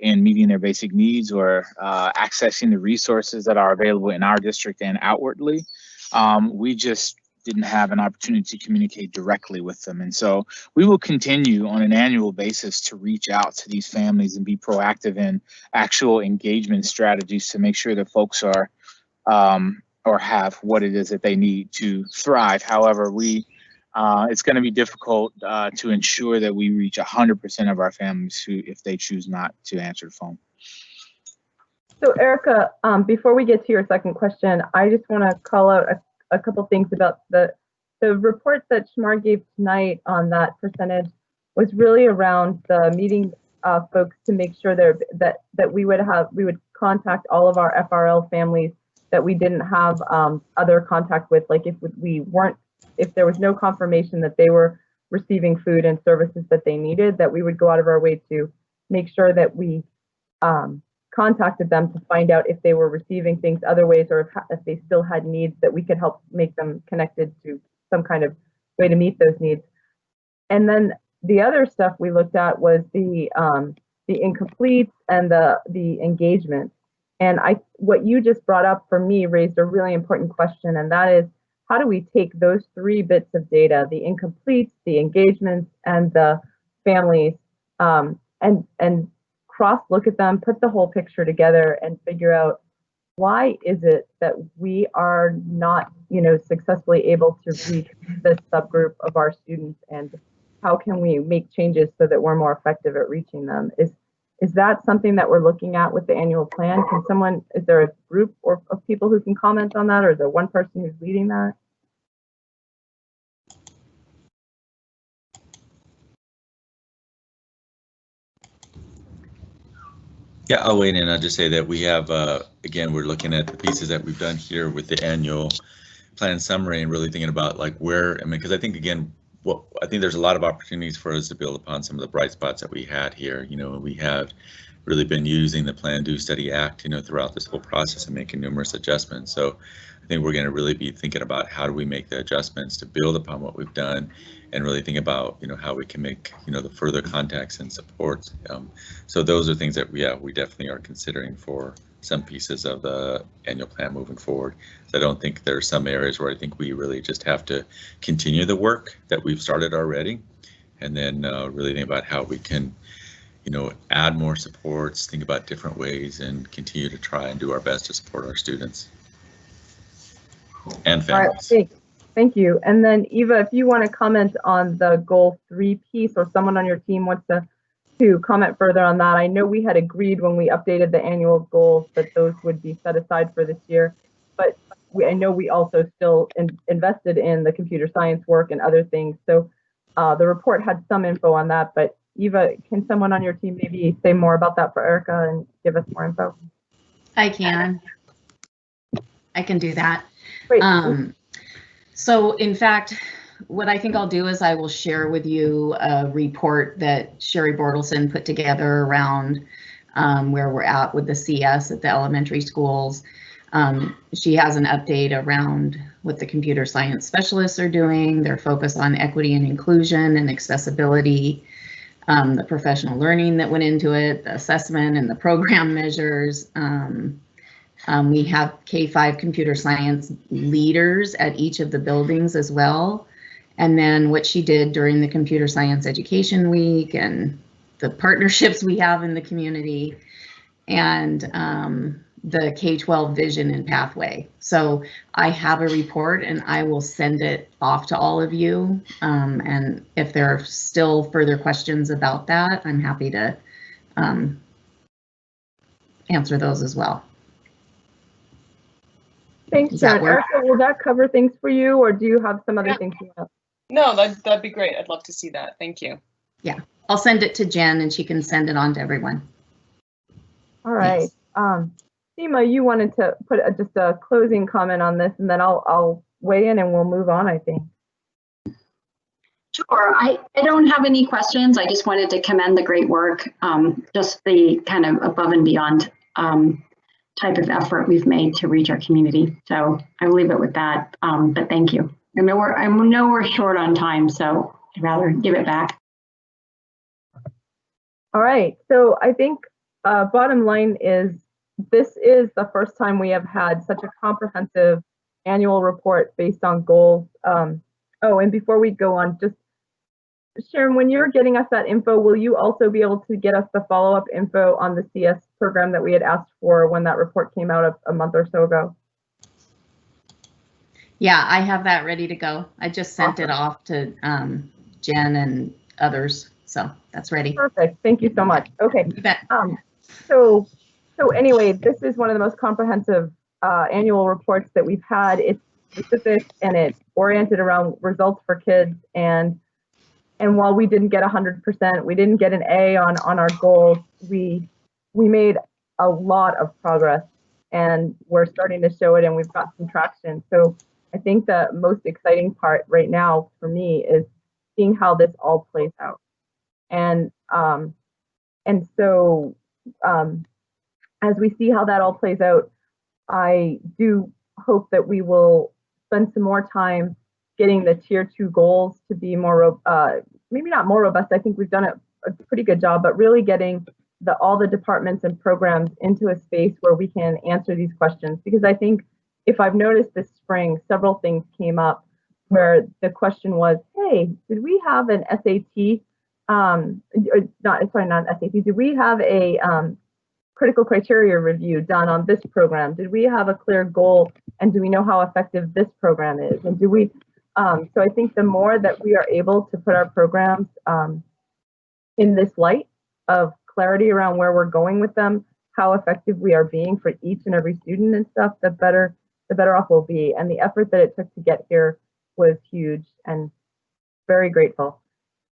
in meeting their basic needs or accessing the resources that are available in our district and outwardly. We just didn't have an opportunity to communicate directly with them. And so we will continue on an annual basis to reach out to these families and be proactive in actual engagement strategies to make sure that folks are or have what it is that they need to thrive. However, it's going to be difficult to ensure that we reach 100% of our families who, if they choose not to answer the phone. So Erica, before we get to your second question, I just want to call out a couple things about the report that Shamar gave tonight on that percentage was really around the meeting folks to make sure that we would contact all of our FRL families that we didn't have other contact with, like if there was no confirmation that they were receiving food and services that they needed, that we would go out of our way to make sure that we contacted them to find out if they were receiving things other ways, or if they still had needs that we could help make them connected to some kind of way to meet those needs. And then the other stuff we looked at was the incompletes and the engagement. And what you just brought up for me raised a really important question, and that is, how do we take those 3 bits of data, the incompletes, the engagements, and the families, and cross-look at them, put the whole picture together, and figure out why is it that we are not, successfully able to reach this subgroup of our students, and how can we make changes so that we're more effective at reaching them? Is that something that we're looking at with the annual plan? Is there a group of people who can comment on that, or is there one person who's leading that? Yeah, I'll weigh in. I'll just say that we have, again, we're looking at the pieces that we've done here with the annual plan summary and really thinking about like where, because I think, again, I think there's a lot of opportunities for us to build upon some of the bright spots that we had here. We have really been using the Plan, Do, Study, Act, throughout this whole process and making numerous adjustments. So I think we're going to really be thinking about how do we make the adjustments to build upon what we've done, and really think about, how we can make, the further contacts and support. So those are things that we definitely are considering for some pieces of the annual plan moving forward. So I don't think there are some areas where I think we really just have to continue the work that we've started already, and then really think about how we can, add more supports, think about different ways, and continue to try and do our best to support our students and families. All right, thank you. And then Eva, if you want to comment on the goal 3 piece, or someone on your team wants to comment further on that. I know we had agreed when we updated the annual goals that those would be set aside for this year, but I know we also still invested in the computer science work and other things. So the report had some info on that, but Eva, can someone on your team maybe say more about that for Erica and give us more info? I can do that. Great. So in fact, what I think I'll do is I will share with you a report that Sherry Bortelson put together around where we're at with the CS at the elementary schools. She has an update around what the computer science specialists are doing, their focus on equity and inclusion and accessibility, the professional learning that went into it, the assessment and the program measures. We have K-5 computer science leaders at each of the buildings as well. And then what she did during the Computer Science Education Week and the partnerships we have in the community, and the K-12 vision and pathway. So I have a report and I will send it off to all of you. And if there are still further questions about that, I'm happy to answer those as well. Thanks, Sharon. Erica, will that cover things for you, or do you have some other things you have? No, that'd be great. I'd love to see that. Thank you. Yeah, I'll send it to Jen and she can send it on to everyone. All right. Seema, you wanted to put just a closing comment on this, and then I'll weigh in and we'll move on, I think. Sure. I don't have any questions. I just wanted to commend the great work, just the kind of above and beyond type of effort we've made to reach our community. So I will leave it with that, but thank you. I know we're short on time, so I'd rather give it back. All right, so I think bottom line is this is the first time we have had such a comprehensive annual report based on goals. Oh, and before we go on, just Sharon, when you're getting us that info, will you also be able to get us the follow-up info on the CS program that we had asked for when that report came out a month or so ago? Yeah, I have that ready to go. I just sent it off to Jen and others, so that's ready. Perfect. Thank you so much. Okay. You bet. So anyway, this is one of the most comprehensive annual reports that we've had. It's specific and it's oriented around results for kids. And while we didn't get 100%, we didn't get an A on our goals, we made a lot of progress, and we're starting to show it, and we've got some traction. So I think the most exciting part right now for me is seeing how this all plays out. And so as we see how that all plays out, I do hope that we will spend some more time getting the tier 2 goals to be more, maybe not more robust. I think we've done a pretty good job, but really getting all the departments and programs into a space where we can answer these questions. Because I think if I've noticed this spring, several things came up where the question was, hey, did we have an SAT, not SAT, did we have a critical criteria review done on this program? Did we have a clear goal, and do we know how effective this program is? And do we, so I think the more that we are able to put our programs in this light of clarity around where we're going with them, how effective we are being for each and every student and stuff, the better off we'll be. And the effort that it took to get here was huge, and very grateful.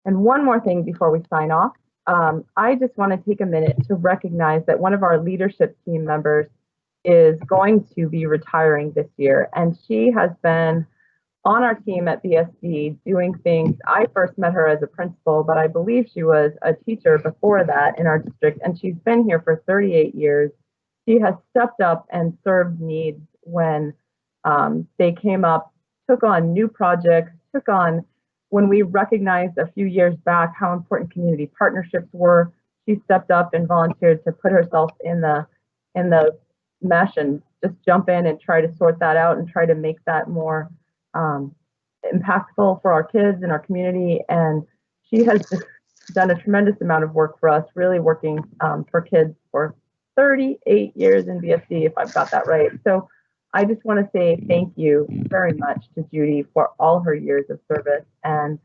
And one more thing before we sign off. I just want to take a minute to recognize that one of our leadership team members is going to be retiring this year, and she has been on our team at BSD doing things. I first met her as a principal, but I believe she was a teacher before that in our district, and she's been here for 38 years. She has stepped up and served needs when they came up, took on new projects, took on, when we recognized a few years back how important community partnerships were, she stepped up and volunteered to put herself in the mesh and just jump in and try to sort that out and try to make that more impactful for our kids and our community. And she has just done a tremendous amount of work for us, really working for kids for 38 years in BSD, if I've got that right. So I just want to say thank you very much to Judy for all her years of service, and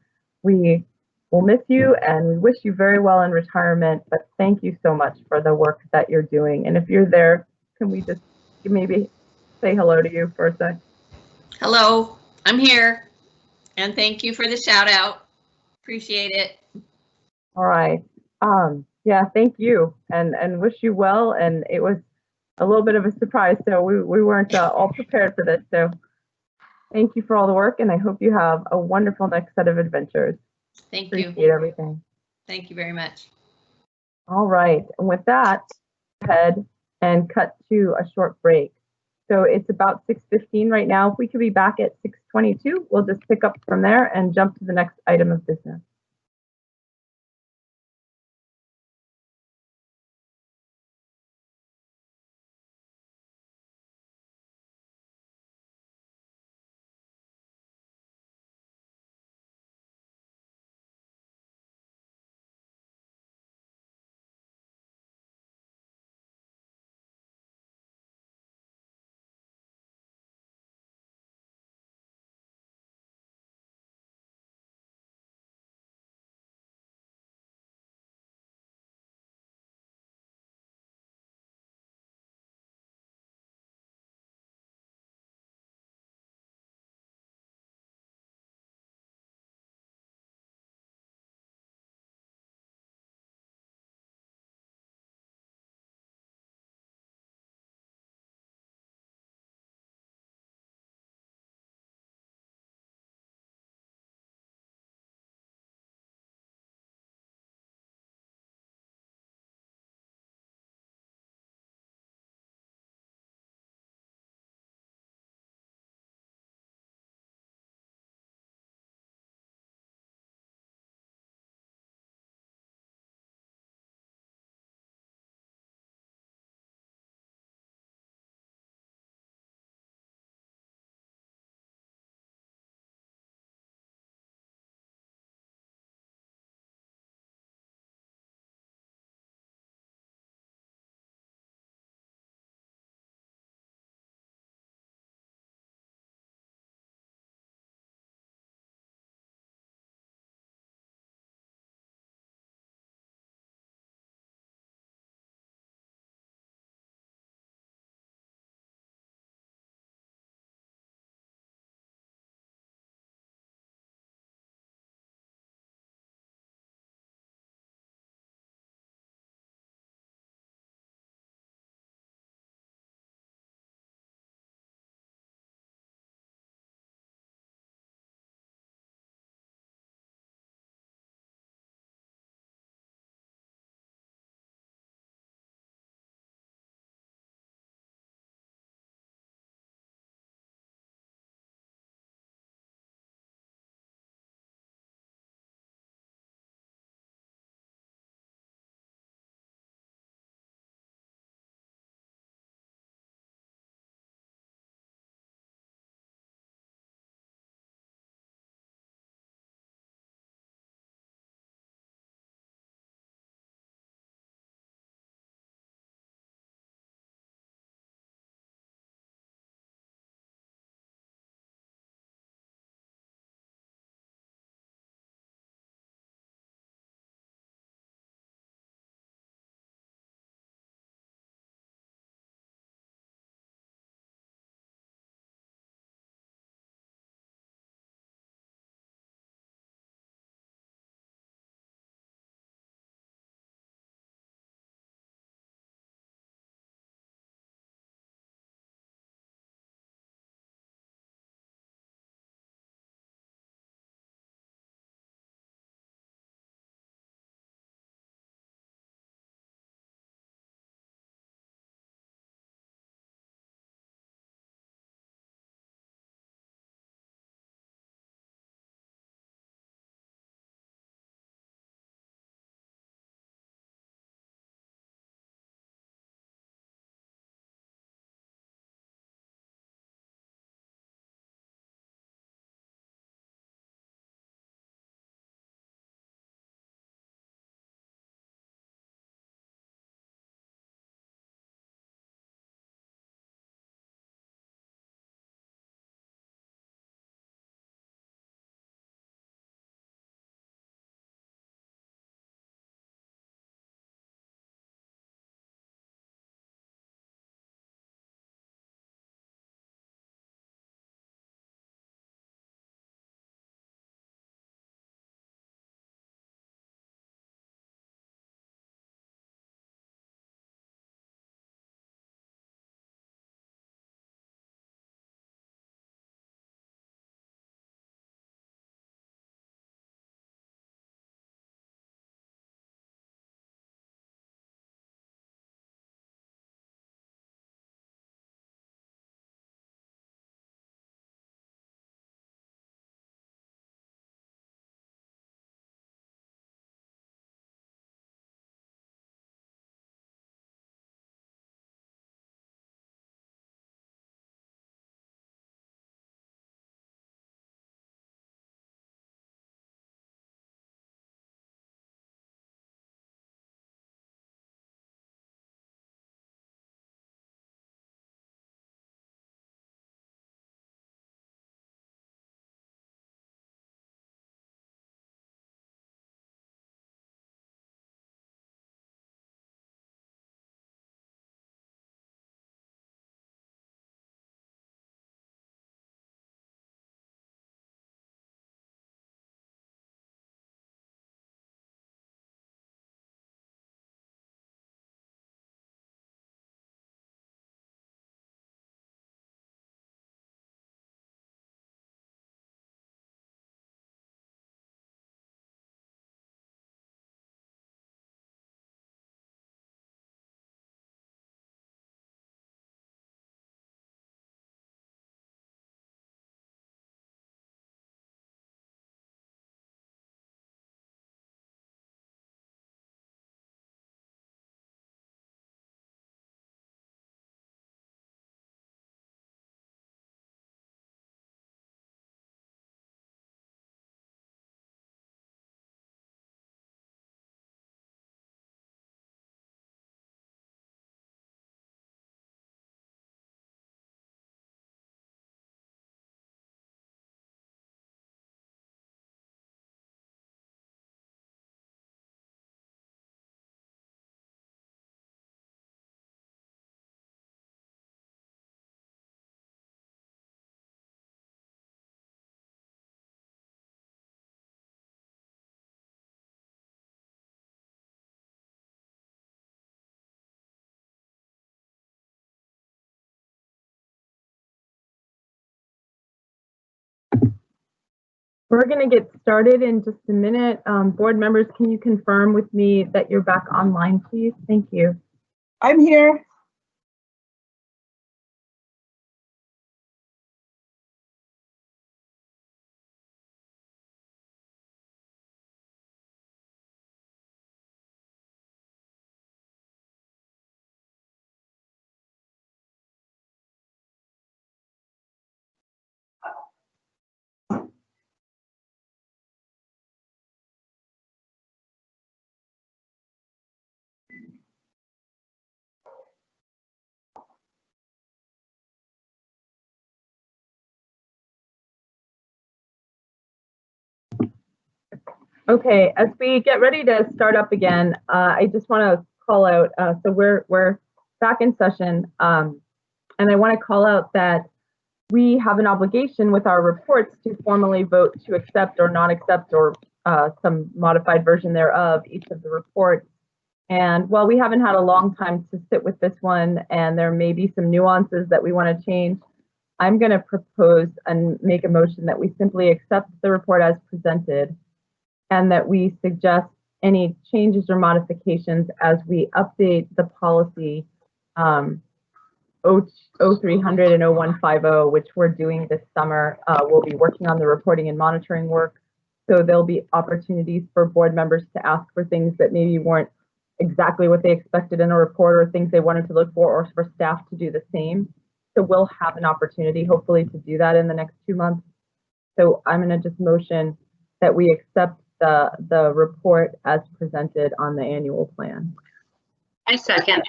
we will miss you and we wish you very well in retirement, but thank you so much for the work that you're doing. And if you're there, can we just maybe say hello to you for a sec? Hello, I'm here, and thank you for the shout out. Appreciate it. All right. Yeah, thank you, and wish you well. And it was a little bit of a surprise, so we weren't all prepared for this. So thank you for all the work, and I hope you have a wonderful next set of adventures. Thank you. Appreciate everything. Thank you very much. All right, and with that, go ahead and cut to a short break. So it's about 6:15 right now. If we could be back at 6:22, we'll just pick up from there and jump to the next item of business. We're going to get started in just a minute. Board members, can you confirm with me that you're back online, please? Thank you. I'm here. Okay, as we get ready to start up again, I just want to call out, so we're back in session, and I want to call out that we have an obligation with our reports to formally vote to accept or not accept, or some modified version thereof, each of the reports. And while we haven't had a long time to sit with this one, and there may be some nuances that we want to change, I'm going to propose and make a motion that we simply accept the report as presented, and that we suggest any changes or modifications as we update the policy 0300 and 0150, which we're doing this summer. We'll be working on the reporting and monitoring work. So there'll be opportunities for board members to ask for things that maybe weren't exactly what they expected in a report, or things they wanted to look for, or for staff to do the same. So we'll have an opportunity, hopefully, to do that in the next 2 months. So I'm going to just motion that we accept the report as presented on the annual plan. I second.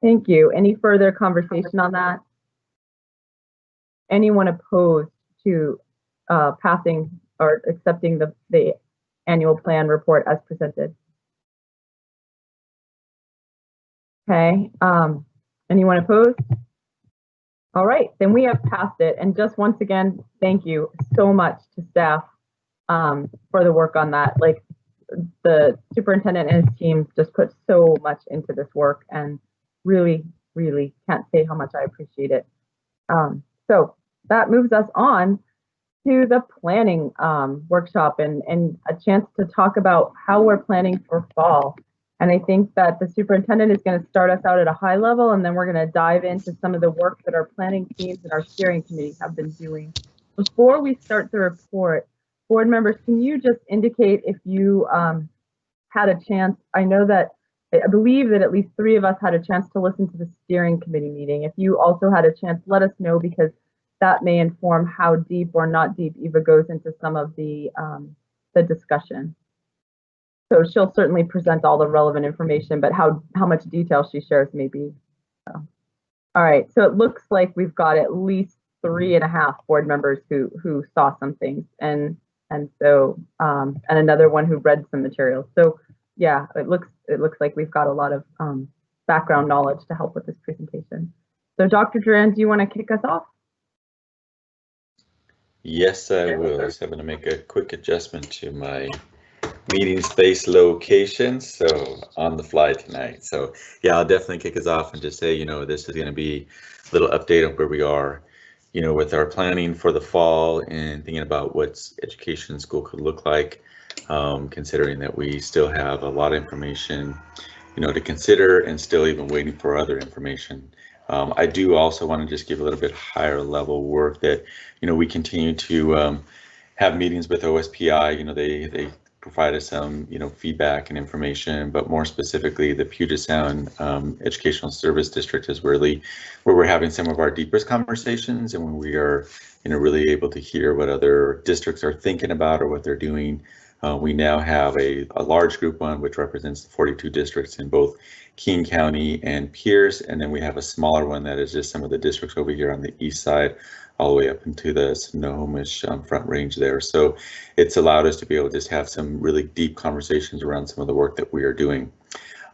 Thank you. Any further conversation on that? Anyone opposed to passing or accepting the annual plan report as presented? Okay. Anyone opposed? All right, then we have passed it. And just once again, thank you so much to staff for the work on that. Like, the superintendent and his team just put so much into this work, and really, really can't say how much I appreciate it. So that moves us on to the planning workshop and a chance to talk about how we're planning for fall. And I think that the superintendent is going to start us out at a high level, and then we're going to dive into some of the work that our planning teams and our steering committee have been doing. Before we start the report, board members, can you just indicate if you had a chance? I know that I believe that at least 3 of us had a chance to listen to the steering committee meeting. If you also had a chance, let us know, because that may inform how deep or not deep Eva goes into some of the discussion. So she'll certainly present all the relevant information, but how much detail she shares may be. So. All right, so it looks like we've got at least 3.5 board members who saw some things, and so and another one who read some materials. So yeah, it looks like we've got a lot of background knowledge to help with this presentation. So Dr. Duran, do you want to kick us off? Yes, I will. I was having to make a quick adjustment to my meeting space location, so on the fly tonight. So yeah, I'll definitely kick us off and just say, you know, this is going to be a little update on where we are, you know, with our planning for the fall and thinking about what education in school could look like, considering that we still have a lot of information, you know, to consider, and still even waiting for other information. I do also want to just give a little bit higher level work that, you know, we continue to have meetings with OSPI. You know, they provide us some, you know, feedback and information, but more specifically, the Puget Sound Educational Service District is really where we're having some of our deepest conversations, and when we are, you know, really able to hear what other districts are thinking about or what they're doing. We now have a large group one, which represents the 42 districts in both King County and Pierce, and then we have a smaller one that is just some of the districts over here on the east side, all the way up into the Snohomish Front Range there. So it's allowed us to be able to just have some really deep conversations around some of the work that we are doing.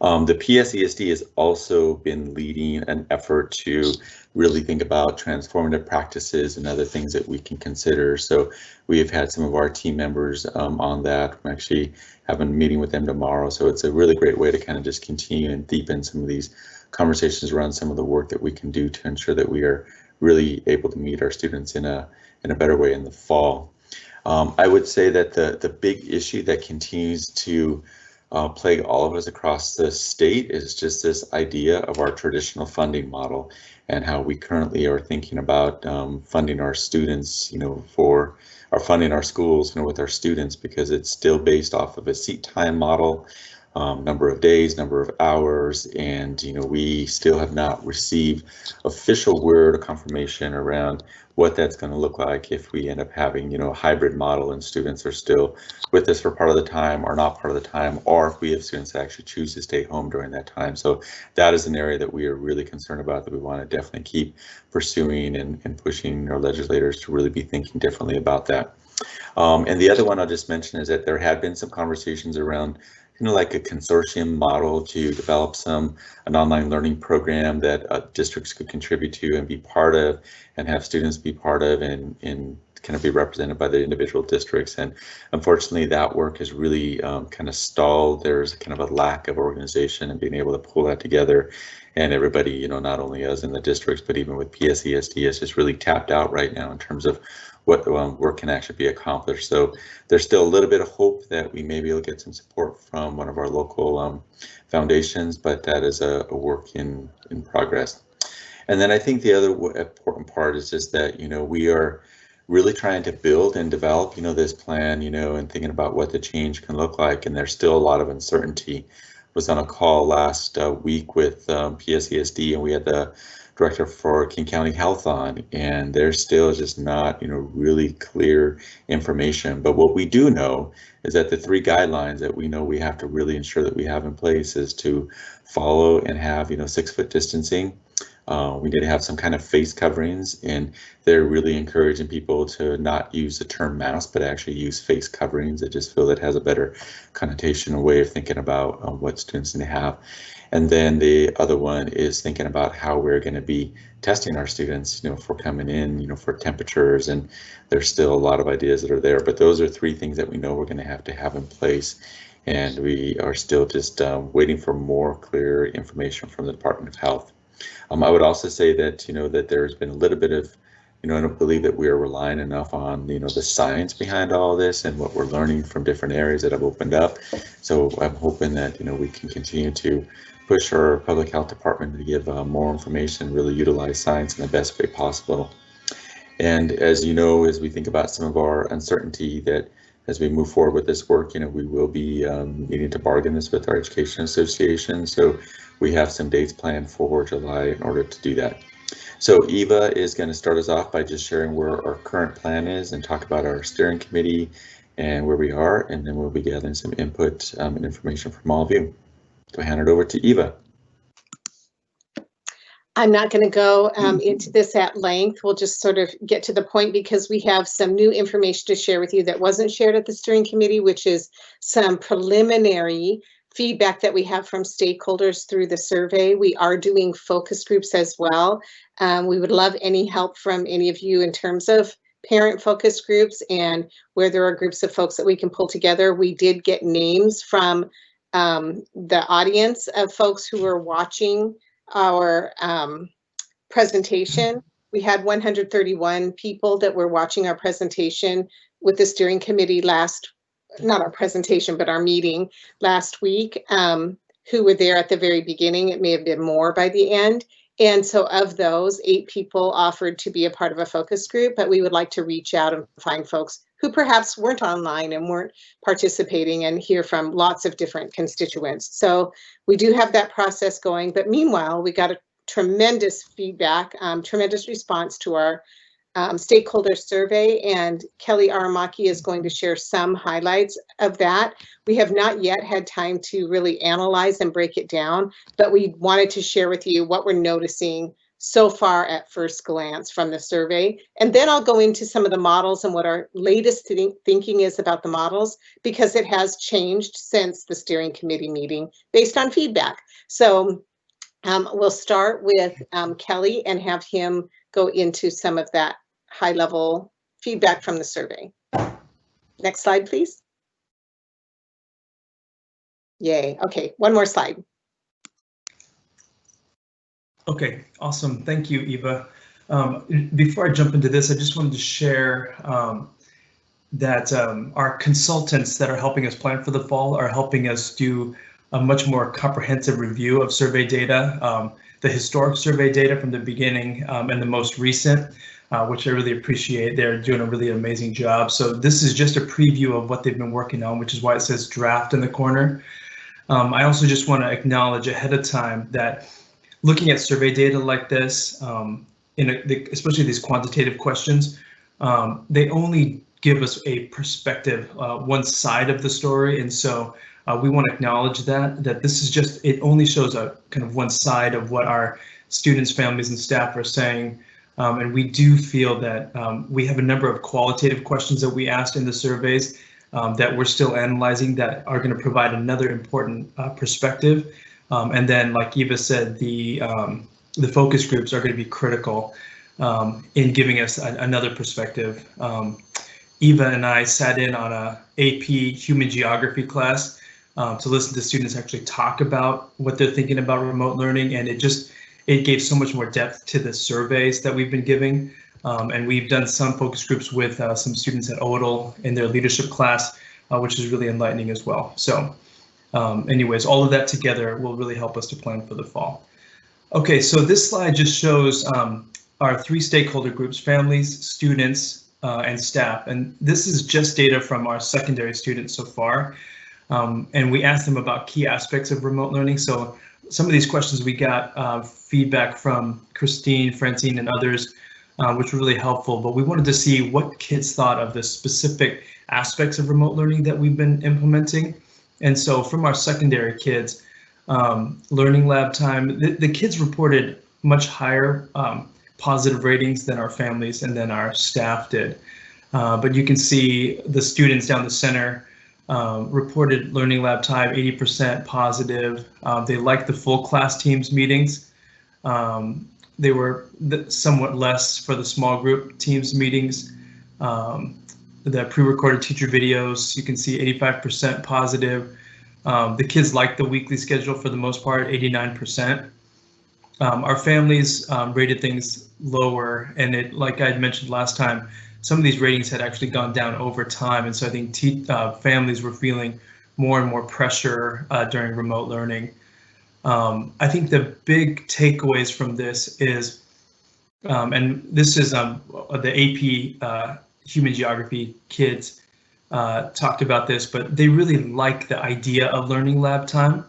The PSESD has also been leading an effort to really think about transformative practices and other things that we can consider. So we have had some of our team members on that. I'm actually having a meeting with them tomorrow. So it's a really great way to kind of just continue and deepen some of these conversations around some of the work that we can do to ensure that we are really able to meet our students in a better way in the fall. I would say that the big issue that continues to plague all of us across the state is just this idea of our traditional funding model and how we currently are thinking about funding our students, for our funding our schools, with our students, because it's still based off of a seat time model, number of days, number of hours, and we still have not received official word or confirmation around what that's going to look like if we end up having a hybrid model and students are still with us for part of the time or not part of the time, or if we have students that actually choose to stay home during that time. So that is an area that we are really concerned about, that we want to definitely keep pursuing and pushing our legislators to really be thinking differently about that. And the other one I'll just mention is that there have been some conversations around like a consortium model to develop an online learning program that districts could contribute to and be part of, and have students be part of, and kind of be represented by the individual districts. And unfortunately, that work has really kind of stalled. There's kind of a lack of organization and being able to pull that together. And everybody, not only us in the districts, but even with BSD is just really tapped out right now in terms of what work can actually be accomplished. So there's still a little bit of hope that we may be able to get some support from one of our local foundations, but that is a work in progress. And then I think the other important part is just that, we are really trying to build and develop, this plan, and thinking about what the change can look like. And there's still a lot of uncertainty. I was on a call last week with PSESD, and we had the director for King County Health on, and there's still just not, really clear information. But what we do know is that the 3 guidelines that we know we have to really ensure that we have in place is to follow and have, 6-foot distancing. We need to have some kind of face coverings, and they're really encouraging people to not use the term mask, but actually use face coverings. I just feel that has a better connotation, a way of thinking about what students need to have. And then the other one is thinking about how we're going to be testing our students, for coming in, for temperatures, and there's still a lot of ideas that are there. But those are 3 things that we know we're going to have in place. And we are still just waiting for more clear information from the Department of Health. I would also say that, that there's been a little bit of, I don't believe that we are relying enough on, the science behind all this and what we're learning from different areas that have opened up. So I'm hoping that, we can continue to push our public health department to give more information, really utilize science in the best way possible. And as you know, as we think about some of our uncertainty, that as we move forward with this work, we will be needing to bargain this with our education association. So we have some dates planned for July in order to do that. So Eva is going to start us off by just sharing where our current plan is and talk about our steering committee and where we are, and then we'll be gathering some input and information from all of you. So hand it over to Eva. I'm not going to go into this at length. We'll just sort of get to the point, because we have some new information to share with you that wasn't shared at the steering committee, which is some preliminary feedback that we have from stakeholders through the survey. We are doing focus groups as well. We would love any help from any of you in terms of parent focus groups and where there are groups of folks that we can pull together. We did get names from the audience of folks who were watching our presentation. We had 131 people that were watching our presentation with the steering committee not our presentation, but our meeting last week, who were there at the very beginning. It may have been more by the end. And so of those, 8 people offered to be a part of a focus group, but we would like to reach out and find folks who perhaps weren't online and weren't participating, and hear from lots of different constituents. So we do have that process going, but meanwhile, we got a tremendous feedback, tremendous response to our stakeholder survey, and Kelly Aramaki is going to share some highlights of that. We have not yet had time to really analyze and break it down, but we wanted to share with you what we're noticing so far at first glance from the survey. And then I'll go into some of the models and what our latest thinking is about the models, because it has changed since the steering committee meeting based on feedback. So we'll start with Kelly and have him go into some of that high level feedback from the survey. Next slide, please. Yay. Okay, one more slide. Okay, awesome. Thank you, Eva. Before I jump into this, I just wanted to share that our consultants that are helping us plan for the fall are helping us do a much more comprehensive review of survey data, the historic survey data from the beginning and the most recent, which I really appreciate. They're doing a really amazing job. So this is just a preview of what they've been working on, which is why it says draft in the corner. I also just want to acknowledge ahead of time that looking at survey data like this, especially these quantitative questions, they only give us a perspective, one side of the story. And so we want to acknowledge that this is just, it only shows a kind of one side of what our students, families, and staff are saying. And we do feel that we have a number of qualitative questions that we asked in the surveys that we're still analyzing that are going to provide another important perspective. And then, like Eva said, the focus groups are going to be critical in giving us another perspective. Eva and I sat in on a AP Human Geography class to listen to students actually talk about what they're thinking about remote learning, and it gave so much more depth to the surveys that we've been giving. And we've done some focus groups with some students at Odell in their leadership class, which is really enlightening as well. So anyways, all of that together will really help us to plan for the fall. Okay, so this slide just shows our three stakeholder groups: families, students, and staff. And this is just data from our secondary students so far. And we asked them about key aspects of remote learning. So some of these questions we got feedback from Christine, Francine, and others, which were really helpful. But we wanted to see what kids thought of the specific aspects of remote learning that we've been implementing. And so from our secondary kids, learning lab time, the kids reported much higher positive ratings than our families and then our staff did. But you can see the students down the center reported learning lab time 80% positive. They liked the full class teams meetings. They were somewhat less for the small group teams meetings. The pre-recorded teacher videos, you can see 85% positive. The kids liked the weekly schedule for the most part, 89%. Our families rated things lower, and like I had mentioned last time, some of these ratings had actually gone down over time, and so I think families were feeling more and more pressure during remote learning. I think the big takeaways from this is, and this is the AP Human Geography kids talked about this, but they really like the idea of learning lab time.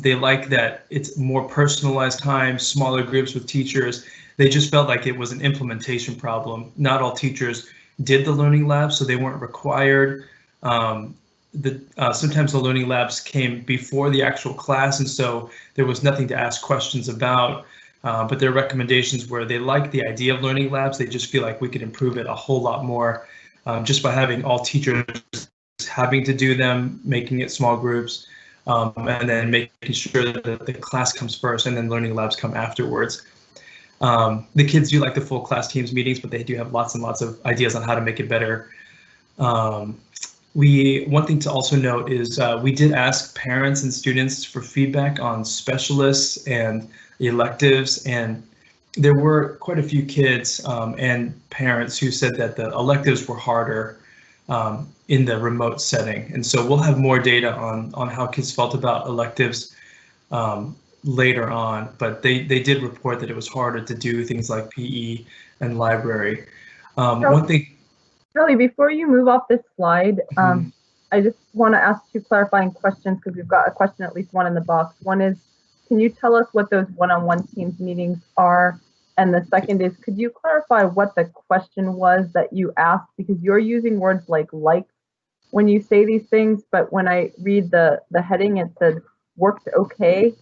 They like that it's more personalized time, smaller groups with teachers. They just felt like it was an implementation problem. Not all teachers did the learning labs, so they weren't required. Sometimes the learning labs came before the actual class, and so there was nothing to ask questions about. But their recommendations were they like the idea of learning labs. They just feel like we could improve it a whole lot more just by having all teachers having to do them, making it small groups, and then making sure that the class comes first and then learning labs come afterwards. The kids do like the full class teams meetings, but they do have lots and lots of ideas on how to make it better. One thing to also note is we did ask parents and students for feedback on specialists and electives, and there were quite a few kids and parents who said that the electives were harder in the remote setting. And so we'll have more data on how kids felt about electives later on, but they did report that it was harder to do things like PE and library. One thing. Really, before you move off this slide, I just want to ask two clarifying questions because we've got a question, at least one in the box. One is, can you tell us what those one-on-one teams meetings are? And the second is, could you clarify what the question was that you asked? Because you're using words like when you say these things, but when I read the heading, it said worked okay,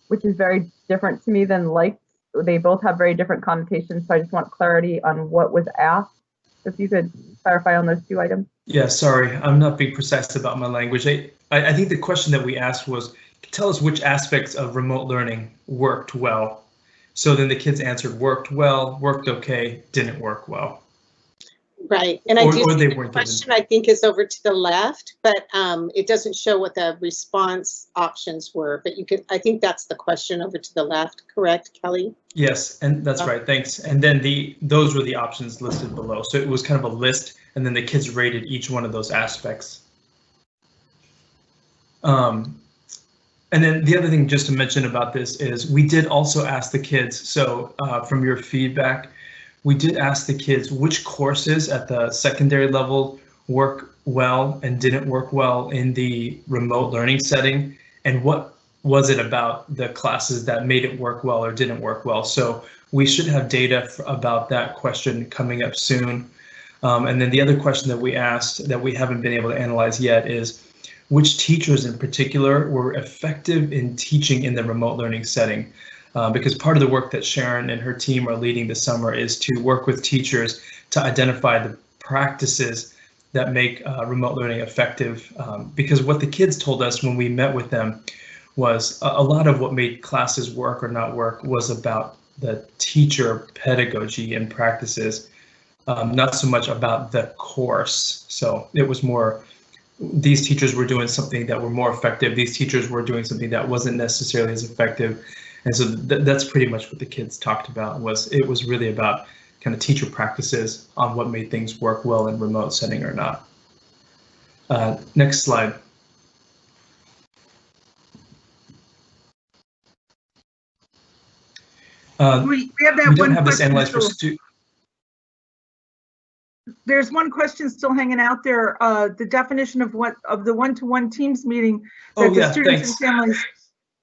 which is very different to me than liked. They both have very different connotations, so I just want clarity on what was asked. If you could clarify on those two items. Yeah, sorry, I'm not being precise about my language. I think the question that we asked was, tell us which aspects of remote learning worked well. So then the kids answered worked well, worked okay, didn't work well. Right, and I do or they see the weren't question, given. I think, is over to the left, but it doesn't show what the response options were, but you can, I think that's the question over to the left, correct, Kelly? Yes, and that's right, thanks. And then those were the options listed below. So it was kind of a list, and then the kids rated each one of those aspects. And then the other thing just to mention about this is we did also ask the kids, so from your feedback, we did ask the kids which courses at the secondary level work well and didn't work well in the remote learning setting, and what was it about the classes that made it work well or didn't work well. So we should have data about that question coming up soon. And then the other question that we asked that we haven't been able to analyze yet is which teachers in particular were effective in teaching in the remote learning setting. Because part of the work that Sharon and her team are leading this summer is to work with teachers to identify the practices that make remote learning effective. Because what the kids told us when we met with them was a lot of what made classes work or not work was about the teacher pedagogy and practices, not so much about the course. So it was more, these teachers were doing something that were more effective. These teachers were doing something that wasn't necessarily as effective. And so that's pretty much what the kids talked about. It was really about kind of teacher practices on what made things work well in remote setting or not. Next slide. We have that we don't one have this question analyzed for still. There's one question still hanging out there. The definition of the one-to-one Teams meeting that the students and families.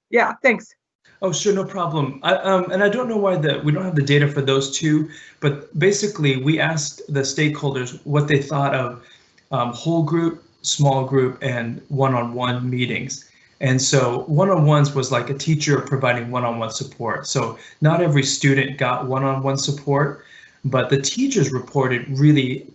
Yeah, thanks. Oh, sure, no problem. And I don't know why we don't have the data for those two, but basically we asked the stakeholders what they thought of whole group, small group, and one-on-one meetings. And so one-on-ones was like a teacher providing one-on-one support. So not every student got one-on-one support, but the teachers reported really,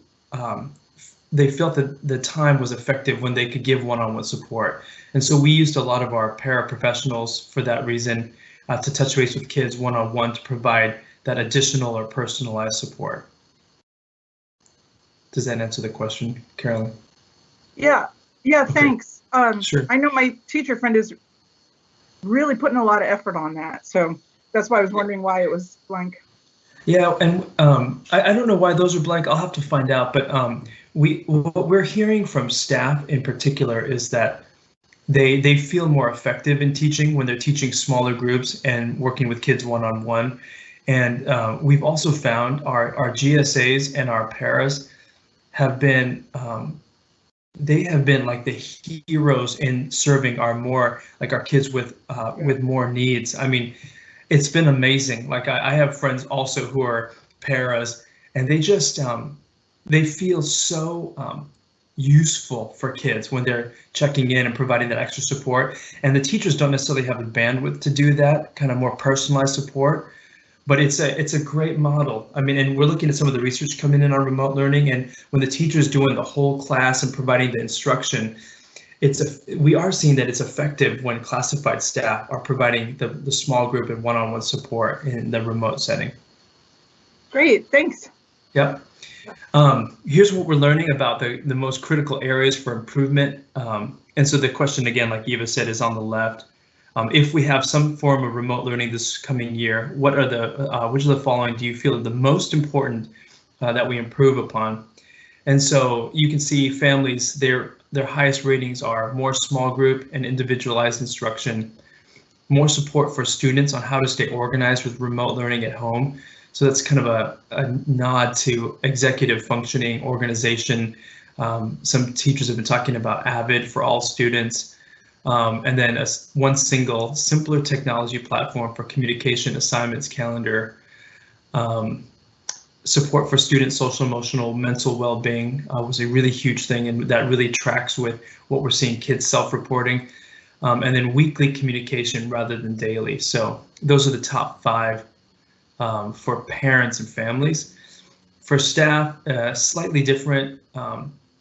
they felt that the time was effective when they could give one-on-one support. And so we used a lot of our paraprofessionals for that reason to touch base with kids one-on-one to provide that additional or personalized support. Does that answer the question, Carolyn? Yeah, thanks. Sure. I know my teacher friend is really putting a lot of effort on that. So that's why I was wondering why it was blank. Yeah, and I don't know why those are blank. I'll have to find out. But what we're hearing from staff in particular is that they feel more effective in teaching when they're teaching smaller groups and working with kids one-on-one. And we've also found our GSAs and our paras have been they have been like the heroes in serving our kids with more needs. I mean, it's been amazing. Like I have friends also who are paras, and they just they feel so useful for kids when they're checking in and providing that extra support. And the teachers don't necessarily have the bandwidth to do that kind of more personalized support. But it's a great model. I mean, and we're looking at some of the research coming in on remote learning, and when the teacher's doing the whole class and providing the instruction, we are seeing that it's effective when classified staff are providing the small group and one-on-one support in the remote setting. Great, thanks. Yep. Here's what we're learning about the most critical areas for improvement. And so the question again, like Eva said, is on the left. If we have some form of remote learning this coming year, which of the following do you feel are the most important that we improve upon? And so you can see families, their highest ratings are more small group and individualized instruction, more support for students on how to stay organized with remote learning at home. So that's kind of a nod to executive functioning organization. Some teachers have been talking about AVID for all students. And then one single, simpler technology platform for communication, assignments, calendar, support for student social, emotional, mental well-being was a really huge thing, and that really tracks with what we're seeing kids self-reporting. And then weekly communication rather than daily. So those are the top 5 for parents and families. For staff, slightly different.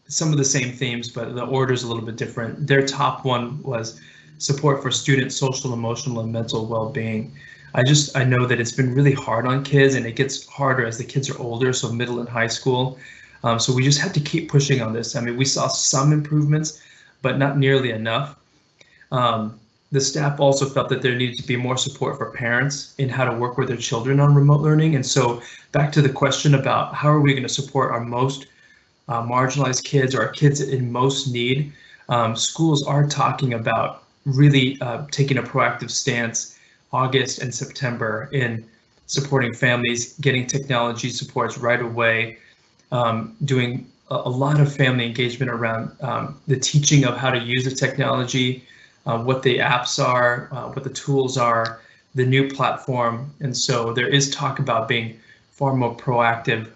Some of the same themes, but the order is a little bit different. Their top one was support for student social, emotional, and mental well-being. I know that it's been really hard on kids, and it gets harder as the kids are older, so middle and high school. So we just had to keep pushing on this. I mean, we saw some improvements, but not nearly enough. The staff also felt that there needed to be more support for parents in how to work with their children on remote learning. And so back to the question about how are we going to support our most marginalized kids or our kids in most need, schools are talking about really taking a proactive stance August and September in supporting families, getting technology supports right away, doing a lot of family engagement around the teaching of how to use the technology, what the apps are, what the tools are, the new platform. And so there is talk about being far more proactive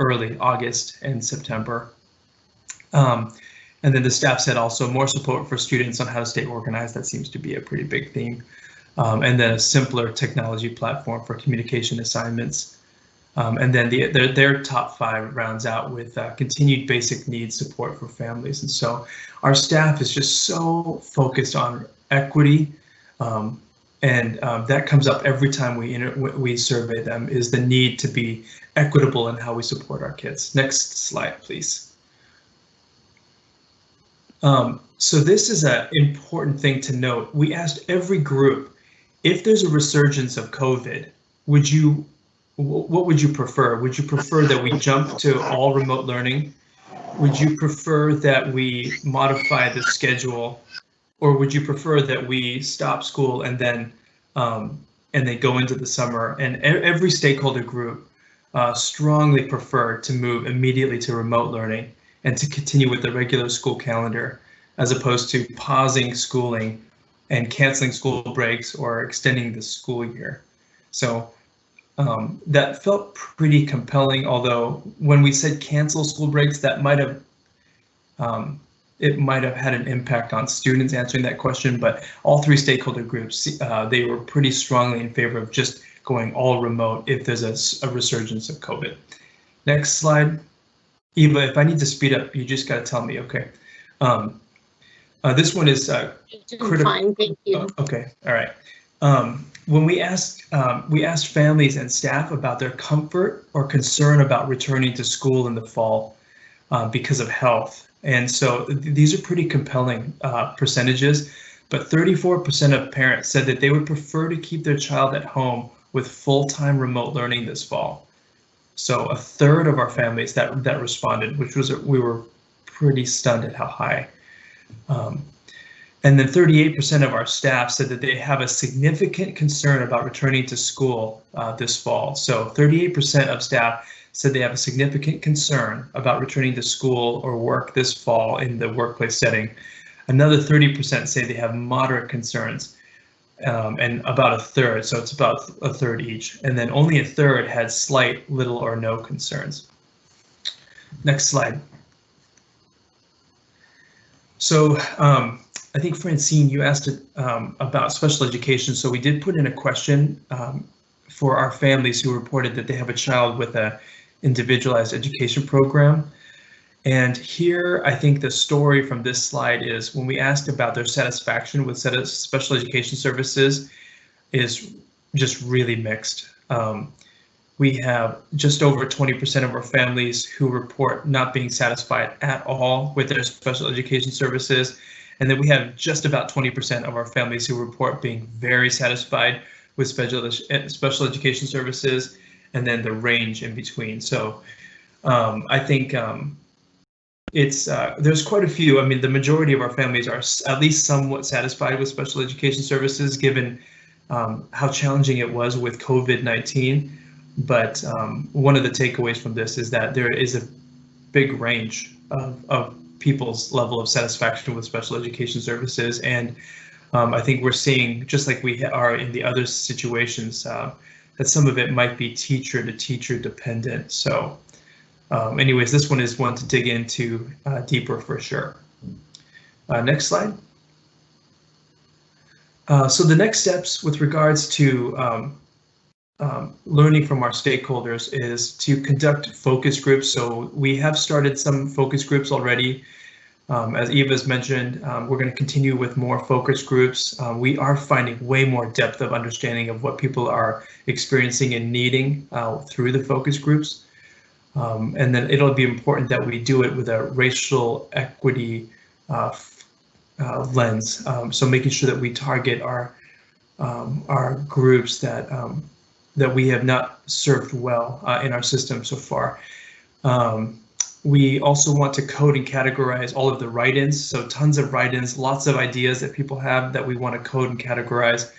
early August and September. And then the staff said also more support for students on how to stay organized. That seems to be a pretty big theme. And then a simpler technology platform for communication assignments. And then their top 5 rounds out with continued basic needs support for families. And so our staff is just so focused on equity, and that comes up every time we survey them, is the need to be equitable in how we support our kids. Next slide, please. So this is an important thing to note. We asked every group, if there's a resurgence of COVID, what would you prefer? Would you prefer that we jump to all remote learning? Would you prefer that we modify the schedule? Or would you prefer that we stop school and then go into the summer? And every stakeholder group strongly preferred to move immediately to remote learning and to continue with the regular school calendar, as opposed to pausing schooling and canceling school breaks or extending the school year. So that felt pretty compelling, although when we said cancel school breaks, that might have had an impact on students answering that question, but all 3 stakeholder groups, they were pretty strongly in favor of just going all remote if there's a resurgence of COVID. Next slide. Eva, if I need to speed up, you just got to tell me, okay? This one is critical. Fine, thank you. Okay, all right. When we asked families and staff about their comfort or concern about returning to school in the fall because of health. And so these are pretty compelling percentages, but 34% of parents said that they would prefer to keep their child at home with full-time remote learning this fall. So a third of our families that responded, which was, we were pretty stunned at how high. And then 38% of our staff said that they have a significant concern about returning to school this fall. So 38% of staff said they have a significant concern about returning to school or work this fall in the workplace setting. Another 30% say they have moderate concerns, and about a third, so it's about a third each. And then only a third had slight, little, or no concerns. Next slide. So I think Francine, you asked about special education. So we did put in a question for our families who reported that they have a child with a individualized education program. And here, I think the story from this slide is when we asked about their satisfaction with special education services is just really mixed. We have just over 20% of our families who report not being satisfied at all with their special education services. And then we have just about 20% of our families who report being very satisfied with special education services, and then the range in between. So I think there's quite a few. I mean, the majority of our families are at least somewhat satisfied with special education services, given how challenging it was with COVID-19. But one of the takeaways from this is that there is a big range of people's level of satisfaction with special education services. And I think we're seeing, just like we are in the other situations, that some of it might be teacher to teacher dependent. So anyways, this one is one to dig into deeper for sure. Next slide. So the next steps with regards to learning from our stakeholders is to conduct focus groups. So we have started some focus groups already. As Eva's mentioned, we're going to continue with more focus groups. We are finding way more depth of understanding of what people are experiencing and needing through the focus groups. And then it'll be important that we do it with a racial equity lens. So making sure that we target our groups that that we have not served well in our system so far. We also want to code and categorize all of the write-ins. So tons of write-ins, lots of ideas that people have that we want to code and categorize.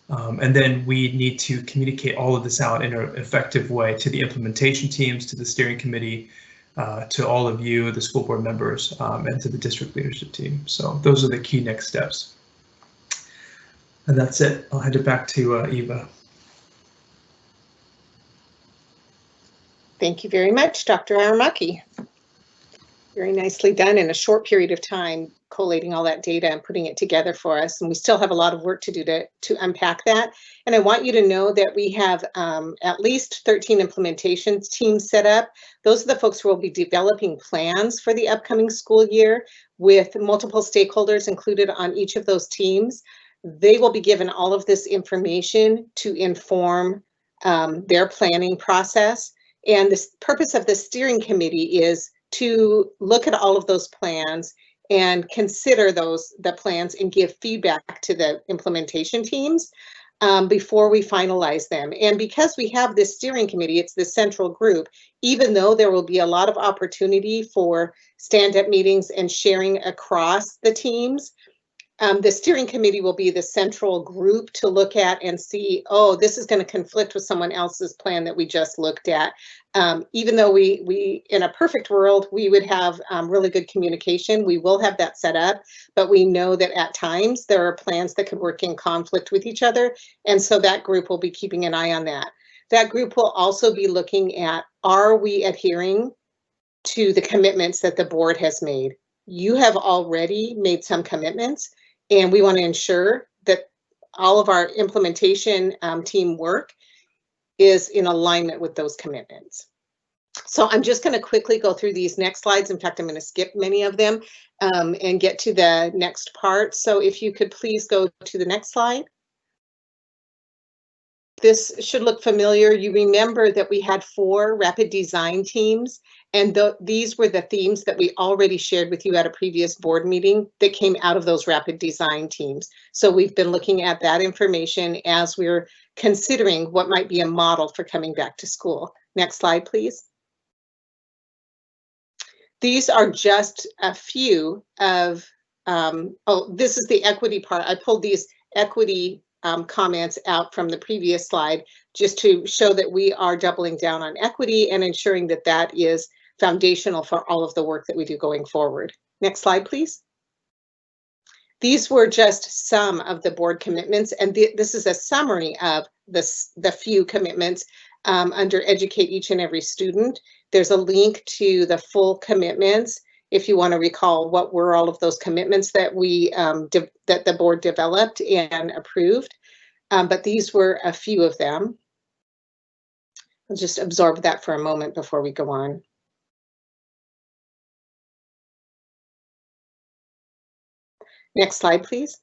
And then we need to communicate all of this out in an effective way to the implementation teams, to the steering committee, to all of you, the school board members, and to the district leadership team. So those are the key next steps. And that's it. I'll hand it back to Eva. Thank you very much, Dr. Aramaki. Very nicely done in a short period of time, collating all that data and putting it together for us. And we still have a lot of work to do to unpack that. And I want you to know that we have at least 13 implementation teams set up. Those are the folks who will be developing plans for the upcoming school year with multiple stakeholders included on each of those teams. They will be given all of this information to inform their planning process. And the purpose of the steering committee is to look at all of those plans and consider the plans and give feedback to the implementation teams before we finalize them. And because we have this steering committee, it's this central group, even though there will be a lot of opportunity for stand-up meetings and sharing across the teams, the steering committee will be the central group to look at and see, oh, this is going to conflict with someone else's plan that we just looked at. Even though we in a perfect world, we would have really good communication, we will have that set up, but we know that at times there are plans that could work in conflict with each other. And so that group will be keeping an eye on that. That group will also be looking at, are we adhering to the commitments that the board has made? You have already made some commitments, and we want to ensure that all of our implementation team work is in alignment with those commitments. So I'm just going to quickly go through these next slides. In fact, I'm going to skip many of them and get to the next part. So if you could please go to the next slide. This should look familiar. You remember that we had 4 rapid design teams, and these were the themes that we already shared with you at a previous board meeting that came out of those rapid design teams. So we've been looking at that information as we're considering what might be a model for coming back to school. Next slide, please. These are just a few of, oh, this is the equity part. I pulled these equity comments out from the previous slide just to show that we are doubling down on equity and ensuring that that is foundational for all of the work that we do going forward. Next slide, please. These were just some of the board commitments, and this is a summary of the few commitments under Educate Each and Every Student. There's a link to the full commitments if you want to recall what were all of those commitments that we that the board developed and approved. But these were a few of them. I'll just absorb that for a moment before we go on. Next slide, please.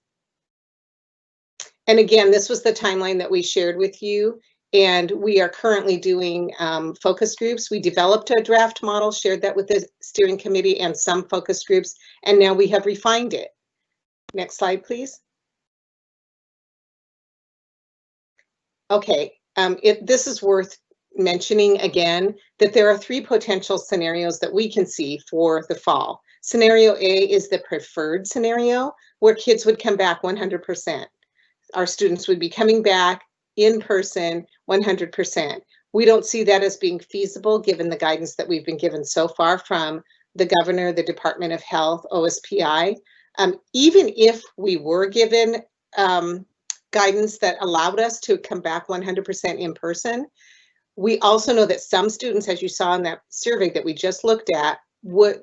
And again, this was the timeline that we shared with you, and we are currently doing focus groups. We developed a draft model, shared that with the steering committee and some focus groups, and now we have refined it. Next slide, please. Okay, this is worth mentioning again, that there are 3 potential scenarios that we can see for the fall. Scenario A is the preferred scenario, where kids would come back 100%. Our students would be coming back in person 100%. We don't see that as being feasible given the guidance that we've been given so far from the governor, the Department of Health, OSPI. Even if we were given guidance that allowed us to come back 100% in person, we also know that some students, as you saw in that survey that we just looked at,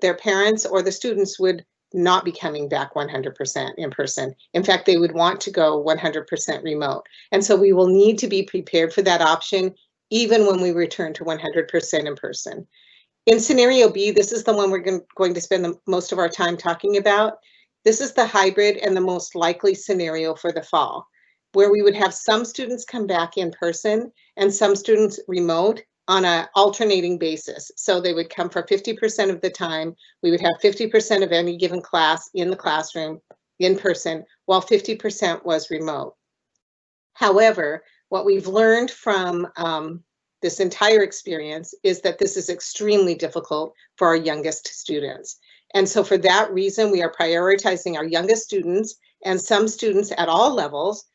their parents or the students would not be coming back 100% in person. In fact, they would want to go 100% remote. And so we will need to be prepared for that option, even when we return to 100% in person. In scenario B, this is the one we're going to spend the most of our time talking about. This is the hybrid and the most likely scenario for the fall, where we would have some students come back in person and some students remote, on an alternating basis. So they would come for 50% of the time. We would have 50% of any given class in the classroom in person, while 50% was remote. However, what we've learned from this entire experience is that this is extremely difficult for our youngest students. And so for that reason, we are prioritizing our youngest students and some students at all levels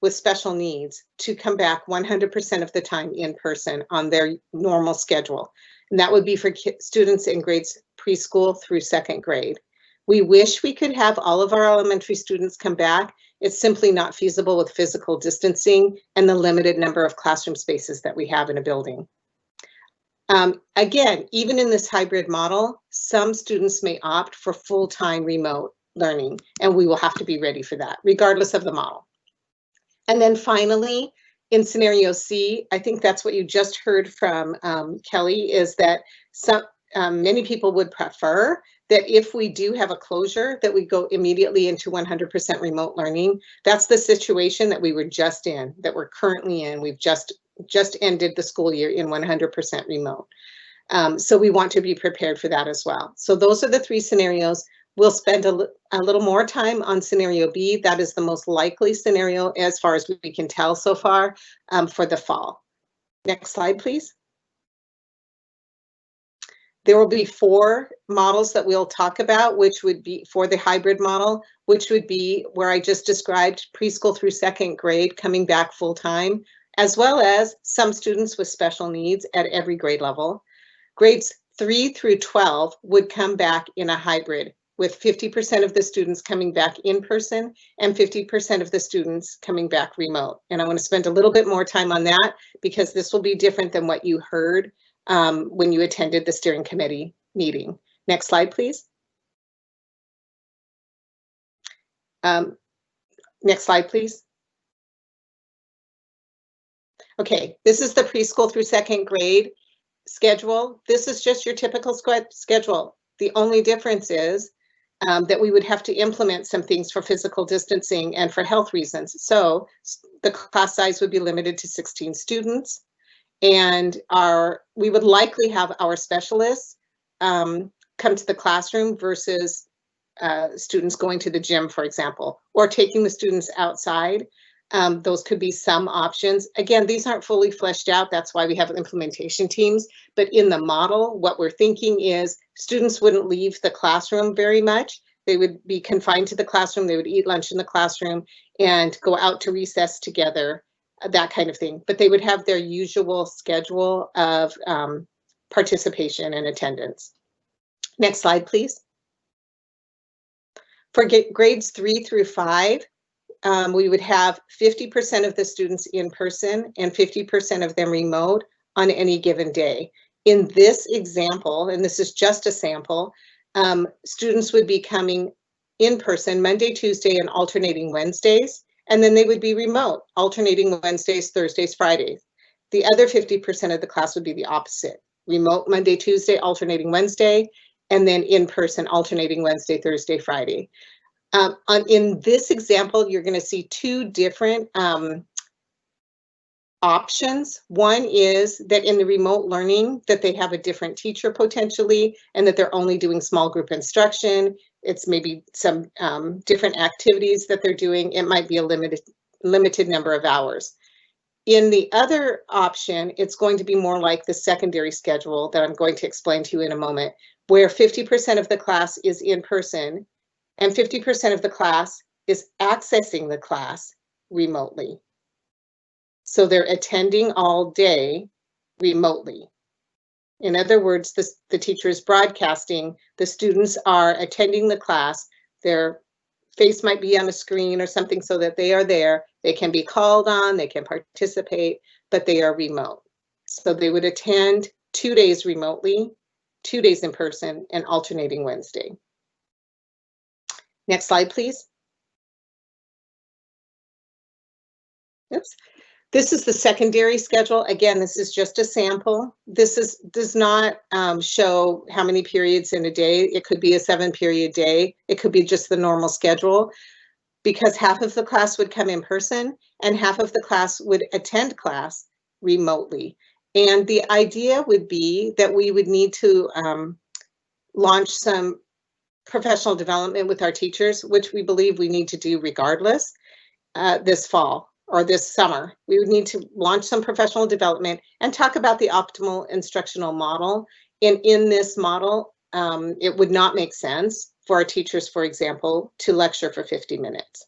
with special needs to come back 100% of the time in person on their normal schedule. And that would be for students in grades preschool through 2nd grade. We wish we could have all of our elementary students come back. It's simply not feasible with physical distancing and the limited number of classroom spaces that we have in a building. Again, even in this hybrid model, some students may opt for full-time remote learning, and we will have to be ready for that, regardless of the model. And then finally, in scenario C, I think that's what you just heard from Kelly, is that many people would prefer that if we do have a closure, that we go immediately into 100% remote learning. That's the situation that we were just in, that we're currently in. We've just ended the school year in 100% remote. So we want to be prepared for that as well. So those are the 3 scenarios. We'll spend a little more time on scenario B. That is the most likely scenario as far as we can tell so far for the fall. Next slide, please. There will be 4 models that we'll talk about, which would be for the hybrid model, which would be where I just described preschool through 2nd grade coming back full time, as well as some students with special needs at every grade level. Grades 3 through 12 would come back in a hybrid, with 50% of the students coming back in person and 50% of the students coming back remote. And I want to spend a little bit more time on that because this will be different than what you heard when you attended the steering committee meeting. Next slide, please. Next slide, please. Okay, this is the preschool through 2nd grade schedule. This is just your typical schedule. The only difference is that we would have to implement some things for physical distancing and for health reasons. So the class size would be limited to 16 students. And we would likely have our specialists come to the classroom versus students going to the gym, for example, or taking the students outside. Those could be some options. Again, these aren't fully fleshed out. That's why we have implementation teams. But in the model, what we're thinking is students wouldn't leave the classroom very much. They would be confined to the classroom. They would eat lunch in the classroom and go out to recess together, that kind of thing. But they would have their usual schedule of participation and attendance. Next slide, please. For grades 3 through 5, we would have 50% of the students in person and 50% of them remote on any given day. In this example, and this is just a sample, students would be coming in person Monday, Tuesday, and alternating Wednesdays, and then they would be remote, alternating Wednesdays, Thursdays, Fridays. The other 50% of the class would be the opposite, remote Monday, Tuesday, alternating Wednesday, and then in person, alternating Wednesday, Thursday, Friday. In this example, you're going to see 2 different options. One is that in the remote learning that they have a different teacher potentially, and that they're only doing small group instruction. It's maybe some different activities that they're doing. It might be a limited number of hours. In the other option, it's going to be more like the secondary schedule that I'm going to explain to you in a moment, where 50% of the class is in person and 50% of the class is accessing the class remotely. So they're attending all day remotely. In other words, the teacher is broadcasting, the students are attending the class, their face might be on a screen or something so that they are there, they can be called on, they can participate, but they are remote. So they would attend 2 days remotely, 2 days in person, and alternating Wednesday. Next slide, please. Oops. This is the secondary schedule. Again, this is just a sample. This does not show how many periods in a day. It could be a 7-period day. It could be just the normal schedule, because half of the class would come in person and half of the class would attend class remotely. And the idea would be that we would need to launch some professional development with our teachers, which we believe we need to do regardless this fall or this summer. We would need to launch some professional development and talk about the optimal instructional model. And in this model, it would not make sense for our teachers, for example, to lecture for 50 minutes.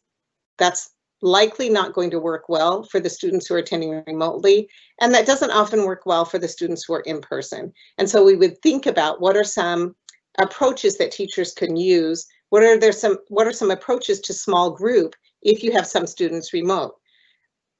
That's likely not going to work well for the students who are attending remotely, and that doesn't often work well for the students who are in person. And so we would think about what are some approaches that teachers can use. What are some approaches to small group if you have some students remote?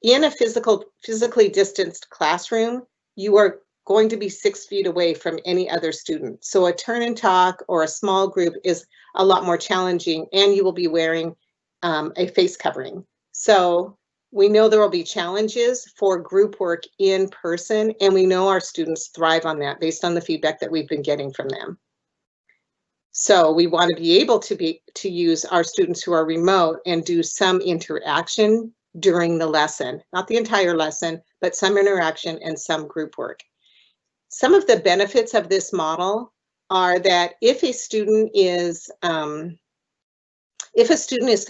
In a physically distanced classroom, you are going to be 6 feet away from any other student. So a turn and talk or a small group is a lot more challenging, and you will be wearing a face covering. So we know there will be challenges for group work in person, and we know our students thrive on that based on the feedback that we've been getting from them. So we want to be able to use our students who are remote and do some interaction during the lesson, not the entire lesson, but some interaction and some group work. Some of the benefits of this model are that if a student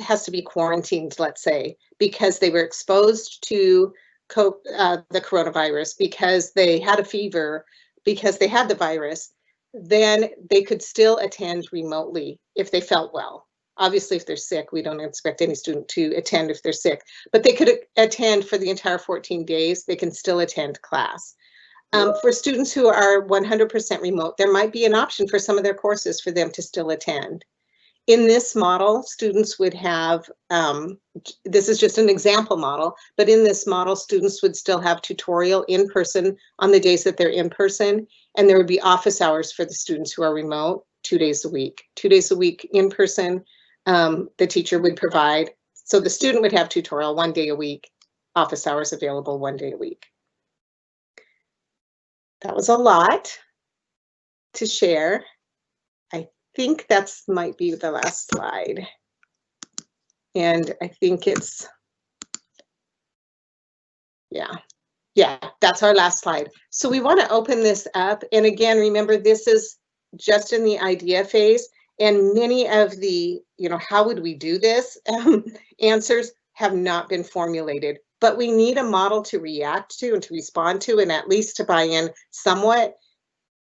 has to be quarantined, let's say, because they were exposed to the coronavirus, because they had a fever, because they had the virus, then they could still attend remotely if they felt well. Obviously, if they're sick, we don't expect any student to attend if they're sick, but they could attend for the entire 14 days. They can still attend class. For students who are 100% remote, there might be an option for some of their courses for them to still attend. In this model, students would have, this is just an example model, but in this model, students would still have tutorial in person on the days that they're in person, and there would be office hours for the students who are remote 2 days a week. 2 days a week in person, the teacher would provide. So the student would have tutorial 1 day a week, office hours available 1 day a week. That was a lot to share. I think that's might be the last slide. And I think it's, yeah, that's our last slide. So we want to open this up. And again, remember, this is just in the idea phase. And many of the, how would we do this answers have not been formulated. But we need a model to react to and to respond to, and at least to buy in somewhat,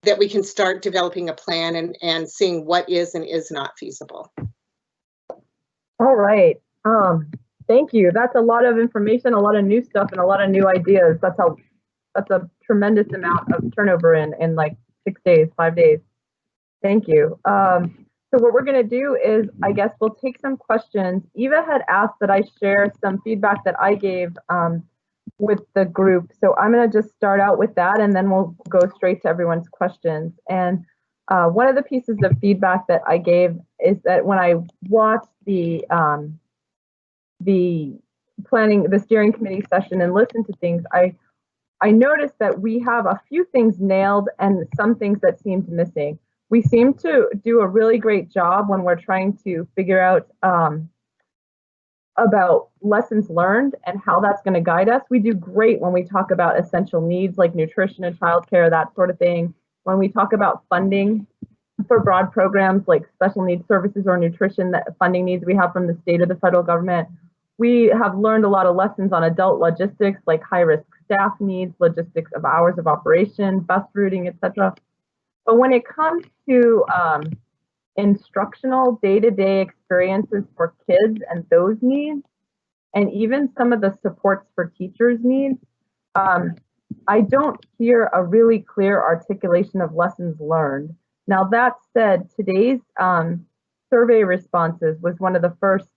that we can start developing a plan and seeing what is and is not feasible. All right. Thank you. That's a lot of information, a lot of new stuff, and a lot of new ideas. That's a tremendous amount of turnover in like 6 days, 5 days. Thank you. So what we're going to do is, I guess we'll take some questions. Eva had asked that I share some feedback that I gave with the group. So I'm going to just start out with that, and then we'll go straight to everyone's questions. And one of the pieces of feedback that I gave is that when I watched the steering committee session and listened to things, I noticed that we have a few things nailed and some things that seemed missing. We seem to do a really great job when we're trying to figure out about lessons learned and how that's going to guide us. We do great when we talk about essential needs like nutrition and childcare, that sort of thing. When we talk about funding for broad programs like special needs services or nutrition, that funding needs we have from the state or the federal government, we have learned a lot of lessons on adult logistics like high-risk staff needs, logistics of hours of operation, bus routing, etc. But when it comes to instructional day-to-day experiences for kids and those needs, and even some of the supports for teachers' needs, I don't hear a really clear articulation of lessons learned. Now, that said, today's survey responses was one of the first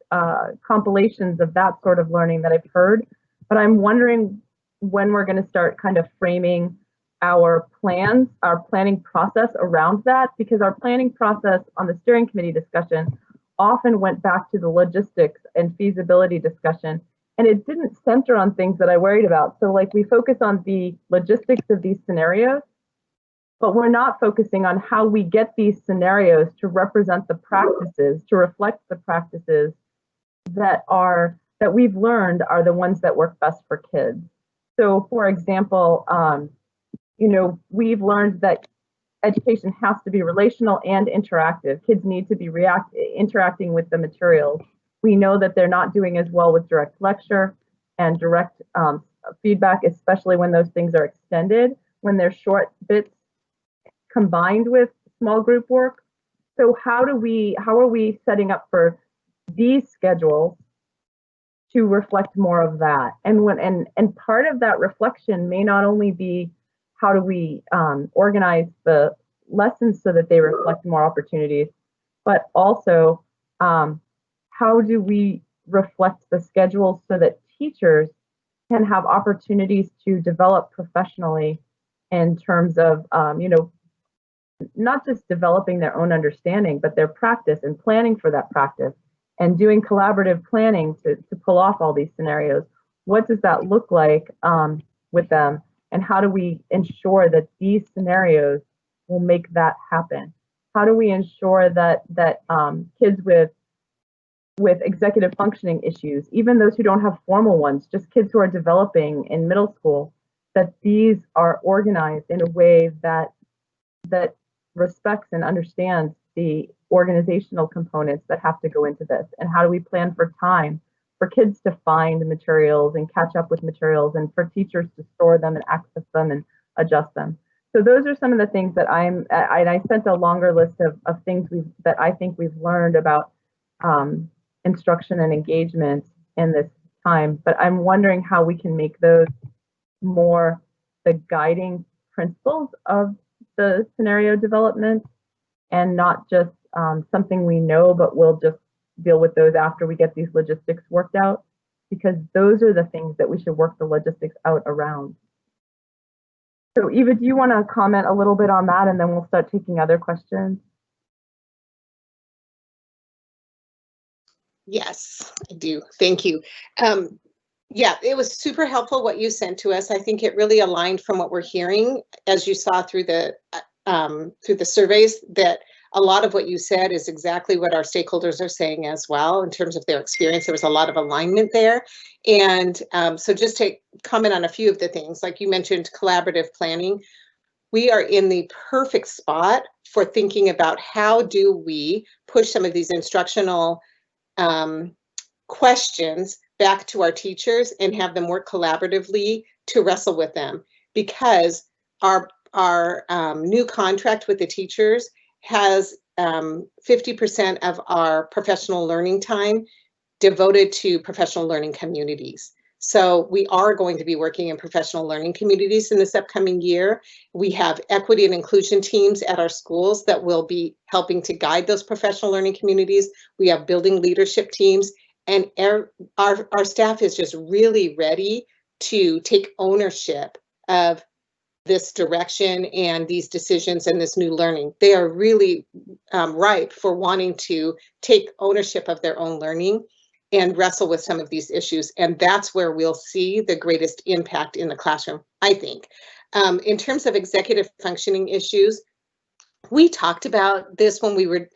compilations of that sort of learning that I've heard, but I'm wondering when we're going to start kind of framing our plans, our planning process around that, because our planning process on the steering committee discussion often went back to the logistics and feasibility discussion, and it didn't center on things that I worried about. So like we focus on the logistics of these scenarios, but we're not focusing on how we get these scenarios to represent the practices, to reflect the practices that we've learned are the ones that work best for kids. So for example, you know, we've learned that education has to be relational and interactive. Kids need to be interacting with the materials. We know that they're not doing as well with direct lecture and direct feedback, especially when those things are extended, when they're short bits combined with small group work. So how are we setting up for these schedules to reflect more of that? And part of that reflection may not only be how do we organize the lessons so that they reflect more opportunities, but also how do we reflect the schedules so that teachers can have opportunities to develop professionally in terms of, you know, not just developing their own understanding, but their practice and planning for that practice and doing collaborative planning to pull off all these scenarios. What does that look like with them? And how do we ensure that these scenarios will make that happen? How do we ensure that kids with executive functioning issues, even those who don't have formal ones, just kids who are developing in middle school, that these are organized in a way that respects and understands the organizational components that have to go into this? And how do we plan for time for kids to find materials and catch up with materials, and for teachers to store them and access them and adjust them? So those are some of the things that I sent a longer list of things that I think we've learned about instruction and engagement in this time, but I'm wondering how we can make those more the guiding principles of the scenario development and not just something we know, but we'll just deal with those after we get these logistics worked out, because those are the things that we should work the logistics out around. So Eva, do you want to comment a little bit on that, and then we'll start taking other questions? Yes, I do. Thank you. Yeah, it was super helpful what you sent to us. I think it really aligned from what we're hearing, as you saw through the surveys, that a lot of what you said is exactly what our stakeholders are saying as well in terms of their experience. There was a lot of alignment there. And so just to comment on a few of the things, like you mentioned, collaborative planning. We are in the perfect spot for thinking about how do we push some of these instructional questions back to our teachers and have them work collaboratively to wrestle with them, because our new contract with the teachers has 50% of our professional learning time devoted to professional learning communities. So we are going to be working in professional learning communities in this upcoming year. We have equity and inclusion teams at our schools that will be helping to guide those professional learning communities. We have building leadership teams, and our staff is just really ready to take ownership of this direction and these decisions and this new learning. They are really ripe for wanting to take ownership of their own learning and wrestle with some of these issues. And that's where we'll see the greatest impact in the classroom, I think. In terms of executive functioning issues, we talked about this when we were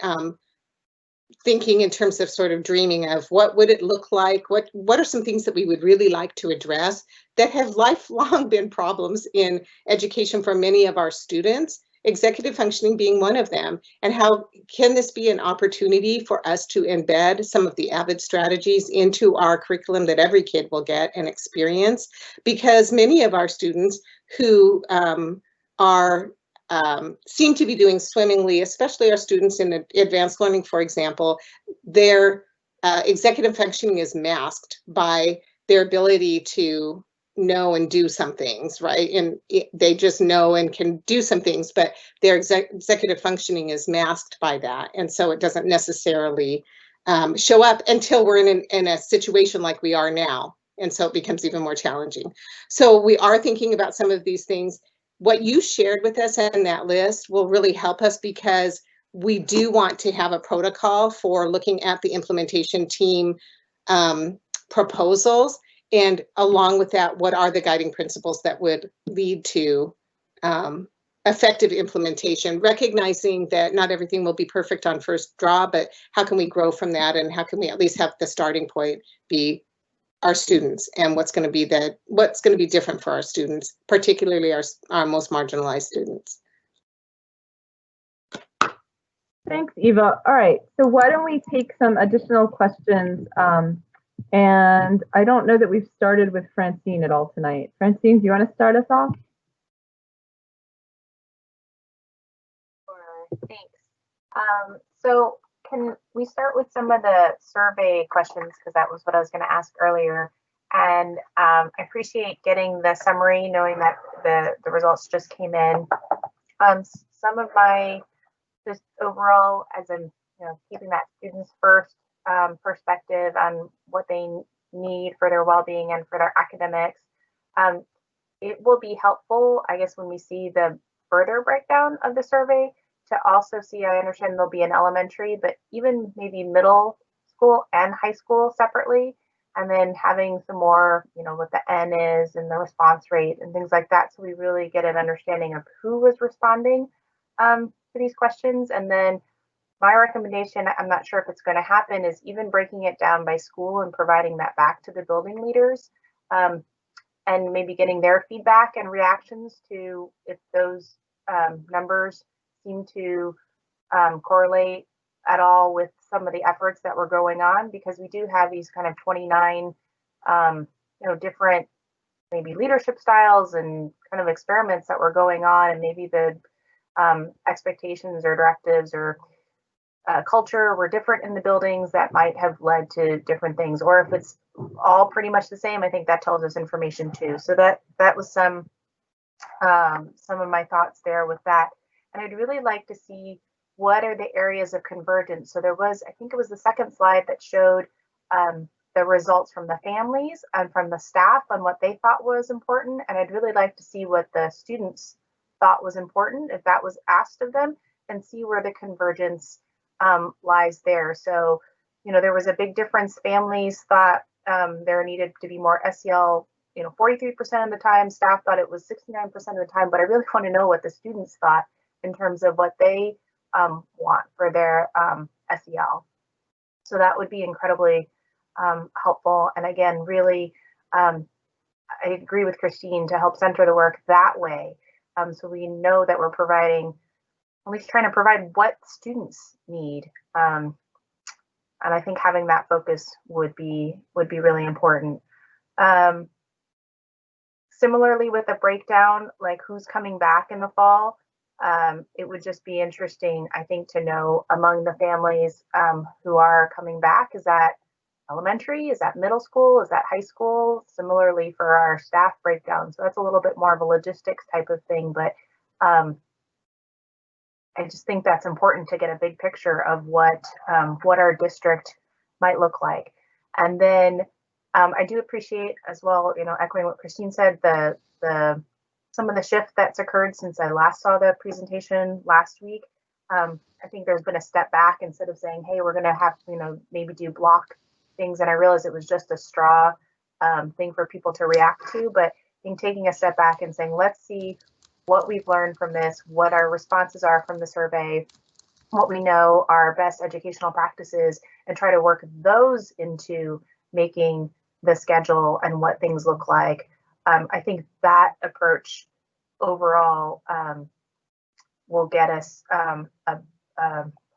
thinking in terms of sort of dreaming of what would it look like, what are some things that we would really like to address that have lifelong been problems in education for many of our students, executive functioning being one of them. And how can this be an opportunity for us to embed some of the AVID strategies into our curriculum that every kid will get and experience? Because many of our students who seem to be doing swimmingly, especially our students in advanced learning, for example, their executive functioning is masked by their ability to know and do some things, right? And they just know and can do some things, but their executive functioning is masked by that. And so it doesn't necessarily show up until we're in a situation like we are now. And so it becomes even more challenging. So we are thinking about some of these things. What you shared with us in that list will really help us, because we do want to have a protocol for looking at the implementation team proposals. And along with that, what are the guiding principles that would lead to effective implementation, recognizing that not everything will be perfect on first draw, but how can we grow from that, and how can we at least have the starting point be our students and what's going to be different for our students, particularly our most marginalized students. Thanks, Eva. All right, so why don't we take some additional questions? And I don't know that we've started with Francine at all tonight. Francine, do you want to start us off? Sure, thanks. So can we start with some of the survey questions, because that was what I was going to ask earlier. And I appreciate getting the summary, knowing that the results just came in. Some of my just overall, as in keeping that students first perspective on what they need for their well-being and for their academics. It will be helpful, I guess, when we see the further breakdown of the survey to also see, I understand there'll be an elementary, but even maybe middle school and high school separately, and then having some more, what the N is and the response rate and things like that. So we really get an understanding of who was responding to these questions. And then my recommendation, I'm not sure if it's going to happen, is even breaking it down by school and providing that back to the building leaders, and maybe getting their feedback and reactions to if those numbers seem to correlate at all with some of the efforts that were going on, because we do have these kind of 29 different maybe leadership styles and kind of experiments that were going on, and maybe the expectations or directives or culture were different in the buildings that might have led to different things. Or if it's all pretty much the same, I think that tells us information too. So that was some of my thoughts there with that. And I'd really like to see what are the areas of convergence. So there was, I think it was the second slide that showed the results from the families and from the staff on what they thought was important. And I'd really like to see what the students thought was important, if that was asked of them, and see where the convergence lies there. So, there was a big difference. Families thought there needed to be more SEL, 43% of the time. Staff thought it was 69% of the time. But I really want to know what the students thought in terms of what they want for their SEL. So that would be incredibly helpful. And again, really, I agree with Christine to help center the work that way. So we know that we're providing, at least trying to provide what students need. And I think having that focus would be really important. Similarly with the breakdown, like who's coming back in the fall, it would just be interesting, I think, to know among the families who are coming back, is that elementary, is that middle school, is that high school? Similarly for our staff breakdown. So that's a little bit more of a logistics type of thing, but I just think that's important to get a big picture of what our district might look like. And then I do appreciate as well, echoing what Christine said, some of the shift that's occurred since I last saw the presentation last week. I think there's been a step back instead of saying, hey, we're going to have to, maybe do block things. And I realized it was just a straw thing for people to react to. But I think taking a step back and saying, let's see what we've learned from this, what our responses are from the survey, what we know are best educational practices, and try to work those into making the schedule and what things look like. I think that approach overall will get us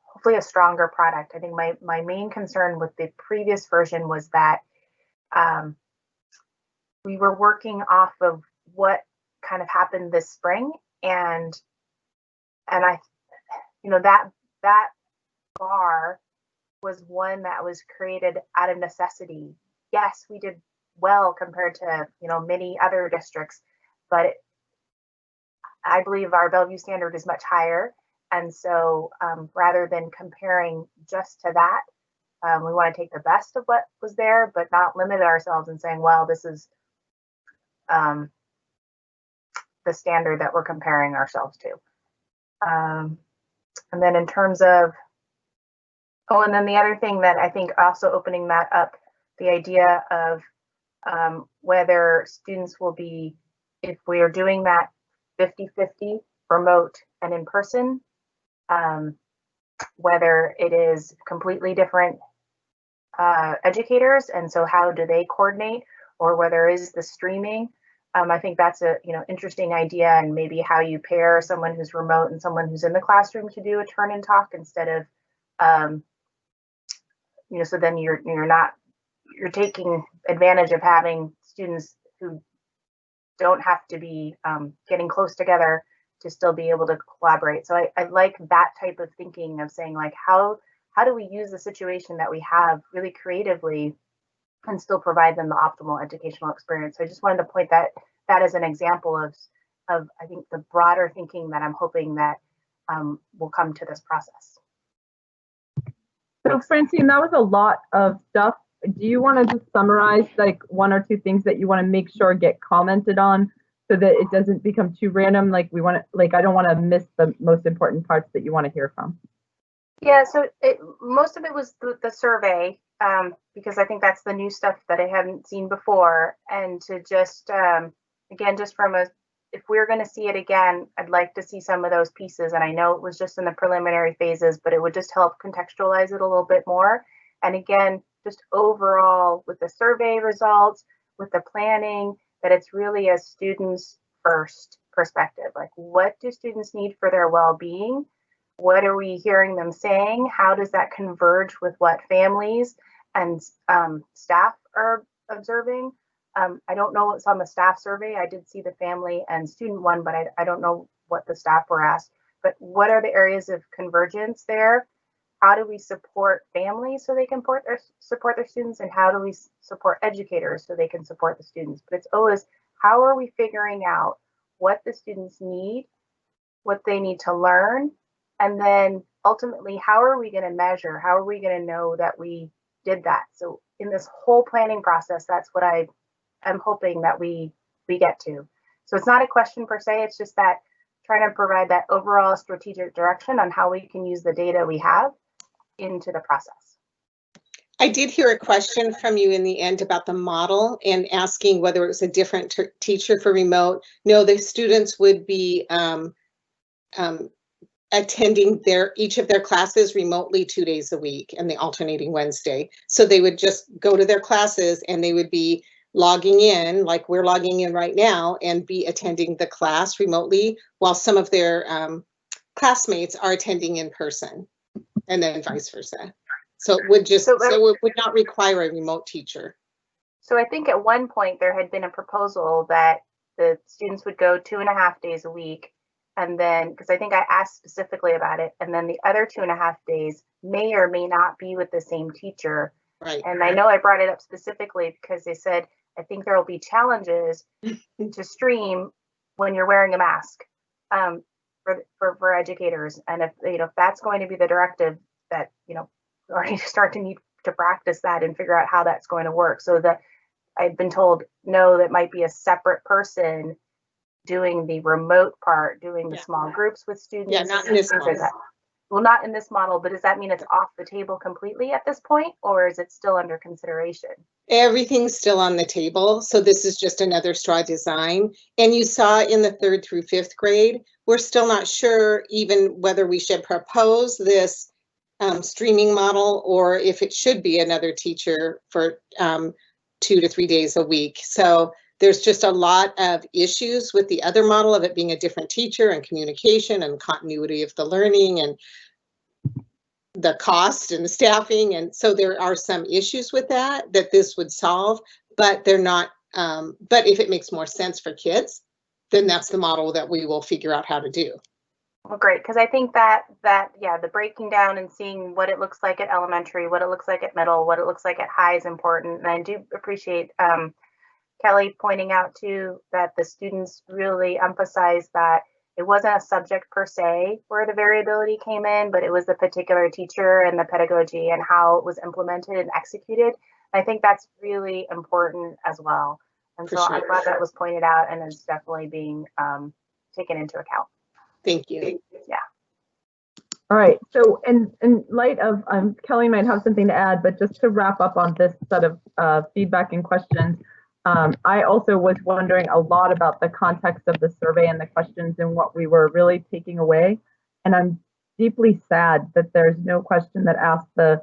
hopefully a stronger product. I think my main concern with the previous version was that we were working off of what kind of happened this spring, and I, that bar was one that was created out of necessity. Yes, we did well compared to many other districts, but I believe our Bellevue standard is much higher, and so rather than comparing just to that, we want to take the best of what was there, but not limit ourselves and saying, well, this is the standard that we're comparing ourselves to. And then in terms of, and then the other thing that I think also opening that up, the idea of whether students will be, if we are doing that 50-50 remote and in person, whether it is completely different educators, and so how do they coordinate, or whether is the streaming. I think that's a interesting idea, and maybe how you pair someone who's remote and someone who's in the classroom to do a turn and talk instead of so then you're taking advantage of having students who don't have to be getting close together to still be able to collaborate. So I like that type of thinking of saying, like, how do we use the situation that we have really creatively and still provide them the optimal educational experience. So I just wanted to point that as an example of I think the broader thinking that I'm hoping that will come to this process. So Francine, that was a lot of stuff. Do you want to just summarize like one or two things that you want to make sure get commented on so that it doesn't become too random? Like I don't want to miss the most important parts that you want to hear from. Yeah, so most of it was the survey, because I think that's the new stuff that I hadn't seen before. And to just, again, just from if we're going to see it again, I'd like to see some of those pieces. And I know it was just in the preliminary phases, but it would just help contextualize it a little bit more. And again, just overall with the survey results, with the planning, that it's really a students first perspective. Like, what do students need for their well-being? What are we hearing them saying? How does that converge with what families and staff are observing? I don't know what's on the staff survey. I did see the family and student one, but I don't know what the staff were asked. But what are the areas of convergence there? How do we support families so they can support their students? And how do we support educators so they can support the students? But it's always, how are we figuring out what the students need, what they need to learn? And then ultimately, how are we going to measure? How are we going to know that we did that? So in this whole planning process, that's what I'm hoping that we get to. So it's not a question per se, it's just that trying to provide that overall strategic direction on how we can use the data we have into the process. I did hear a question from you in the end about the model and asking whether it was a different teacher for remote. No, the students would be attending each of their classes remotely 2 days a week and the alternating Wednesday. So they would just go to their classes and they would be logging in like we're logging in right now and be attending the class remotely while some of their classmates are attending in person, and then vice versa. So it would just, so it would not require a remote teacher. So I think at one point there had been a proposal that the students would go 2.5 days a week. And then, because I think I asked specifically about it, and then the other 2.5 days may or may not be with the same teacher. Right. And I know I brought it up specifically because they said, I think there will be challenges to stream when you're wearing a mask for educators. And if that's going to be the directive, that, we already start to need to practice that and figure out how that's going to work. So that I've been told, no, that might be a separate person doing the remote part, doing the small groups with students. Yeah, not in this model. Like that. Well, not in this model, but does that mean it's off the table completely at this point, or is it still under consideration? Everything's still on the table. So this is just another straw design. And you saw in the 3rd through 5th grade, we're still not sure even whether we should propose this streaming model or if it should be another teacher for 2 to 3 days a week. So there's just a lot of issues with the other model of it being a different teacher and communication and continuity of the learning and the cost and the staffing. And so there are some issues with that this would solve, but they're not, but if it makes more sense for kids, then that's the model that we will figure out how to do. Well, great, because I think that the breaking down and seeing what it looks like at elementary, what it looks like at middle, what it looks like at high is important. And I do appreciate Kelly pointing out too that the students really emphasized that it wasn't a subject per se where the variability came in, but it was the particular teacher and the pedagogy and how it was implemented and executed. I think that's really important as well. And so I'm glad that was pointed out and is definitely being taken into account. Thank you. Yeah. All right. So in light of, Kelly might have something to add, but just to wrap up on this set of feedback and questions, I also was wondering a lot about the context of the survey and the questions and what we were really taking away. And I'm deeply sad that there's no question that asked the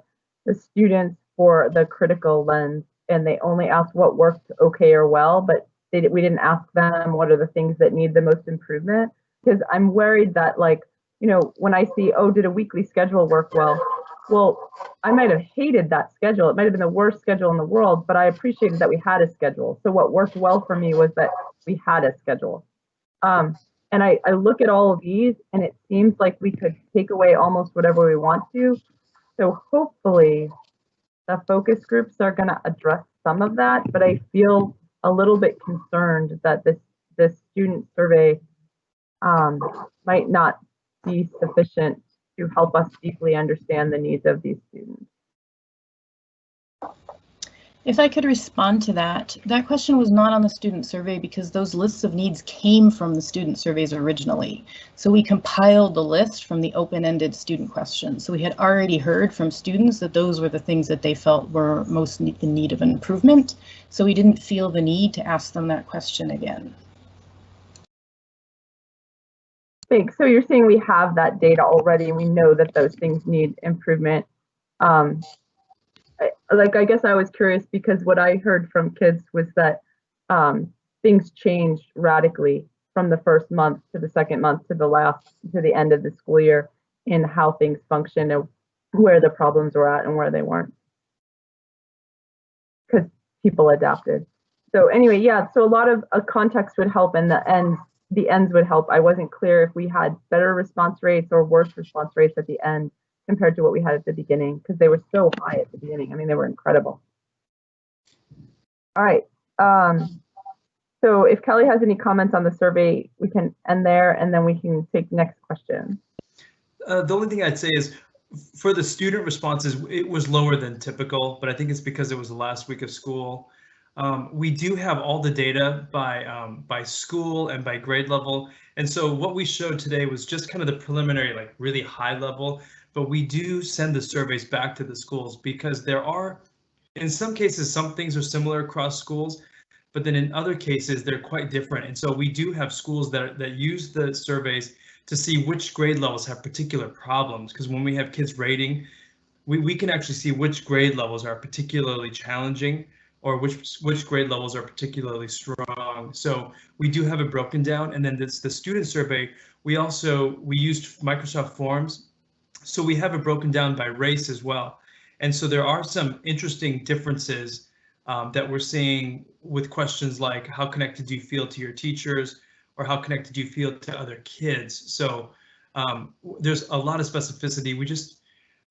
students for the critical lens, and they only asked what worked okay or well, but we didn't ask them what are the things that need the most improvement. Because I'm worried that, like, you know, when I see, oh, did a weekly schedule work well? Well, I might have hated that schedule. It might have been the worst schedule in the world, but I appreciated that we had a schedule. So what worked well for me was that we had a schedule. And I look at all of these, and it seems like we could take away almost whatever we want to. So hopefully the focus groups are going to address some of that, but I feel a little bit concerned that this student survey might not be sufficient to help us deeply understand the needs of these students. If I could respond to that, that question was not on the student survey because those lists of needs came from the student surveys originally. So we compiled the list from the open-ended student questions. So we had already heard from students that those were the things that they felt were most in need of an improvement. So we didn't feel the need to ask them that question again. Thanks. So you're saying we have that data already and we know that those things need improvement. I guess I was curious because what I heard from kids was that things changed radically from the first month to the second month to the end of the school year in how things function and where the problems were at and where they weren't, because people adapted. So anyway, yeah, so a lot of context would help, and the ends would help. I wasn't clear if we had better response rates or worse response rates at the end compared to what we had at the beginning, because they were so high at the beginning. I mean, they were incredible. All right. So if Kelly has any comments on the survey, we can end there and then we can take next question. The only thing I'd say is for the student responses, it was lower than typical, but I think it's because it was the last week of school. We do have all the data by school and by grade level. And so what we showed today was just kind of the preliminary, like really high level, but we do send the surveys back to the schools because there are, in some cases, some things are similar across schools, but then in other cases, they're quite different. And so we do have schools that use the surveys to see which grade levels have particular problems. Because when we have kids rating, we can actually see which grade levels are particularly challenging or which grade levels are particularly strong. So we do have it broken down. And then the student survey, we used Microsoft Forms. So we have it broken down by race as well. And so there are some interesting differences that we're seeing with questions like how connected do you feel to your teachers, or how connected do you feel to other kids? So there's a lot of specificity. We just,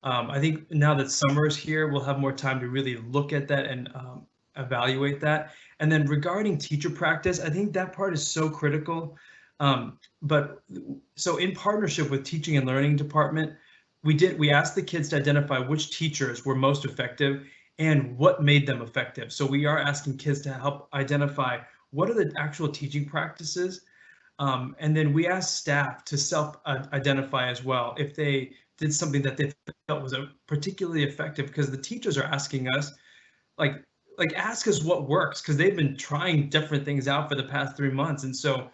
I think now that summer is here, we'll have more time to really look at that and evaluate that. And then regarding teacher practice, I think that part is so critical. But so in partnership with Teaching and Learning Department, we asked the kids to identify which teachers were most effective and what made them effective. So we are asking kids to help identify what are the actual teaching practices. And then we asked staff to self-identify as well if they did something that they felt was particularly effective, because the teachers are asking us, like ask us what works, because they've been trying different things out for the past 3 months. And so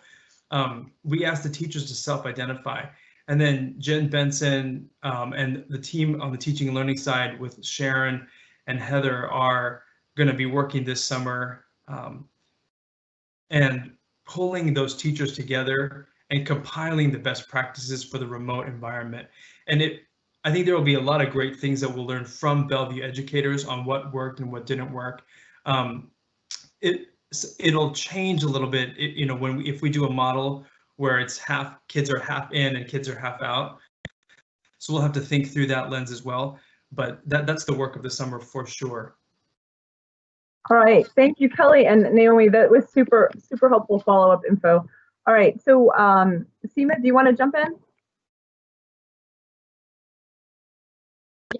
we asked the teachers to self-identify. And then Jen Benson and the team on the teaching and learning side with Sharon and Heather are going to be working this summer and pulling those teachers together and compiling the best practices for the remote environment. And I think there will be a lot of great things that we'll learn from Bellevue educators on what worked and what didn't work. It'll change a little bit, if we do a model where it's kids are half in and kids are half out. So we'll have to think through that lens as well. But that's the work of the summer for sure. All right, thank you, Kelly and Naomi. That was super, super helpful follow-up info. All right, so Seema, do you want to jump in?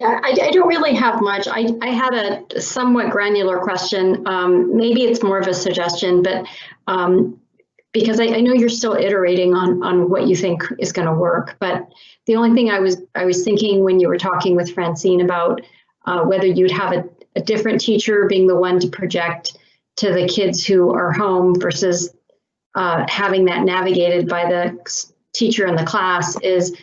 Yeah, I don't really have much. I had a somewhat granular question. Maybe it's more of a suggestion, but because I know you're still iterating on what you think is going to work. But the only thing I was thinking when you were talking with Francine about whether you'd have a different teacher being the one to project to the kids who are home versus having that navigated by the teacher in the class is,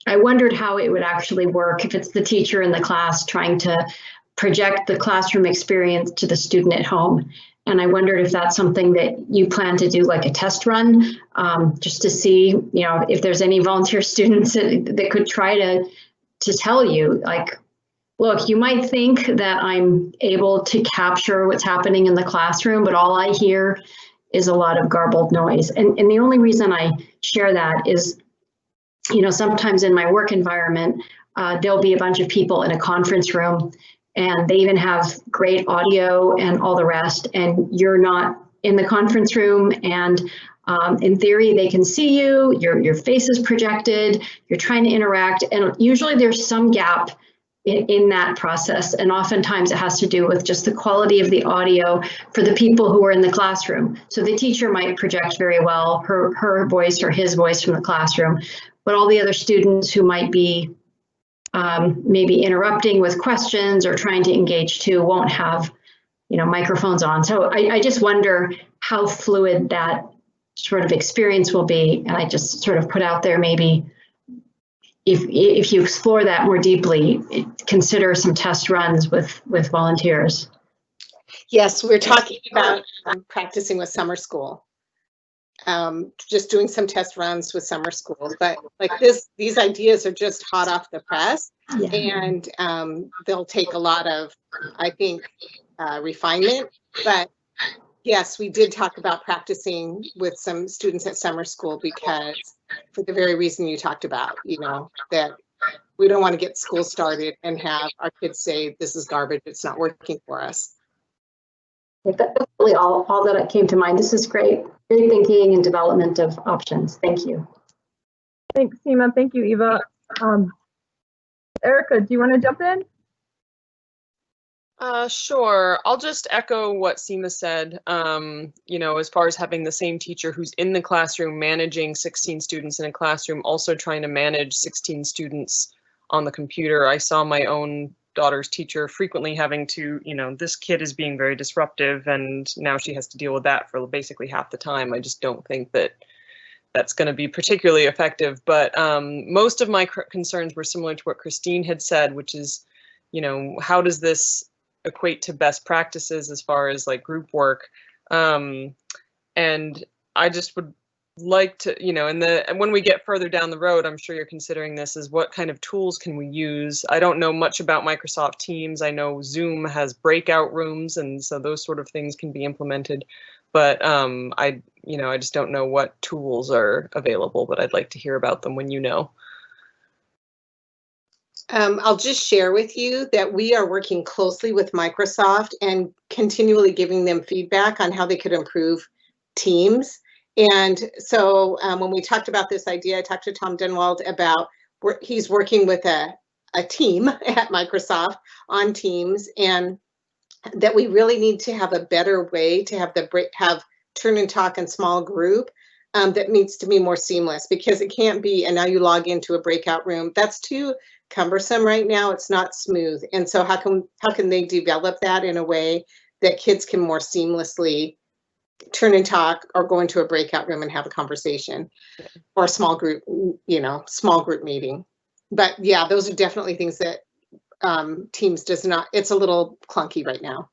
I wondered how it would actually work if it's the teacher in the class trying to project the classroom experience to the student at home. And I wondered if that's something that you plan to do, like a test run, just to see, you know, if there's any volunteer students that could try to tell you, like, look, you might think that I'm able to capture what's happening in the classroom, but all I hear is a lot of garbled noise. And the only reason I share that is, you know, sometimes in my work environment, there'll be a bunch of people in a conference room, and they even have great audio and all the rest, and you're not in the conference room, and in theory they can see you, your face is projected, you're trying to interact, and usually there's some gap in that process, and oftentimes it has to do with just the quality of the audio for the people who are in the classroom. So the teacher might project very well her voice or his voice from the classroom, but all the other students who might be maybe interrupting with questions or trying to engage too won't have, you know, microphones on. So I just wonder how fluid that sort of experience will be. And I just sort of put out there, maybe if you explore that more deeply, consider some test runs with volunteers. Yes, we're talking about practicing with summer school. Just doing some test runs with summer schools, but like these ideas are just hot off the press, and they'll take a lot of, I think, refinement. But yes, we did talk about practicing with some students at summer school, because for the very reason you talked about, you know, that we don't want to get school started and have our kids say, this is garbage, it's not working for us. That's really all that came to mind. This is great. Great thinking and development of options. Thank you. Thanks, Seema. Thank you, Eva. Erica, do you want to jump in? Sure. I'll just echo what Seema said, you know, as far as having the same teacher who's in the classroom managing 16 students in a classroom, also trying to manage 16 students on the computer. I saw my own daughter's teacher frequently having to, you know, this kid is being very disruptive, and now she has to deal with that for basically half the time. I just don't think that that's going to be particularly effective. But most of my concerns were similar to what Christine had said, which is, you know, how does this equate to best practices as far as like group work? And I just would like to, you know, and when we get further down the road, I'm sure you're considering this, is what kind of tools can we use? I don't know much about Microsoft Teams. I know Zoom has breakout rooms, and so those sort of things can be implemented. But I just don't know what tools are available, but I'd like to hear about them when you know. I'll just share with you that we are working closely with Microsoft and continually giving them feedback on how they could improve Teams. And so when we talked about this idea, I talked to Tom Denwald about he's working with a team at Microsoft on Teams, and that we really need to have a better way to have turn and talk in small group that needs to be more seamless, because it can't be, and now you log into a breakout room. That's too cumbersome right now. It's not smooth. And so how can they develop that in a way that kids can more seamlessly turn and talk, or go into a breakout room and have a conversation, or a small group, you know, small group meeting. But yeah, those are definitely things that Teams does not, it's a little clunky right now.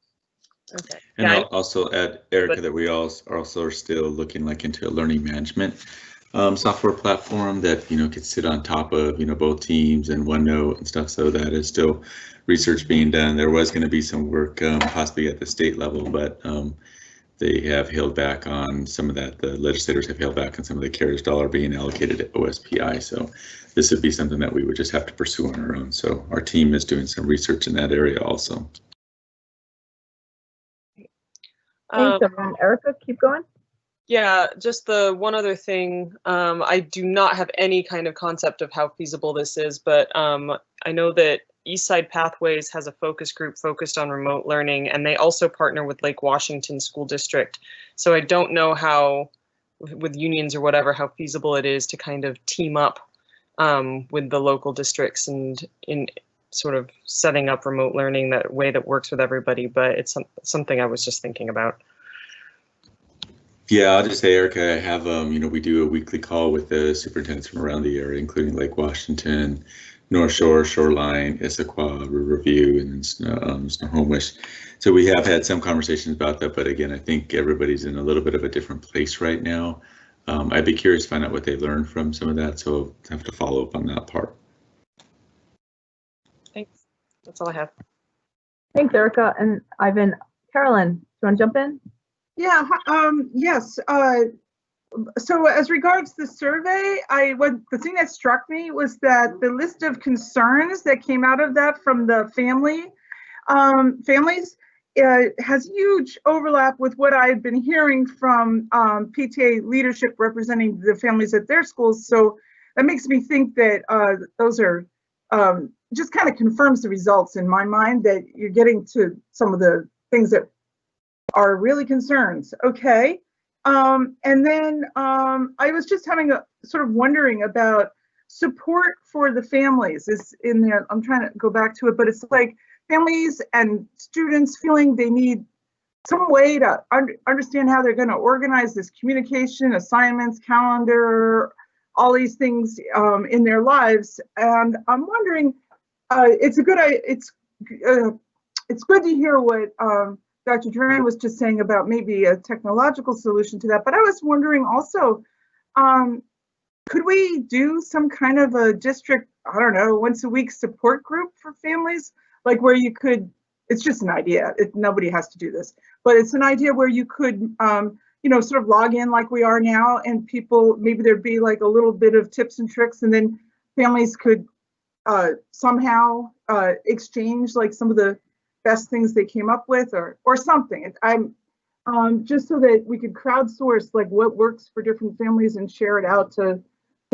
Okay. And I'll also add, Erica, that we also are still looking into a learning management software platform that, you know, could sit on top of, you know, both Teams and OneNote and stuff. So that is still research being done. There was going to be some work possibly at the state level, but they have held back on some of that. The legislators have held back on some of the CARES dollar being allocated at OSPI. So this would be something that we would just have to pursue on our own. So our team is doing some research in that area also. Thanks, everyone. Erica, keep going. Yeah, just the one other thing, I do not have any kind of concept of how feasible this is, but I know that Eastside Pathways has a focus group focused on remote learning, and they also partner with Lake Washington School District. So I don't know how, with unions or whatever, how feasible it is to kind of team up with the local districts and in sort of setting up remote learning that way that works with everybody, but it's something I was just thinking about. Yeah, I'll just say, Erica, I have, you know, we do a weekly call with the superintendents from around the area, including Lake Washington, North Shore, Shoreline, Issaquah, Riverview, and Snohomish. So we have had some conversations about that, but again, I think everybody's in a little bit of a different place right now. I'd be curious to find out what they learned from some of that, so I'll have to follow up on that part. Thanks. That's all I have. Thanks, Erica and Ivan. Carolyn, do you want to jump in? Yeah, yes. So as regards the survey, the thing that struck me was that the list of concerns that came out of that from the families has huge overlap with what I had been hearing from PTA leadership representing the families at their schools. So that makes me think that those are just kind of confirms the results in my mind, that you're getting to some of the things that are really concerns. Okay. And then I was just having a sort of wondering about support for the families is in there. I'm trying to go back to it, but it's like families and students feeling they need some way to understand how they're going to organize this communication, assignments, calendar, all these things in their lives. And I'm wondering, it's good to hear what Dr. Duran was just saying about maybe a technological solution to that. But I was wondering also, could we do some kind of a district, I don't know, once a week support group for families? Like where you could, it's just an idea, nobody has to do this, but it's an idea where you could, sort of log in like we are now, and people, maybe there'd be like a little bit of tips and tricks, and then families could somehow exchange like some of the best things they came up with or something. I'm just so that we could crowdsource like what works for different families and share it out to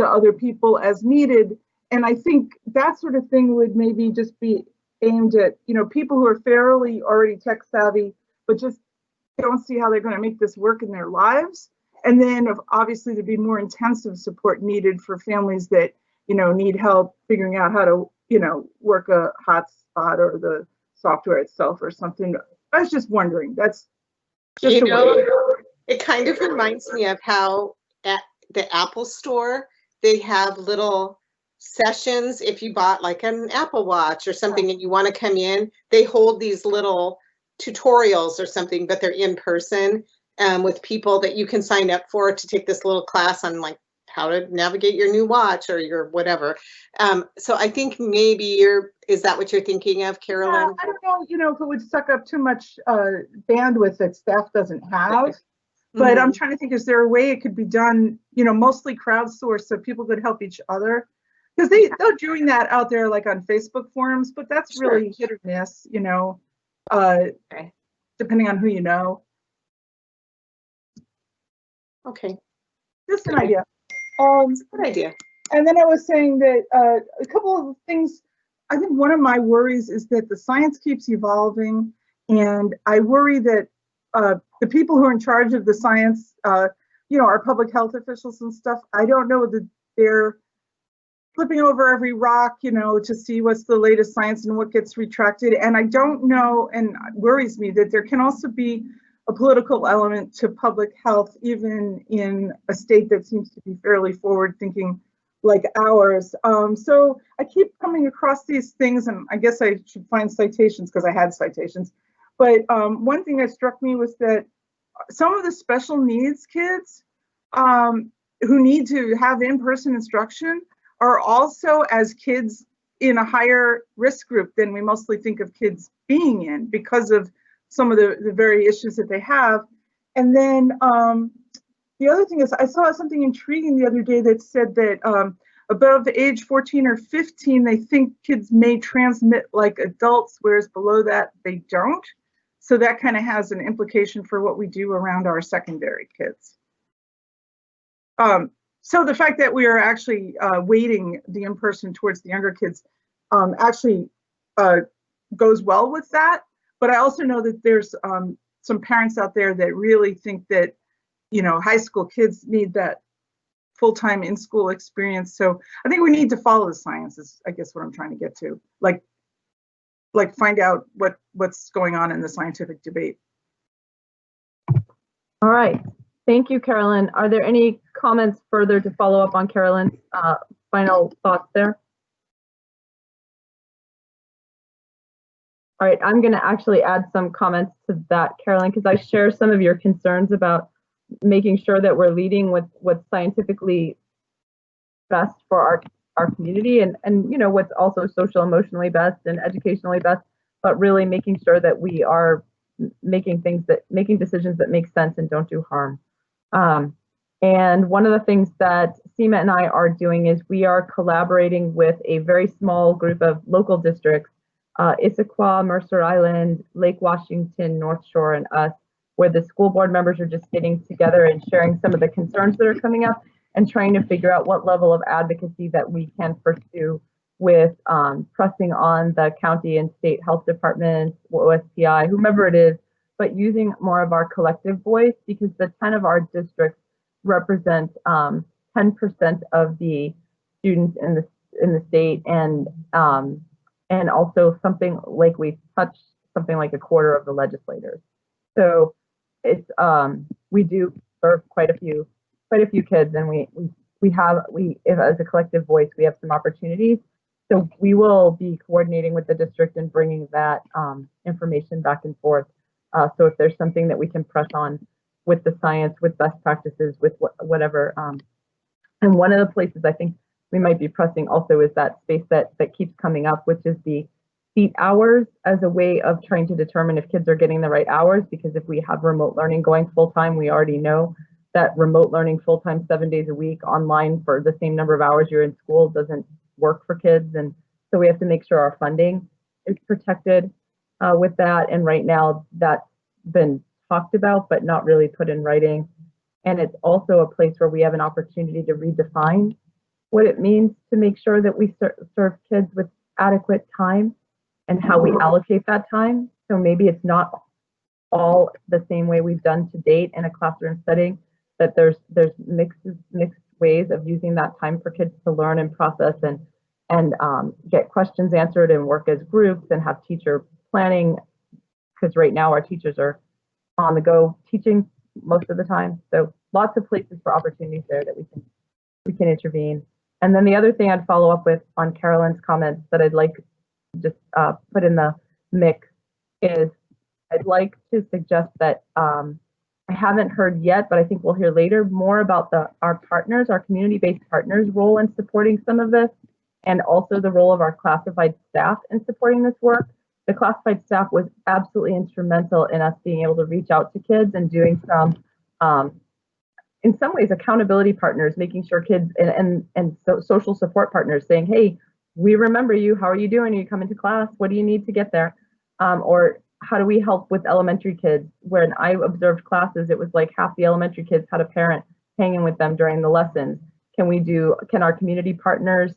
other people as needed. And I think that sort of thing would maybe just be aimed at, people who are fairly already tech savvy, but just don't see how they're going to make this work in their lives. And then obviously there'd be more intensive support needed for families that, need help figuring out how to, work a hotspot or the software itself or something. I was just wondering, that's just it kind of reminds me of how at the Apple store, they have little sessions. If you bought like an Apple Watch or something and you want to come in, they hold these little tutorials or something, but they're in person with people that you can sign up for to take this little class on like how to navigate your new watch or your whatever. So I think maybe is that what you're thinking of, Carolyn? I don't know, if it would suck up too much bandwidth that staff doesn't have. But I'm trying to think, is there a way it could be done, mostly crowdsourced so people could help each other? Because they're doing that out there like on Facebook forums, but that's really hit or miss, depending on who you know. Okay. Just an idea. Good idea. And then I was saying that a couple of things, I think one of my worries is that the science keeps evolving, and I worry that the people who are in charge of the science, our public health officials and stuff, I don't know that they're flipping over every rock, to see what's the latest science and what gets retracted. And I don't know, and it worries me that there can also be a political element to public health, even in a state that seems to be fairly forward thinking like ours. So I keep coming across these things, and I guess I should find citations because I had citations. But one thing that struck me was that some of the special needs kids who need to have in-person instruction are also as kids in a higher risk group than we mostly think of kids being in because of some of the very issues that they have. And then the other thing is, I saw something intriguing the other day that said that above age 14 or 15, they think kids may transmit like adults, whereas below that, they don't. So that kind of has an implication for what we do around our secondary kids. So the fact that we are actually weighting the in-person towards the younger kids actually goes well with that. But I also know that there's some parents out there that really think that, high school kids need that full-time in-school experience. So I think we need to follow the science is, I guess, what I'm trying to get to. Like find out what's going on in the scientific debate. All right. Thank you, Carolyn. Are there any comments further to follow up on Carolyn's final thoughts there? All right, I'm going to actually add some comments to that, Carolyn, because I share some of your concerns about making sure that we're leading with what's scientifically best for our community and you know what's also social emotionally best and educationally best, but really making sure that we are making decisions that make sense and don't do harm. And one of the things that Seema and I are doing is we are collaborating with a very small group of local districts, Issaquah, Mercer Island, Lake Washington, North Shore, and us, where the school board members are just getting together and sharing some of the concerns that are coming up and trying to figure out what level of advocacy that we can pursue with pressing on the county and state health departments, OSPI, whomever it is, but using more of our collective voice, because the 10 of our districts represent 10% of the students in the state, and also something like we touch something like a quarter of the legislators. So it's we do serve quite a few kids, and we as a collective voice we have some opportunities. So we will be coordinating with the district and bringing that information back and forth. So if there's something that we can press on with the science, with best practices, with whatever. And one of the places I think we might be pressing also is that space that keeps coming up, which is the seat hours as a way of trying to determine if kids are getting the right hours. Because if we have remote learning going full time, we already know that remote learning full time 7 days a week online for the same number of hours you're in school doesn't work for kids. And so we have to make sure our funding is protected with that. And right now that's been talked about, but not really put in writing. And it's also a place where we have an opportunity to redefine what it means to make sure that we serve kids with adequate time and how we allocate that time. So maybe it's not all the same way we've done to date in a classroom setting, that there's mixed ways of using that time for kids to learn and process and get questions answered and work as groups and have teacher planning, because right now our teachers are on the go teaching most of the time. So lots of places for opportunities there that we can intervene. And then the other thing I'd follow up with on Carolyn's comments that I'd like to just put in the mix is I'd like to suggest that I haven't heard yet, but I think we'll hear later more about our partners, our community-based partners' role in supporting some of this, and also the role of our classified staff in supporting this work. The classified staff was absolutely instrumental in us being able to reach out to kids and doing some, in some ways, accountability partners, making sure kids and social support partners saying, hey, we remember you. How are you doing? Are you coming to class? What do you need to get there? Or how do we help with elementary kids? When I observed classes, it was like half the elementary kids had a parent hanging with them during the lessons. Can our community partners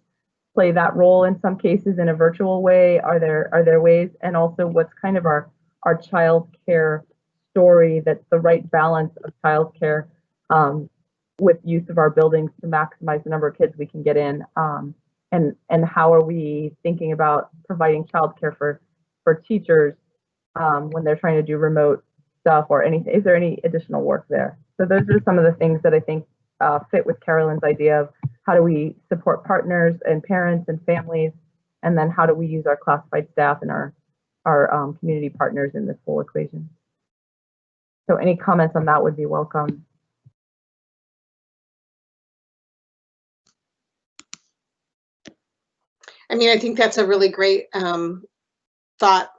play that role in some cases in a virtual way? Are there ways? And also, what's kind of our child care story that's the right balance of child care with use of our buildings to maximize the number of kids we can get in? And how are we thinking about providing child care for teachers when they're trying to do remote stuff or anything? Is there any additional work there? So those are some of the things that I think fit with Carolyn's idea of how do we support partners and parents and families, and then how do we use our classified staff and our community partners in this whole equation. So any comments on that would be welcome. I mean, I think that's a really great thought,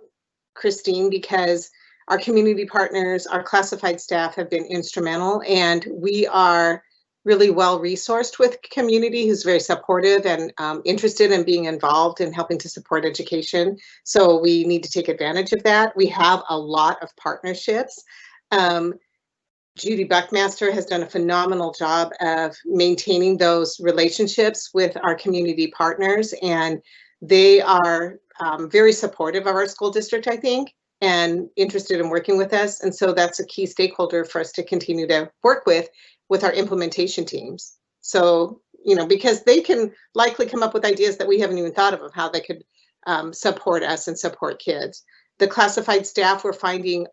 Christine, because our community partners, our classified staff have been instrumental, and we are really well resourced with community who's very supportive and interested in being involved in helping to support education. So we need to take advantage of that. We have a lot of partnerships. Judy Buckmaster has done a phenomenal job of maintaining those relationships with our community partners, and they are very supportive of our school district, I think, and interested in working with us. And so that's a key stakeholder for us to continue to work with our implementation teams. So, you know, because they can likely come up with ideas that we haven't even thought of how they could support us and support kids. The classified staff, we're finding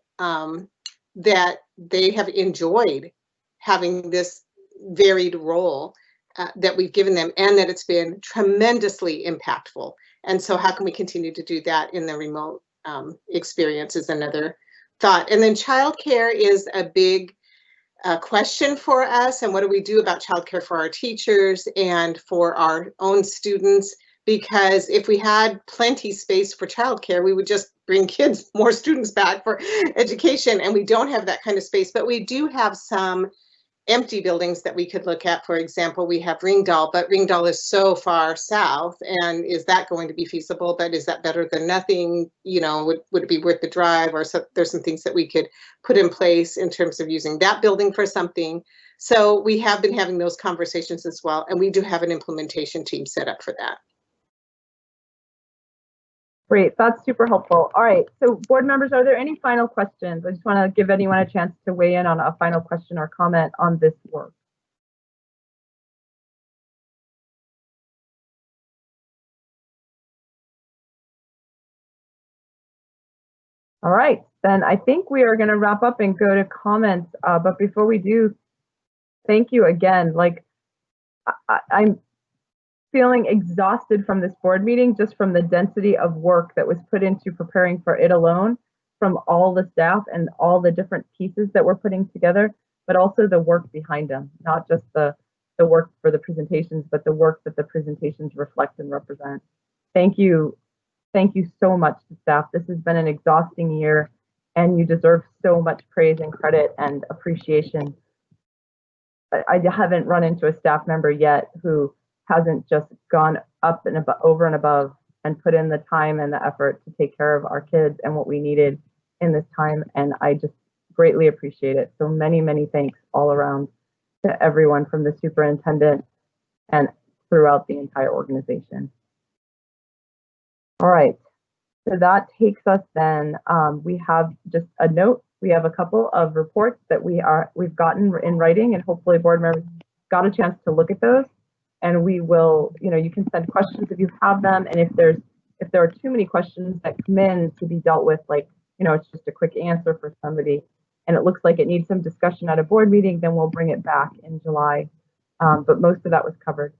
that they have enjoyed having this varied role that we've given them, and that it's been tremendously impactful. And so how can we continue to do that in the remote experience is another thought. And then childcare is a big question for us. And what do we do about childcare for our teachers and for our own students? Because if we had plenty space for childcare, we would just bring kids, more students back for education. And we don't have that kind of space, but we do have some empty buildings that we could look at. For example, we have Ringdahl, but Ringdahl is so far south, and is that going to be feasible? But is that better than nothing? You know, would it be worth the drive? Or there's some things that we could put in place in terms of using that building for something. So we have been having those conversations as well, and we do have an implementation team set up for that. Great, that's super helpful. All right, so board members, are there any final questions? I just want to give anyone a chance to weigh in on a final question or comment on this work. All right, then I think we are going to wrap up and go to comments. But before we do, thank you again. Like, I'm feeling exhausted from this board meeting, just from the density of work that was put into preparing for it alone, from all the staff and all the different pieces that we're putting together, but also the work behind them, not just the work for the presentations, but the work that the presentations reflect and represent. Thank you. Thank you so much to staff. This has been an exhausting year, and you deserve so much praise and credit and appreciation. I haven't run into a staff member yet who hasn't just gone up and over and above and put in the time and the effort to take care of our kids and what we needed in this time. And I just greatly appreciate it. So many, many thanks all around to everyone from the superintendent and throughout the entire organization. All right, so that takes us then, we have just a note. We have a couple of reports that we've gotten in writing, and hopefully board members got a chance to look at those. And we will, you know, you can send questions if you have them. And if there are too many questions that come in to be dealt with, like, you know, it's just a quick answer for somebody, and it looks like it needs some discussion at a board meeting, then we'll bring it back in July. But most of that was covered.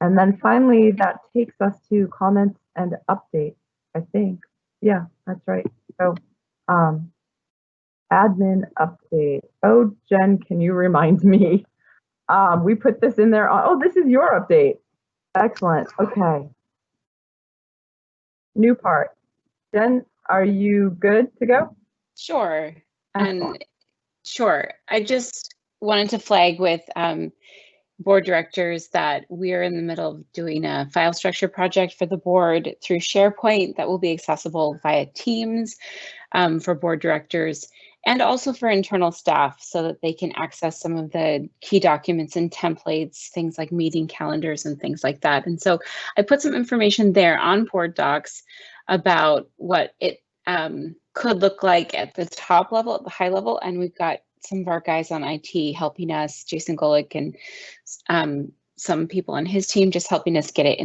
And then finally, that takes us to comments and updates, I think. Yeah, that's right. So admin update. Oh, Jen, can you remind me? We put this in there. Oh, this is your update. Excellent. Okay. New part. Jen, are you good to go? Sure. Sure. I just wanted to flag with board directors that we are in the middle of doing a file structure project for the board through SharePoint that will be accessible via Teams for board directors, and also for internal staff so that they can access some of the key documents and templates, things like meeting calendars and things like that. And so I put some information there on board docs about what it could look like at the top level, at the high level. And we've got some of our guys on IT helping us, Jason Golick and some people on his team just helping us get it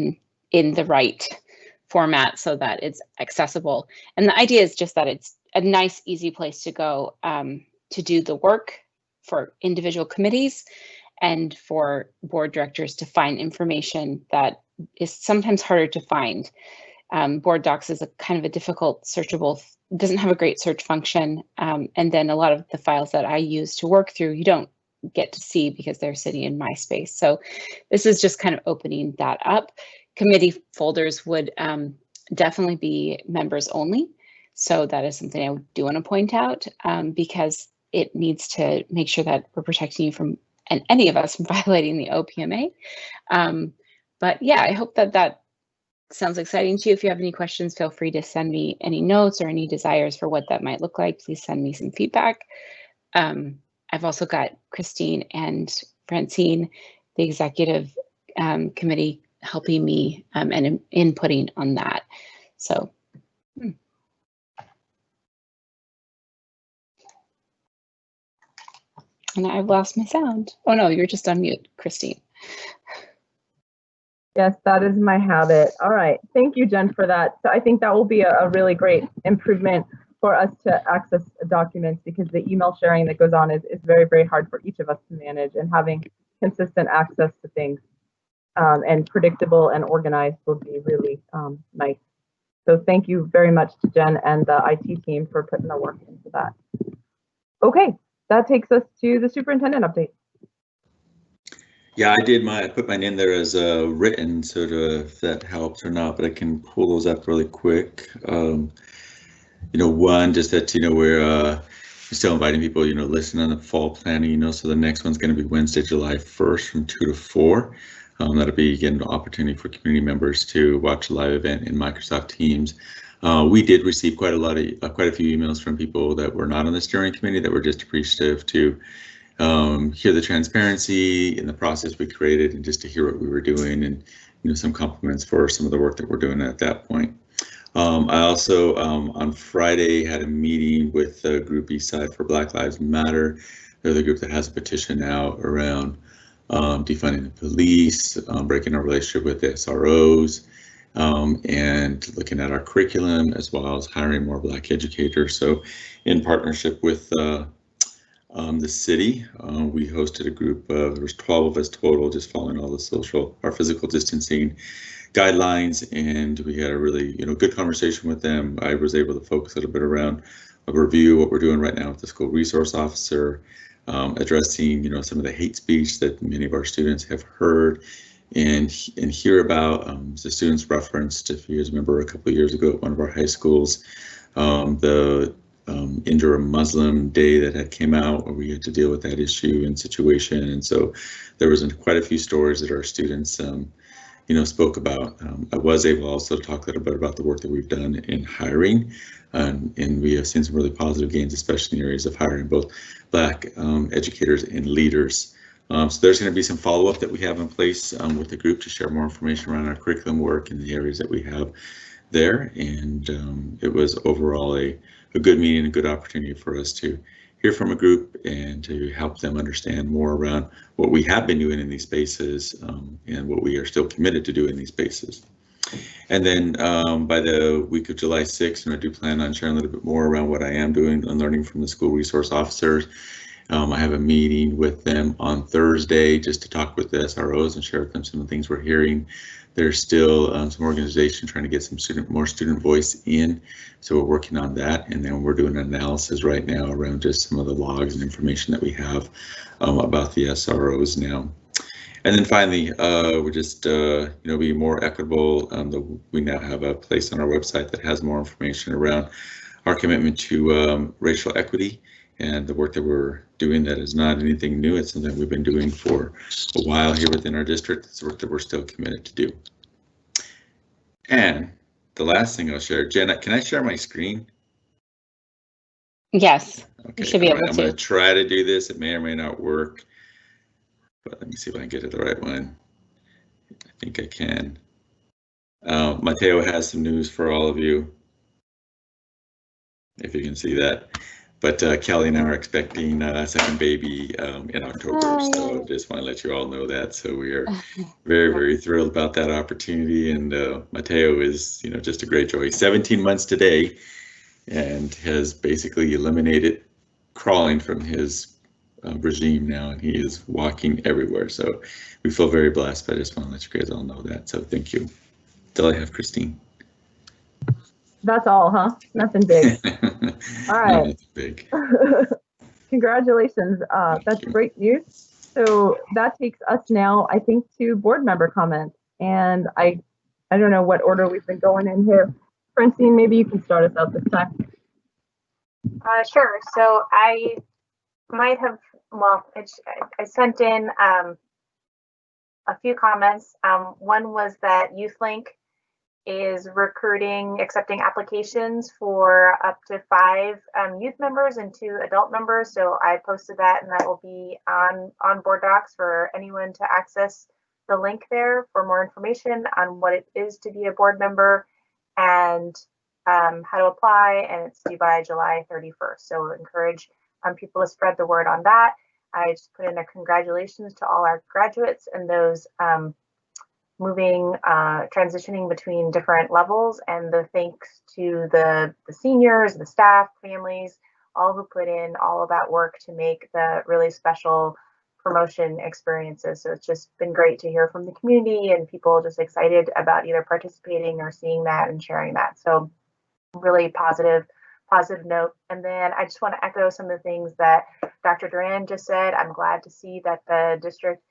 in the right format so that it's accessible. And the idea is just that it's a nice, easy place to go to do the work for individual committees and for board directors to find information that is sometimes harder to find. Board Docs is a kind of a difficult searchable, doesn't have a great search function. And then a lot of the files that I use to work through, you don't get to see because they're sitting in my space. So this is just kind of opening that up. Committee folders would definitely be members only. So that is something I do want to point out because it needs to make sure that we're protecting you from, and any of us from violating the OPMA. But yeah, I hope that that sounds exciting to you. If you have any questions, feel free to send me any notes or any desires for what that might look like. Please send me some feedback. I've also got Christine and Francine, the executive committee, helping me and inputting on that. So. And I've lost my sound. Oh no, you're just on mute, Christine. Yes, that is my habit. All right, thank you, Jen, for that. So I think that will be a really great improvement for us to access documents, because the email sharing that goes on is very, very hard for each of us to manage, and having consistent access to things and predictable and organized will be really nice. So thank you very much to Jen and the IT team for putting the work into that. Okay, that takes us to the superintendent update. Yeah, I put mine in there as written, sort of if that helps or not, but I can pull those up really quick. One, just that, we're still inviting people, listen on the fall planning, so the next one's going to be Wednesday, July 1st from 2 to 4. That'll be, again, an opportunity for community members to watch a live event in Microsoft Teams. We did receive quite a few emails from people that were not on the steering committee that were just appreciative to hear the transparency in the process we created and just to hear what we were doing, and some compliments for some of the work that we're doing at that point. I also on Friday had a meeting with the group Eastside for Black Lives Matter. They're the group that has a petition out around defunding the police, breaking our relationship with the SROs, and looking at our curriculum as well as hiring more Black educators. So in partnership with the city, we hosted a group of, there was 12 of us total, just following all the physical distancing guidelines, and we had a really good conversation with them. I was able to focus a little bit around a review what we're doing right now with the school resource officer, addressing some of the hate speech that many of our students have heard and hear about. The students referenced, if you guys remember, a couple of years ago at one of our high schools, the Injure a Muslim Day that had came out, where we had to deal with that issue and situation. And so there was quite a few stories that our students spoke about. I was able also to talk a little bit about the work that we've done in hiring, and we have seen some really positive gains, especially in areas of hiring both Black educators and leaders. So there's going to be some follow-up that we have in place with the group to share more information around our curriculum work in the areas that we have there. And it was overall a good meeting, a good opportunity for us to hear from a group and to help them understand more around what we have been doing in these spaces and what we are still committed to do in these spaces. And then by the week of July 6th, I do plan on sharing a little bit more around what I am doing and learning from the school resource officers. I have a meeting with them on Thursday just to talk with the SROs and share with them some of the things we're hearing. There's still some organization trying to get some more student voice in, so we're working on that. And then we're doing an analysis right now around just some of the logs and information that we have about the SROs now. And then finally, we're just be more equitable. We now have a place on our website that has more information around our commitment to racial equity and the work that we're doing. That is not anything new. It's something we've been doing for a while here within our district. It's work that we're still committed to do. And the last thing I'll share, Jenna, can I share my screen? Yes, okay, you should be able to. I'm going to try to do this. It may or may not work, but let me see if I can get to the right one. I think I can. Mateo has some news for all of you, if you can see that. But Kelly and I are expecting a second baby in October, so just want to let you all know that. So we are very, very thrilled about that opportunity. And Mateo is, just a great joy. He's 17 months today and has basically eliminated crawling from his regime now, and he is walking everywhere. So we feel very blessed, but I just want to let you guys all know that. So thank you. That's all I have, Christine. That's all, huh? Nothing big. All right. Nothing big. Congratulations. That's great news. So that takes us now, I think, to board member comments. And I don't know what order we've been going in here. Francine, maybe you can start us out this time. Sure. So I might have, I sent in a few comments. One was that YouthLink is accepting applications for up to 5 youth members and 2 adult members. So I posted that, and that will be on Board Docs for anyone to access the link there for more information on what it is to be a board member and how to apply. And it's due by July 31st. So encourage people to spread the word on that. I just put in a congratulations to all our graduates and those transitioning between different levels, and the thanks to the seniors, the staff, families, all who put in all of that work to make the really special promotion experiences. So it's just been great to hear from the community and people just excited about either participating or seeing that and sharing that. So really positive note. And then I just want to echo some of the things that Dr. Duran just said. I'm glad to see that the district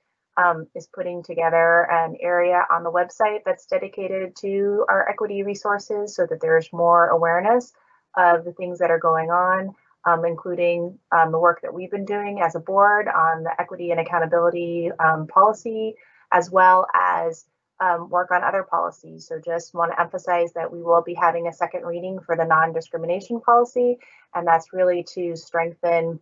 is putting together an area on the website that's dedicated to our equity resources so that there's more awareness of the things that are going on, including the work that we've been doing as a board on the equity and accountability policy, as well as work on other policies. So just want to emphasize that we will be having a second reading for the non-discrimination policy, and that's really to strengthen,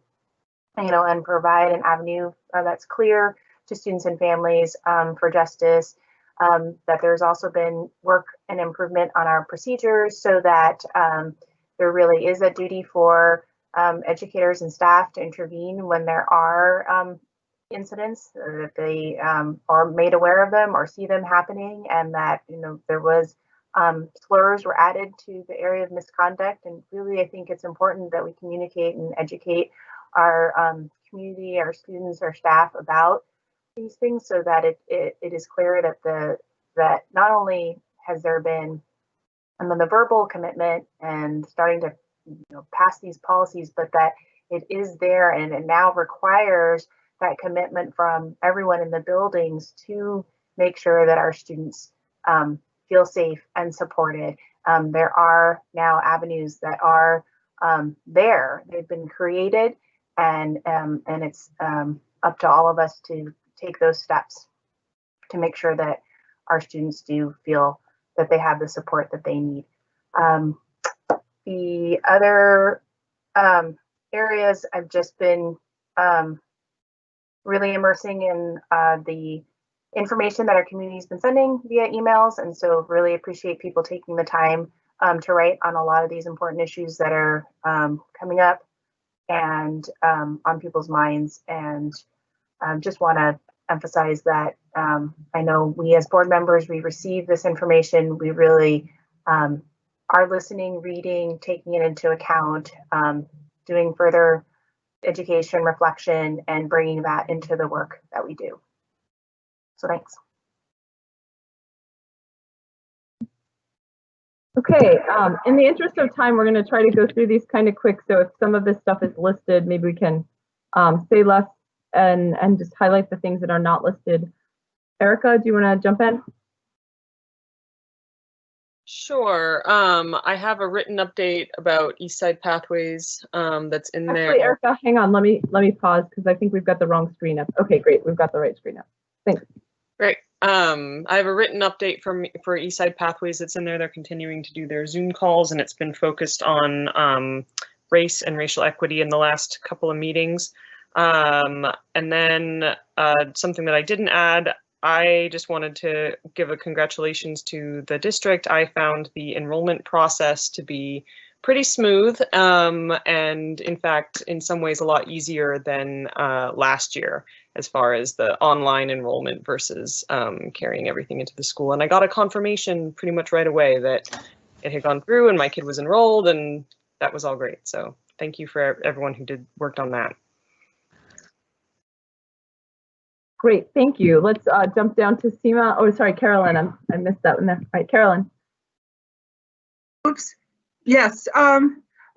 and provide an avenue that's clear to students and families for justice. That there's also been work and improvement on our procedures so that there really is a duty for educators and staff to intervene when there are incidents, that they are made aware of them or see them happening, and that there was slurs were added to the area of misconduct. And really, I think it's important that we communicate and educate our community, our students, our staff about these things, so that it is clear that that not only has there been the verbal commitment and starting to pass these policies, but that it is there and it now requires that commitment from everyone in the buildings to make sure that our students feel safe and supported. There are now avenues that are there. They've been created, and it's up to all of us to take those steps to make sure that our students do feel that they have the support that they need. The other areas, I've just been really immersing in the information that our community's been sending via emails, and so really appreciate people taking the time to write on a lot of these important issues that are coming up and on people's minds. And just want to emphasize that I know we as board members, we receive this information, we really are listening, reading, taking it into account, doing further education, reflection, and bringing that into the work that we do. So thanks. Okay, in the interest of time, we're going to try to go through these kind of quick. So if some of this stuff is listed, maybe we can say less and just highlight the things that are not listed. Erica, do you want to jump in? Sure. I have a written update about East Side Pathways that's in there. Actually, Erica, hang on. Let me pause because I think we've got the wrong screen up. Okay, great. We've got the right screen up. Thanks. Great. I have a written update for East Side Pathways that's in there. They're continuing to do their Zoom calls, and it's been focused on race and racial equity in the last couple of meetings. And then something that I didn't add, I just wanted to give a congratulations to the district. I found the enrollment process to be pretty smooth, and in fact, in some ways a lot easier than last year, as far as the online enrollment versus carrying everything into the school. And I got a confirmation pretty much right away that it had gone through and my kid was enrolled, and that was all great. So thank you for everyone who worked on that. Great, thank you. Let's jump down to Seema. Oh, sorry, Carolyn. I missed that one there. All right, Carolyn. Oops. Yes.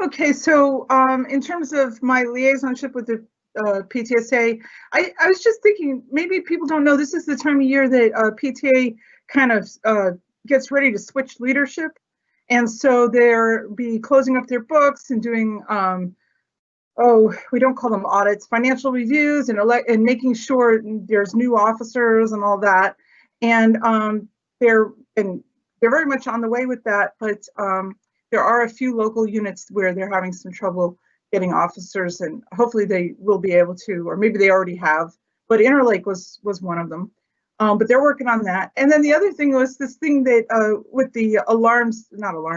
Okay. So in terms of my liaisonship with the PTSA, I was just thinking maybe people don't know this is the time of year that PTA kind of gets ready to switch leadership, and so they'll be closing up their books and doing we don't call them audits, financial reviews, and making sure there's new officers and all that. And they're very much on the way with that, but there are a few local units where they're having some trouble getting officers, and hopefully they will be able to, or maybe they already have, but Interlake was one of them. But they're working on that. And then the other thing was this thing that with the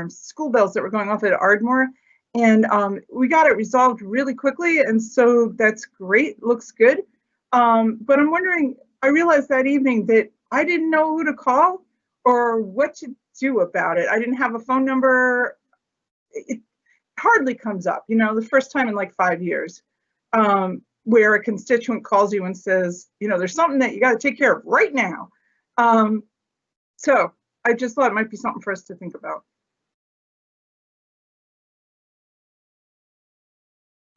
school bells that were going off at Ardmore. And we got it resolved really quickly, and so that's great, looks good. But I'm wondering, I realized that evening that I didn't know who to call or what to do about it. I didn't have a phone number. It hardly comes up, the first time in like 5 years. where a constituent calls you and says, you know, there's something that you got to take care of right now. So I just thought it might be something for us to think about.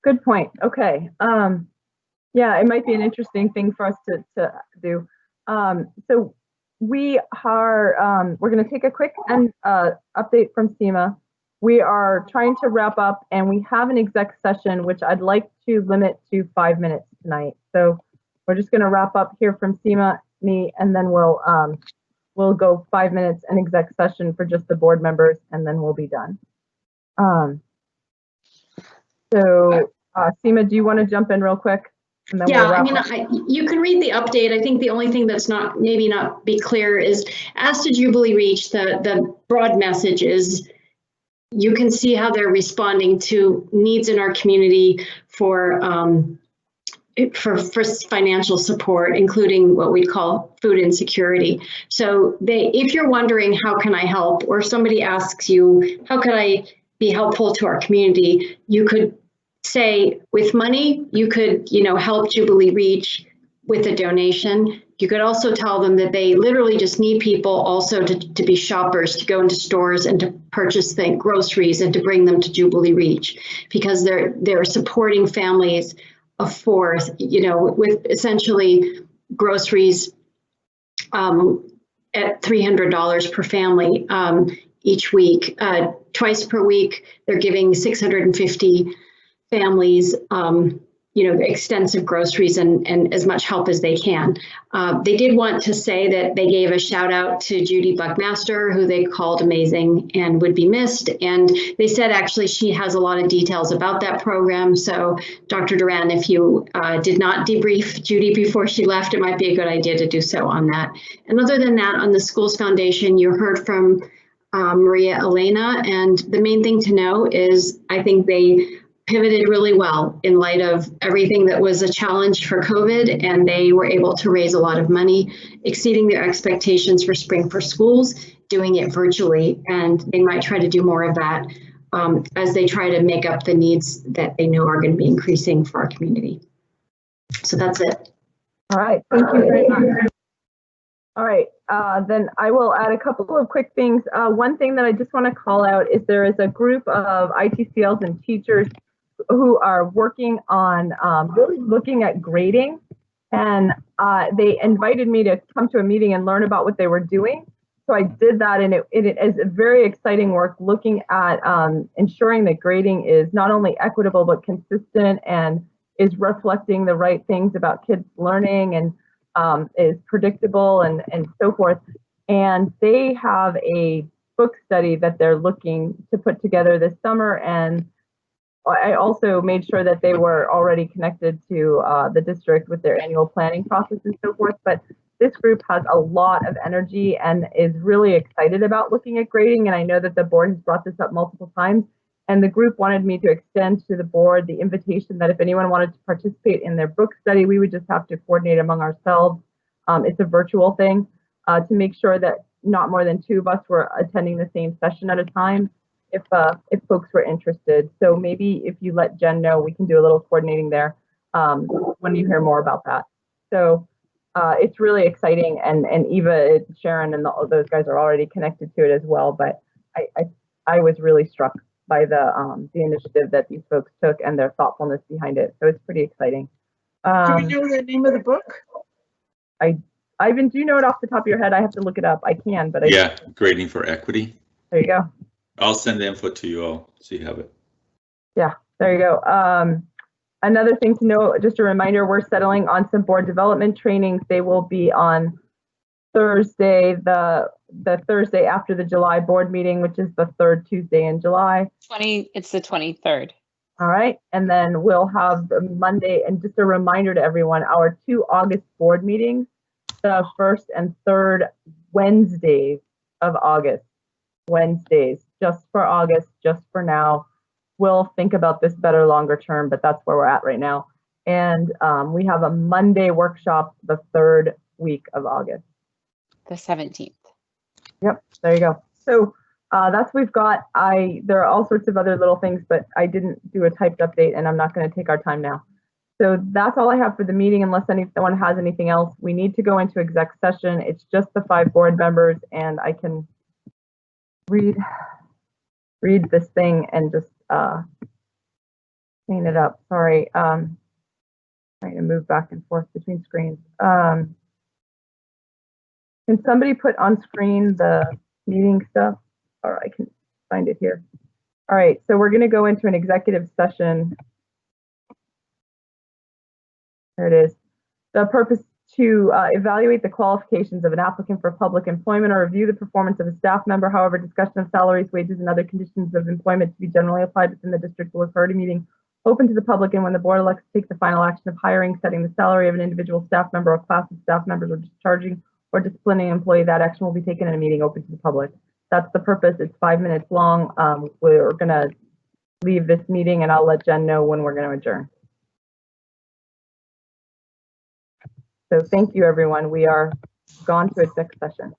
Good point. Okay. Yeah, it might be an interesting thing for us to do. So we are, we're going to take a quick update from SEMA. We are trying to wrap up, and we have an exec session, which I'd like to limit to 5 minutes tonight. So we're just going to wrap up here from SEMA, me, and then we'll go 5 minutes an exec session for just the board members, and then we'll be done. SEMA, do you want to jump in real quick? And then Yeah, we'll I mean, you can read the update. I think the only thing that's maybe not be clear is, as to Jubilee Reach, the broad message is you can see how they're responding to needs in our community for financial support, including what we call food insecurity. So if you're wondering how can I help, or if somebody asks you how can I be helpful to our community, you could say with money, you could, help Jubilee Reach with a donation. You could also tell them that they literally just need people also to be shoppers, to go into stores and to purchase groceries and to bring them to Jubilee Reach, because they're supporting families of four, with essentially groceries at $300 per family each week. Twice per week, they're giving 650 families, extensive groceries and as much help as they can. They did want to say that they gave a shout out to Judy Buckmaster, who they called amazing and would be missed. And they said actually she has a lot of details about that program. So Dr. Duran, if you did not debrief Judy before she left, it might be a good idea to do so on that. And other than that, on the Schools Foundation, you heard from Maria Elena, and the main thing to know is I think they pivoted really well in light of everything that was a challenge for COVID, and they were able to raise a lot of money, exceeding their expectations for Spring for Schools, doing it virtually, and they might try to do more of that as they try to make up the needs that they know are going to be increasing for our community. So that's it. All right, thank you very much. All right, then I will add a couple of quick things. One thing that I just want to call out is there is a group of ITCLs and teachers who are working on really looking at grading, and they invited me to come to a meeting and learn about what they were doing. So I did that, and it is a very exciting work looking at ensuring that grading is not only equitable but consistent and is reflecting the right things about kids learning and is predictable and so forth. And they have a book study that they're looking to put together this summer, and I also made sure that they were already connected to the district with their annual planning process and so forth. But this group has a lot of energy and is really excited about looking at grading. And I know that the board has brought this up multiple times. And the group wanted me to extend to the board the invitation that if anyone wanted to participate in their book study, we would just have to coordinate among ourselves. It's a virtual thing to make sure that not more than 2 of us were attending the same session at a time. If folks were interested. So maybe if you let Jen know, we can do a little coordinating there when you hear more about that. So it's really exciting, and Eva, Sharon, and those guys are already connected to it as well. But I was really struck by the initiative that these folks took and their thoughtfulness behind it. So it's pretty exciting. Do we know the name of the book? Ivan, do you know it off the top of your head? I have to look it up. I can, but yeah, Grading for Equity. There you go. I'll send the info to you all so you have it. Yeah, there you go. Another thing to know, just a reminder, we're settling on some board development trainings. They will be on Thursday, the Thursday after the July board meeting, which is the 3rd Tuesday in July. It's the 23rd. All right, and then we'll have the Monday, and just a reminder to everyone, our 2 August board meetings, the 1st and 3rd Wednesdays of August. Wednesdays, just for August, just for now. We'll think about this better longer term, but that's where we're at right now. And we have a Monday workshop the 3rd week of August. The 17th. Yep, there you go. So that's what we've got. There are all sorts of other little things, but I didn't do a typed update, and I'm not going to take our time now. so that's all I have for the meeting, unless anyone has anything else. We need to go into exec session. It's just the 5 board members, and I can read this thing and just clean it up. Sorry, trying to move back and forth between screens. Can somebody put on screen the meeting stuff? Or I can find it here. All right, so we're going to go into an executive session. There it is. The purpose to evaluate the qualifications of an applicant for public employment or review the performance of a staff member. However, discussion of salaries, wages, and other conditions of employment to be generally applied within the district will occur at a meeting open to the public, and when the board elects to take the final action of hiring, setting the salary of an individual staff member or class of staff members, or discharging or disciplining an employee, that action will be taken in a meeting open to the public. That's the purpose. It's 5 minutes long. We're going to leave this meeting, and I'll let Jen know when we're going to adjourn. So thank you, everyone. We are gone to exec session.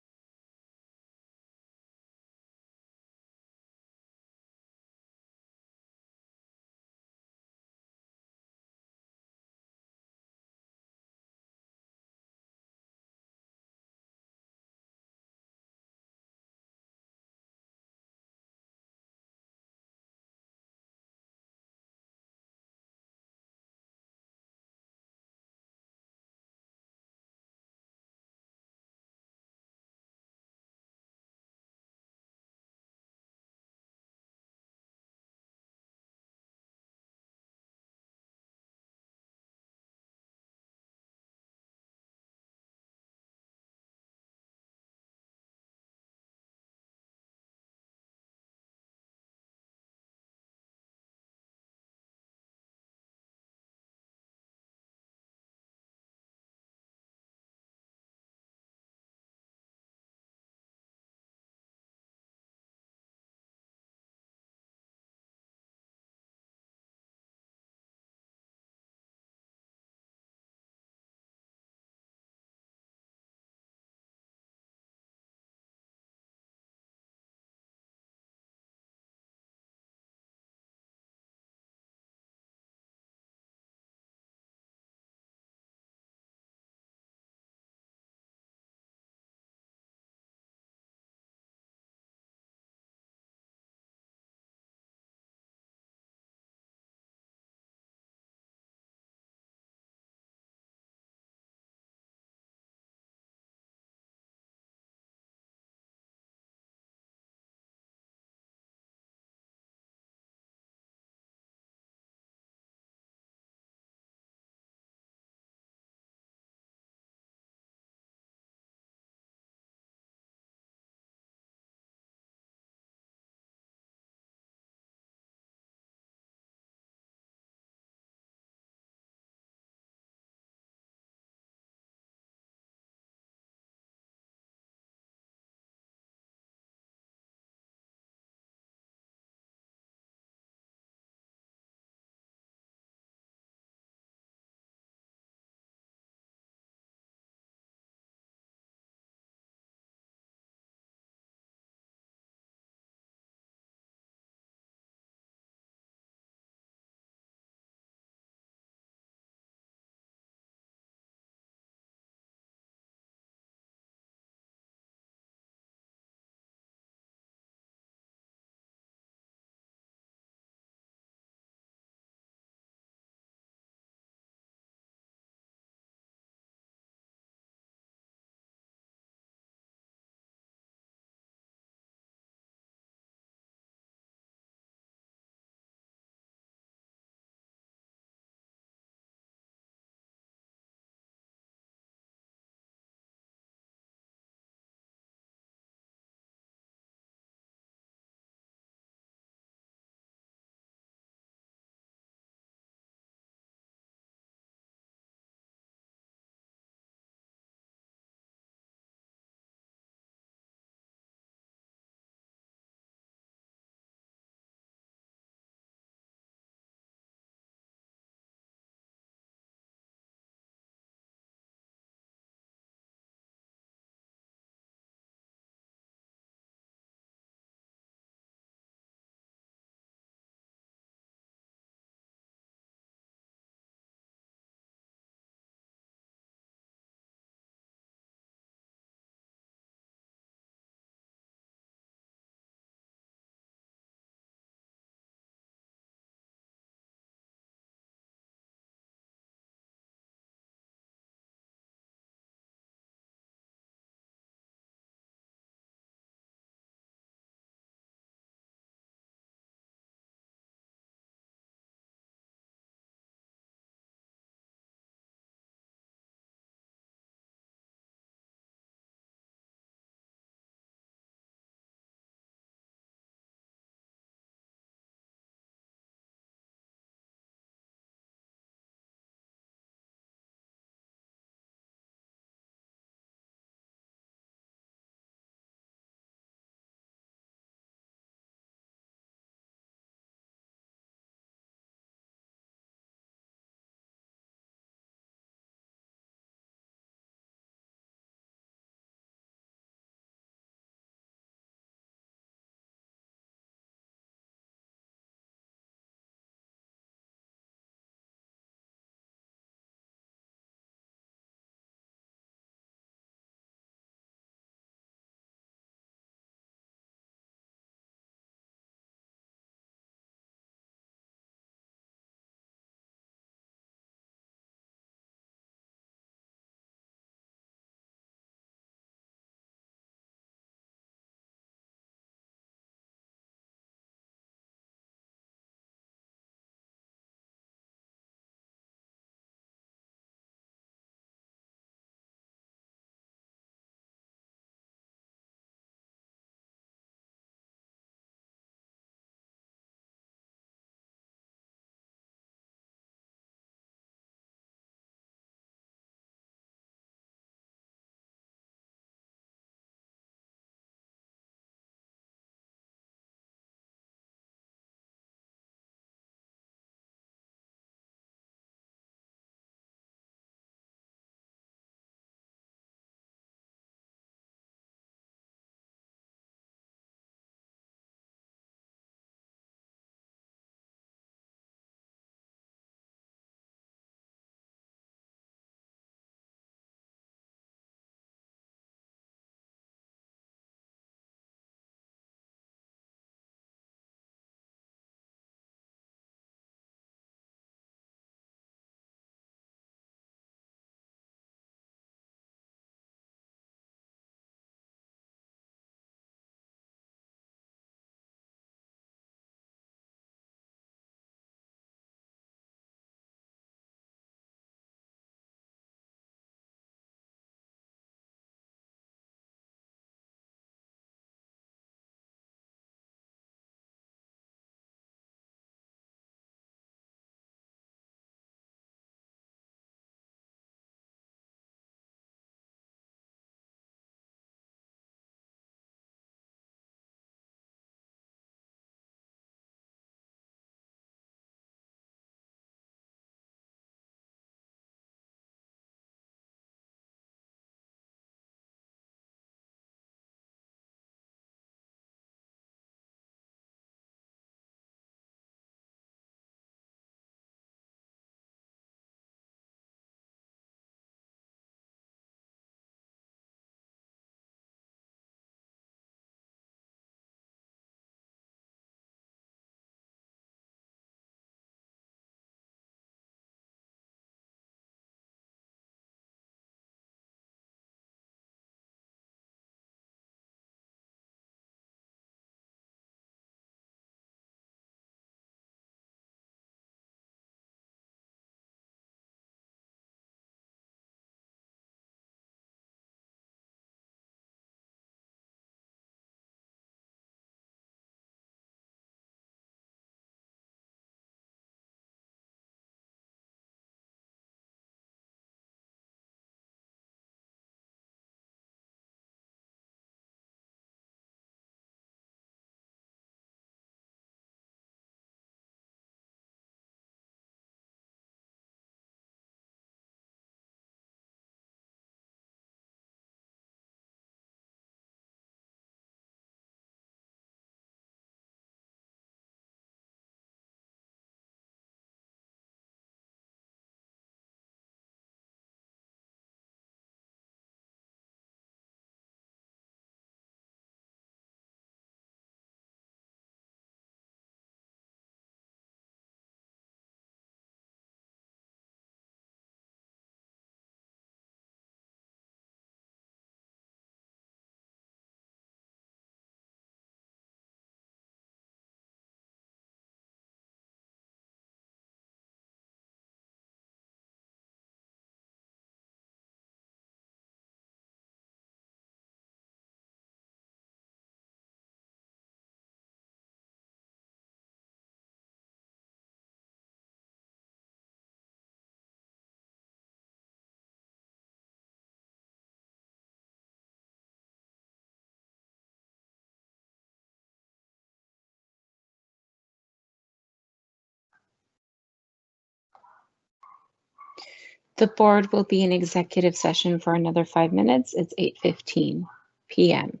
The board will be in executive session for another 5 minutes. It's 8:15 p.m.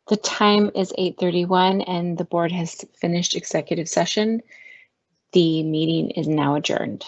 The time is 8:31 and the board has finished executive session. The meeting is now adjourned.